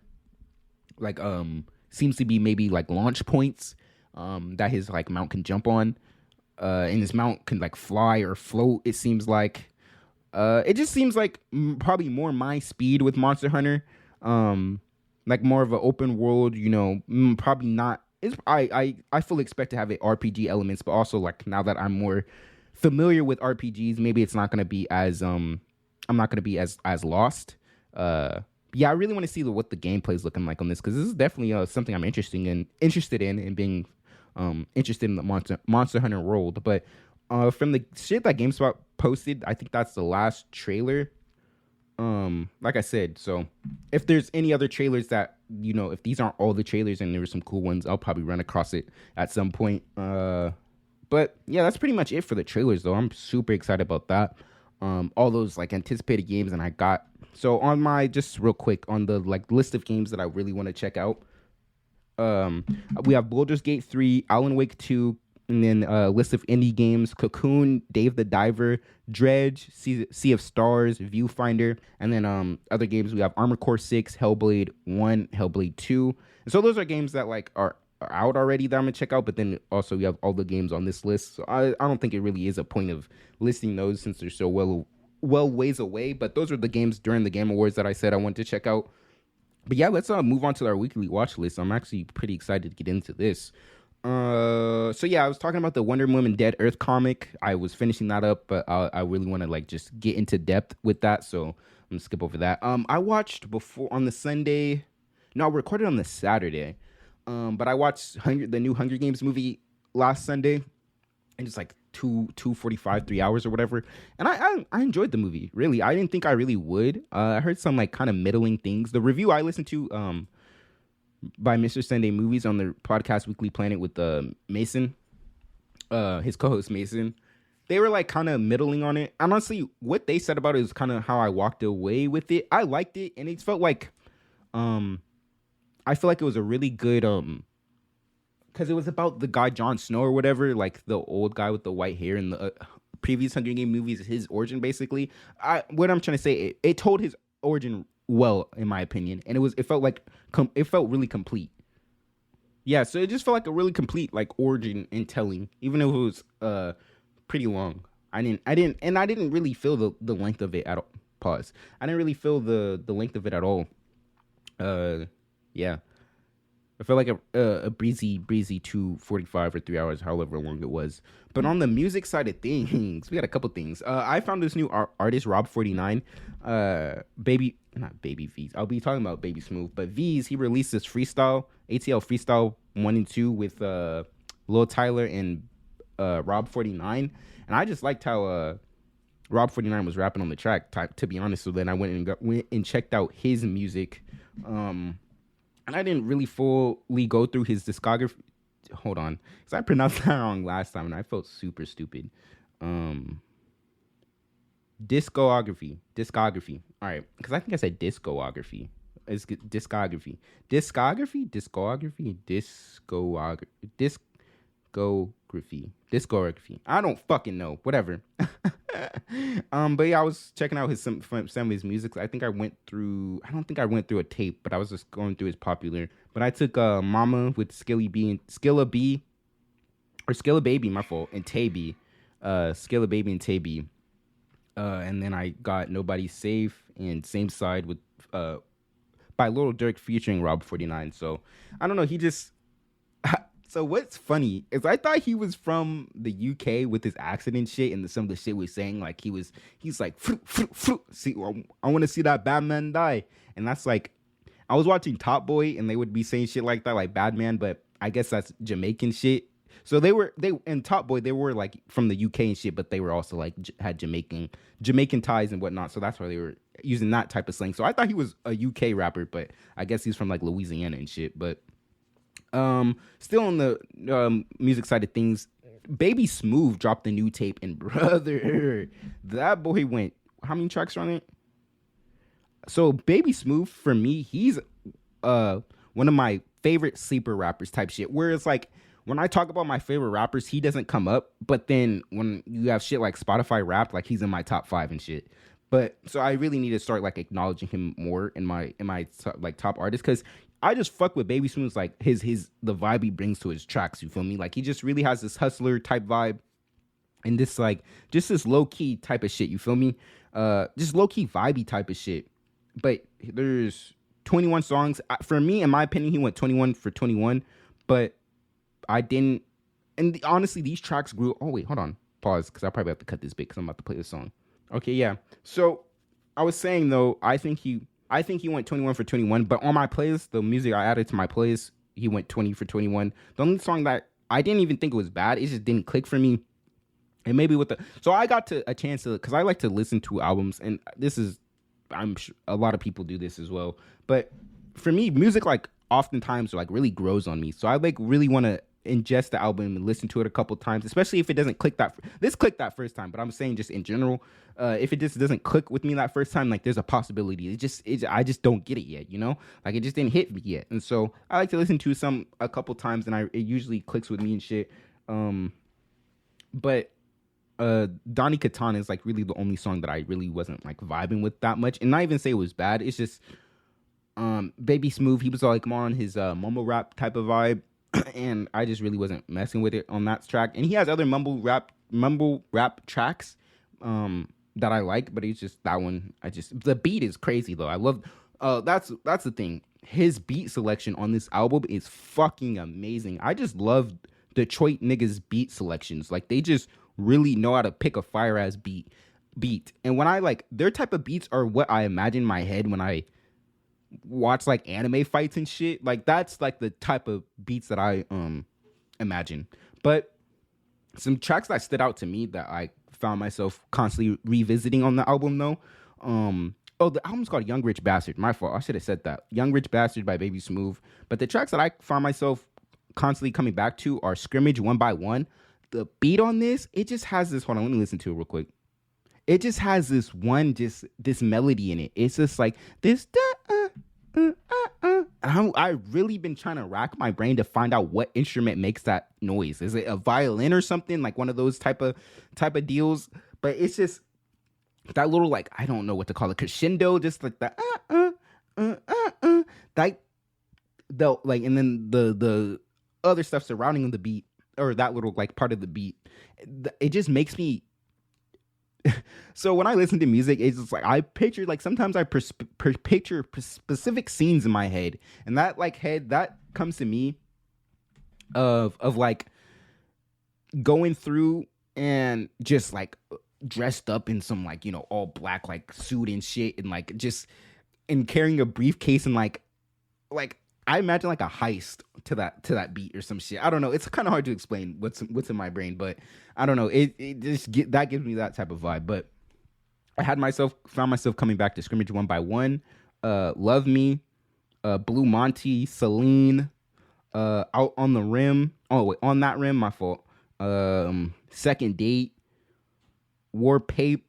seems to be maybe like launch points that his like mount can jump on. and his mount can like fly or float. It seems like it just seems like probably more my speed with Monster Hunter. Like more of an open world, probably not. I fully expect to have it RPG elements, but also like now that I'm more familiar with RPGs, maybe it's not gonna be as I'm not gonna be as lost. Yeah, I really want to see what the gameplay is looking like on this because this is definitely something I'm interested in and being interested in the Monster Hunter world. But from the shit that GameSpot posted, I think that's the last trailer. Like I said, so if there's any other trailers that if these aren't all the trailers and there were some cool ones, I'll probably run across it at some point. But yeah, that's pretty much it for the trailers though. I'm super excited about that. All those like anticipated games, and I got so on my just real quick on the like list of games that I really want to check out. We have Baldur's Gate 3, Alan Wake 2, and then a list of indie games: Cocoon, Dave the Diver, Dredge, Sea of Stars, Viewfinder, and then other games we have Armored Core 6, Hellblade 1, Hellblade 2. And so those are games that like are out already that I'm gonna check out, but then also we have all the games on this list. So I don't think it really is a point of listing those since they're so well ways away. But those are the games during the Game Awards that I said I wanted to check out. But yeah, let's move on to our weekly watch list. I'm actually pretty excited to get into this. So yeah, I was talking about the Wonder Woman Dead Earth comic. I was finishing that up, but I really want to like just get into depth with that. So I'm gonna skip over that. I watched before on the Sunday. No, I recorded on the Saturday. But I watched the new Hunger Games movie last Sunday, and it's like 2:45, 3 hours or whatever. And I enjoyed the movie. Really, I didn't think I really would. I heard some like kind of middling things. The review I listened to by Mr. Sunday Movies on the podcast Weekly Planet with Mason, his co-host Mason, they were like kind of middling on it. Honestly, what they said about it is kind of how I walked away with it. I liked it, and it felt like I feel like it was a really good because it was about the guy Jon Snow or whatever, like the old guy with the white hair in the previous Hunger Game movies, his origin basically. What I'm trying to say, it told his origin well, in my opinion, and it felt like it felt really complete. Yeah, so it just felt like a really complete like origin in telling, even though it was pretty long. I didn't really feel the length of it at all. Pause. I didn't really feel the length of it at all. Yeah, I felt like a breezy 2:45 or 3 hours, however long it was. But on the music side of things, we got a couple things. I found this new artist, Rob 49, not Baby V's. I'll be talking about Baby Smooth, but V's, he released this freestyle, ATL freestyle 1 and 2 with Lil Tyler and Rob 49, and I just liked how Rob 49 was rapping on the track. To be honest, so then I went and checked out his music. And I didn't really fully go through his discography. Hold on, because I pronounced that wrong last time, and I felt super stupid. Discography. All right, because I think I said discography. It's discography. Discography. I don't fucking know. Whatever. But yeah, I was checking out some of his music. I don't think I went through a tape, but I was just going through his popular. But I took Mama with Skilla Baby, my fault, and Tay-B. Skilla Baby and Tay-B. And then I got Nobody's Safe and Same Side with by Lil Durk featuring Rob 49. So I don't know, he just so what's funny is I thought he was from the UK with his accent and shit, and some of the shit we're saying, like he's like see, I want to see that Batman die, and that's like I was watching Top Boy and they would be saying shit like that, like Batman, but I guess that's Jamaican shit. So they in Top Boy, they were like from the UK and shit, but they were also like had Jamaican ties and whatnot. So that's why they were using that type of slang. So I thought he was a UK rapper, but I guess he's from like Louisiana and shit. But still on the music side of things, Baby Smooth dropped a new tape, and brother, that boy went. How many tracks are on it? So Baby Smooth, for me, he's one of my favorite sleeper rappers type shit. Where it's like, when I talk about my favorite rappers, he doesn't come up. But then when you have shit like Spotify Wrapped, like he's in my top 5 and shit. But so I really need to start like acknowledging him more in my like top artists, because I just fuck with Baby Smooth's like the vibe he brings to his tracks. You feel me? Like he just really has this hustler type vibe. and this like just this low key type of shit. You feel me? Just low key vibey type of shit. But there's 21 songs. For me, in my opinion, he went 21 for 21. But I didn't. And honestly, these tracks grew. Oh wait, hold on, pause, because I probably have to cut this bit because I'm about to play this song. Okay, yeah. So I was saying though, I think he went 21 for 21. But on my playlist, the music I added to my playlist, he went 20 for 21. The only song that I didn't even think it was bad, it just didn't click for me. And maybe with the so I got to a chance to because I like to listen to albums, and this is I'm sure a lot of people do this as well. But for me, music like oftentimes like really grows on me. So I like really want to ingest the album and listen to it a couple times, especially if it doesn't click that. This clicked that first time, but I'm saying just in general, if it just doesn't click with me that first time, like there's a possibility. I just don't get it yet, you know? Like it just didn't hit me yet, and so I like to listen to some a couple times, and it usually clicks with me and shit. But Donnie Katana is like really the only song that I really wasn't like vibing with that much, and not even say it was bad. It's just Baby Smooth, he was like more on his mumble rap type of vibe, and I just really wasn't messing with it on that track. And he has other mumble rap tracks that I like, but it's just that one. The beat is crazy though. I love. That's the thing. His beat selection on this album is fucking amazing. I just love Detroit niggas beat selections. Like they just really know how to pick a fire ass beat. And when I like their type of beats are what I imagine in my head when I watch like anime fights and shit. Like that's like the type of beats that I imagine. But some tracks that stood out to me that I found myself constantly revisiting on the album though. The album's called Young Rich Bastard. My fault. I should have said that. Young Rich Bastard by Baby Smooth. But the tracks that I found myself constantly coming back to are Scrimmage, One by One. The beat on this, it just has this. Hold on, let me listen to it real quick. It just has this this melody in it. It's just like this. I really been trying to rack my brain to find out what instrument makes that noise. Is it a violin or something, like one of those type of deals? But it's just that little like I don't know what to call it, crescendo, just like the like the like, and then the other stuff surrounding the beat, or that little like part of the beat. It just makes me. So when I listen to music, it's just like I picture like sometimes I picture specific scenes in my head, and that comes to me of like going through and just like dressed up in some like, you know, all black like suit and shit, and like just and carrying a briefcase, and like I imagine like a heist to that beat or some shit. I don't know. It's kind of hard to explain what's in my brain, but I don't know. It just that gives me that type of vibe. But I found myself coming back to Scrimmage, One by One, Love Me, Blue Monty, Celine, Out on the Rim. Oh wait, On That Rim, my fault. Second Date, War Pape,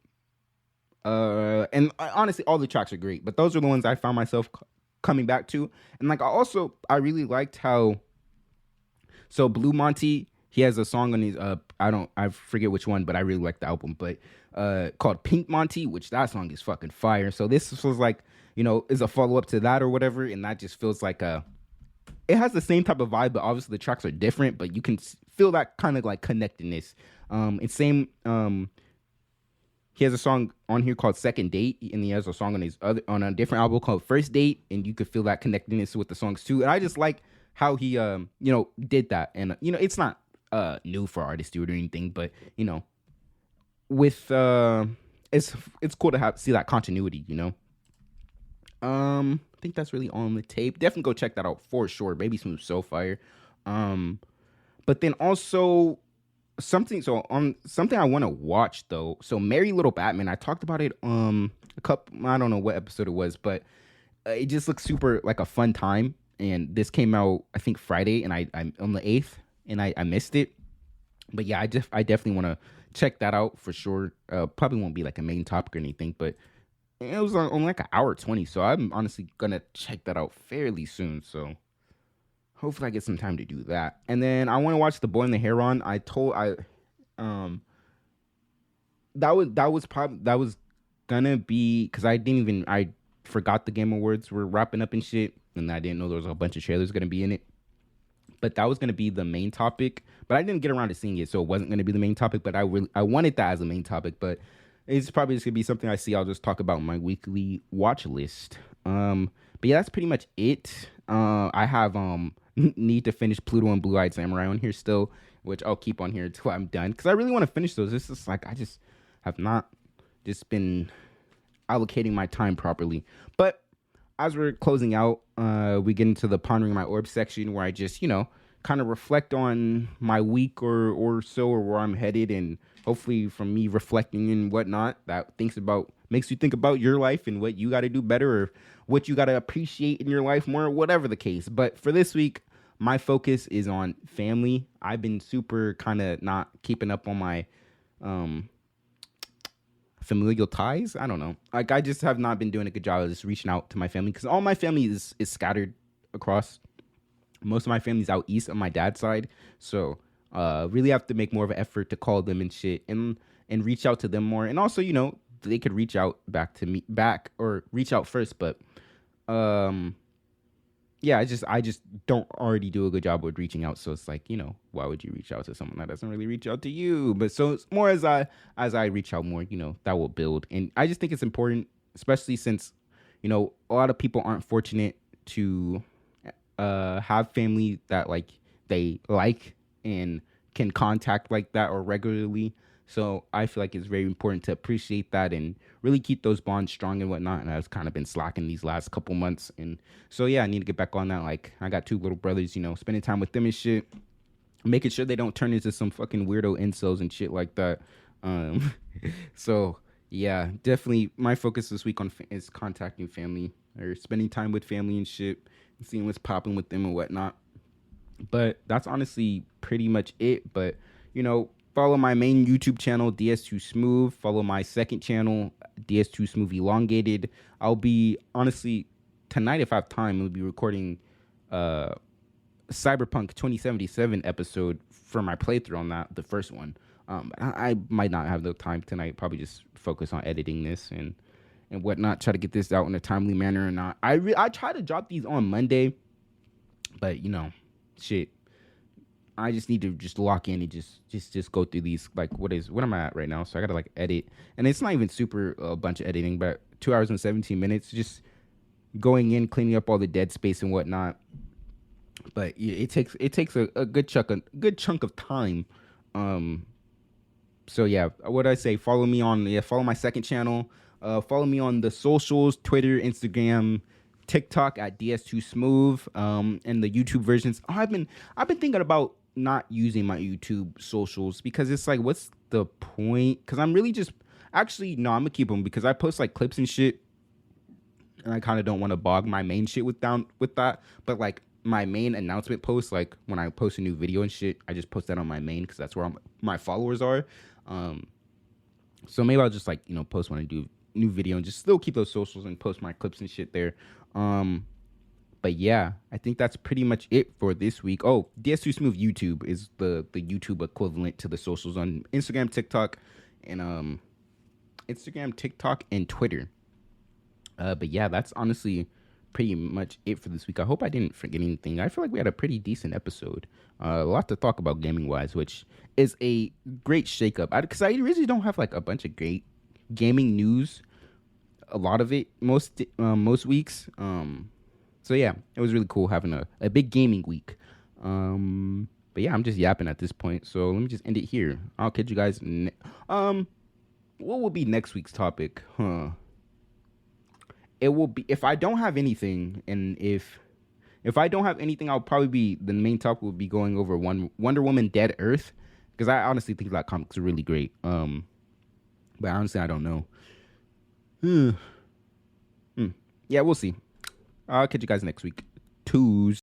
and honestly, all the tracks are great. But those are the ones I found myself coming back to. And like I really liked how Blue Monty, he has a song on his I forget which one, but I really like the album, but called Pink Monty, which that song is fucking fire. So this was like, you know, is a follow-up to that or whatever, and that just feels like it has the same type of vibe, but obviously the tracks are different, but you can feel that kind of like connectedness. And same he has a song on here called Second Date, and he has a song on a different album called First Date, and you could feel that connectedness with the songs too. And I just like how he did that. And you know, it's not new for artists to do or anything, but you know, with it's cool to see that continuity, you know. I think that's really on the tape. Definitely go check that out for sure. Baby Smooth, so fire. But then also something I want to watch though. So Merry Little Batman, I talked about it I don't know what episode it was, but it just looks super like a fun time. And this came out I think Friday, and I'm on the 8th, and I missed it. But yeah, I definitely want to check that out for sure. Probably won't be like a main topic or anything, but it was only like an hour 20, so I'm honestly gonna check that out fairly soon. So hopefully I get some time to do that. And then I want to watch The Boy and the Heron. That was gonna be because I forgot the Game Awards were wrapping up and shit, and I didn't know there was a bunch of trailers gonna be in it. but that was going to be the main topic. But I didn't get around to seeing it, so it wasn't going to be the main topic. But I wanted that as a main topic. But it's probably just going to be something I see. I'll just talk about my weekly watch list. But yeah, that's pretty much it. I have need to finish Pluto and Blue Eyed Samurai on here still, which I'll keep on here until I'm done because I really want to finish those. It's just like I just have not just been allocating my time properly. But as we're closing out, we get into the Pondering My Orb section where I just, kind of reflect on my week or so, or where I'm headed, and hopefully from me reflecting and whatnot, that makes you think about your life and what you got to do better, or what you got to appreciate in your life more, whatever the case. But for this week, my focus is on family. I've been super kind of not keeping up on my familial ties. I don't know. Like, I just have not been doing a good job of just reaching out to my family because all my family is scattered across. Most of my family's out east on my dad's side, so really have to make more of an effort to call them and shit, and reach out to them more. And also, they could reach out back or reach out first, but yeah, I just don't already do a good job with reaching out. So it's like, why would you reach out to someone that doesn't really reach out to you? But so it's more as I reach out more, that will build. And I just think it's important, especially since, a lot of people aren't fortunate to have family that they like and can contact like that or regularly. So I feel like it's very important to appreciate that and really keep those bonds strong and whatnot. And I've kind of been slacking these last couple months. And so, yeah, I need to get back on that. Like, I got 2 little brothers, spending time with them and shit, making sure they don't turn into some fucking weirdo incels and shit like that. So, yeah, definitely my focus this week is contacting family or spending time with family and shit, and seeing what's popping with them and whatnot. But that's honestly pretty much it. But, follow my main YouTube channel, DS2 Smooth. Follow my second channel, DS2 Smooth Elongated. I'll be, honestly, tonight, if I have time, we'll be recording Cyberpunk 2077 episode for my playthrough on that, the first one. I might not have the time tonight. Probably just focus on editing this and whatnot. Try to get this out in a timely manner or not. I try to drop these on Monday, but, shit. I just need to just lock in and just go through these, like, what am I at right now? So I gotta edit, and it's not even super a bunch of editing, but 2 hours and 17 minutes just going in, cleaning up all the dead space and whatnot. But it takes a good chunk of time. So yeah, what I say, follow my second channel, follow me on the socials, Twitter, Instagram, TikTok at DS2 Smooth, and the YouTube versions. I've been thinking about not using my YouTube socials because it's like, what's the point? Because I'm really just I'm gonna keep them because I post like clips and shit, and I kind of don't want to bog my main shit with that. But like my main announcement post, like when I post a new video and shit, I just post that on my main because that's where my followers are. So maybe I'll just post when I do new video and just still keep those socials and post my clips and shit there. But yeah, I think that's pretty much it for this week. Oh, DS2 Smooth YouTube is the YouTube equivalent to the socials on Instagram, TikTok, and Twitter. But yeah, that's honestly pretty much it for this week. I hope I didn't forget anything. I feel like we had a pretty decent episode. A lot to talk about gaming wise, which is a great shakeup. Because I really don't have like a bunch of great gaming news. A lot of it most weeks. So yeah, it was really cool having a big gaming week. But yeah, I'm just yapping at this point. So let me just end it here. I'll catch you guys. What will be next week's topic? It will be, if I don't have anything, and if I don't have anything, I'll probably be, the main topic will be going over Wonder Woman Dead Earth, because I honestly think that comic's really great. But honestly, I don't know. Yeah, we'll see. I'll catch you guys next week. Tuesday.